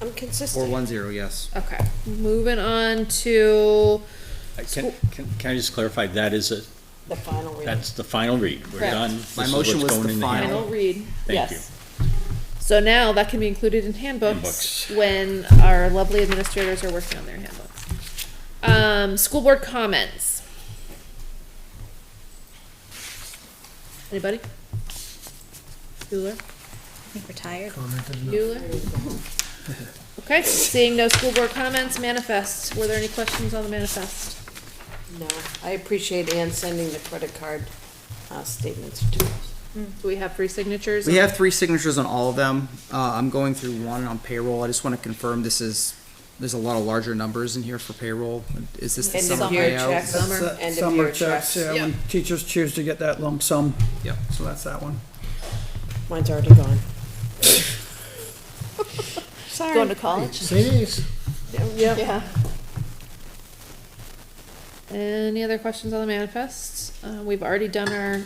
[SPEAKER 1] I'm consistent.
[SPEAKER 5] 410, yes.
[SPEAKER 4] Okay, moving on to,
[SPEAKER 3] Can I just clarify, that is
[SPEAKER 1] The final reading.
[SPEAKER 3] that's the final read. We're
[SPEAKER 4] Correct.
[SPEAKER 3] done.
[SPEAKER 5] My
[SPEAKER 3] This is
[SPEAKER 5] motion
[SPEAKER 3] what's
[SPEAKER 5] was
[SPEAKER 3] going
[SPEAKER 5] the
[SPEAKER 3] in
[SPEAKER 5] final.
[SPEAKER 4] final read,
[SPEAKER 3] Thank
[SPEAKER 4] yes. So now that can be included in handbooks
[SPEAKER 3] Handbooks.
[SPEAKER 4] when our lovely administrators are working on their handbooks. School board comments. Anybody? Bueller?
[SPEAKER 7] I think we're tired.
[SPEAKER 2] Commented enough.
[SPEAKER 4] Bueller? Okay, seeing no school board comments, manifest. Were there any questions on the manifest?
[SPEAKER 1] No, I appreciate Ann sending the credit card statements to us.
[SPEAKER 4] Do we have 3 signatures?
[SPEAKER 5] We have 3 signatures on all of them. I'm going through one on payroll. I just want to confirm there's a lot of larger numbers in here for payroll. Is this the
[SPEAKER 1] End
[SPEAKER 5] summer
[SPEAKER 1] of year
[SPEAKER 5] payout?
[SPEAKER 1] checks,
[SPEAKER 6] That's
[SPEAKER 1] end of
[SPEAKER 6] summer
[SPEAKER 1] year
[SPEAKER 6] checks,
[SPEAKER 1] checks.
[SPEAKER 6] yeah, when teachers choose to get that lump sum.
[SPEAKER 5] Yep.
[SPEAKER 6] So that's that one.
[SPEAKER 1] Mine's already gone.
[SPEAKER 4] Going to college?
[SPEAKER 2] CDs.
[SPEAKER 1] Yep.
[SPEAKER 4] Yeah. Any other questions on the manifest? We've already done our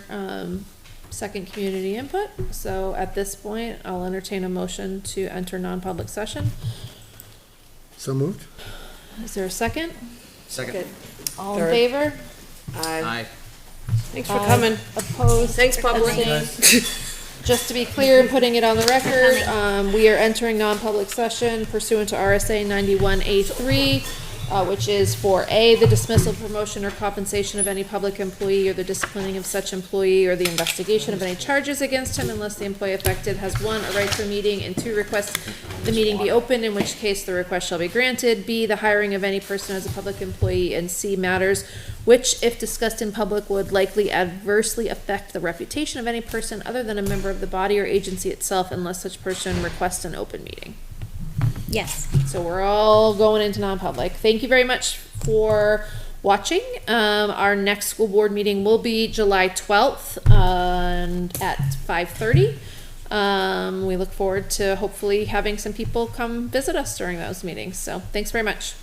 [SPEAKER 4] second community input, so at this point, I'll entertain a motion to enter non-public session.
[SPEAKER 2] So moved?
[SPEAKER 4] Is there a second?
[SPEAKER 5] Second.
[SPEAKER 4] All in
[SPEAKER 1] Third.
[SPEAKER 4] favor?
[SPEAKER 5] Aye.
[SPEAKER 1] Thanks for coming.
[SPEAKER 4] Opposed?
[SPEAKER 1] Thanks, public.
[SPEAKER 4] Abstained? Just to be clear and putting it on the record, we are entering non-public session pursuant to RSA 91A3, which is for A, the dismissal, promotion, or compensation of any public employee, or the disciplining of such employee, or the investigation of any charges against him, unless the employee affected has 1, a right to a meeting, and 2, requests the meeting be opened, in which case the request shall be granted. B, the hiring of any person as a public employee, and C, matters which, if discussed in public, would likely adversely affect the reputation of any person other than a member of the body or agency itself, unless such person requests an open meeting.
[SPEAKER 7] Yes.
[SPEAKER 4] So we're all going into non-public. Thank you very much for watching. Our next school board meeting will be July 12th at 5:30. We look forward to hopefully having some people come visit us during those meetings. So thanks very much.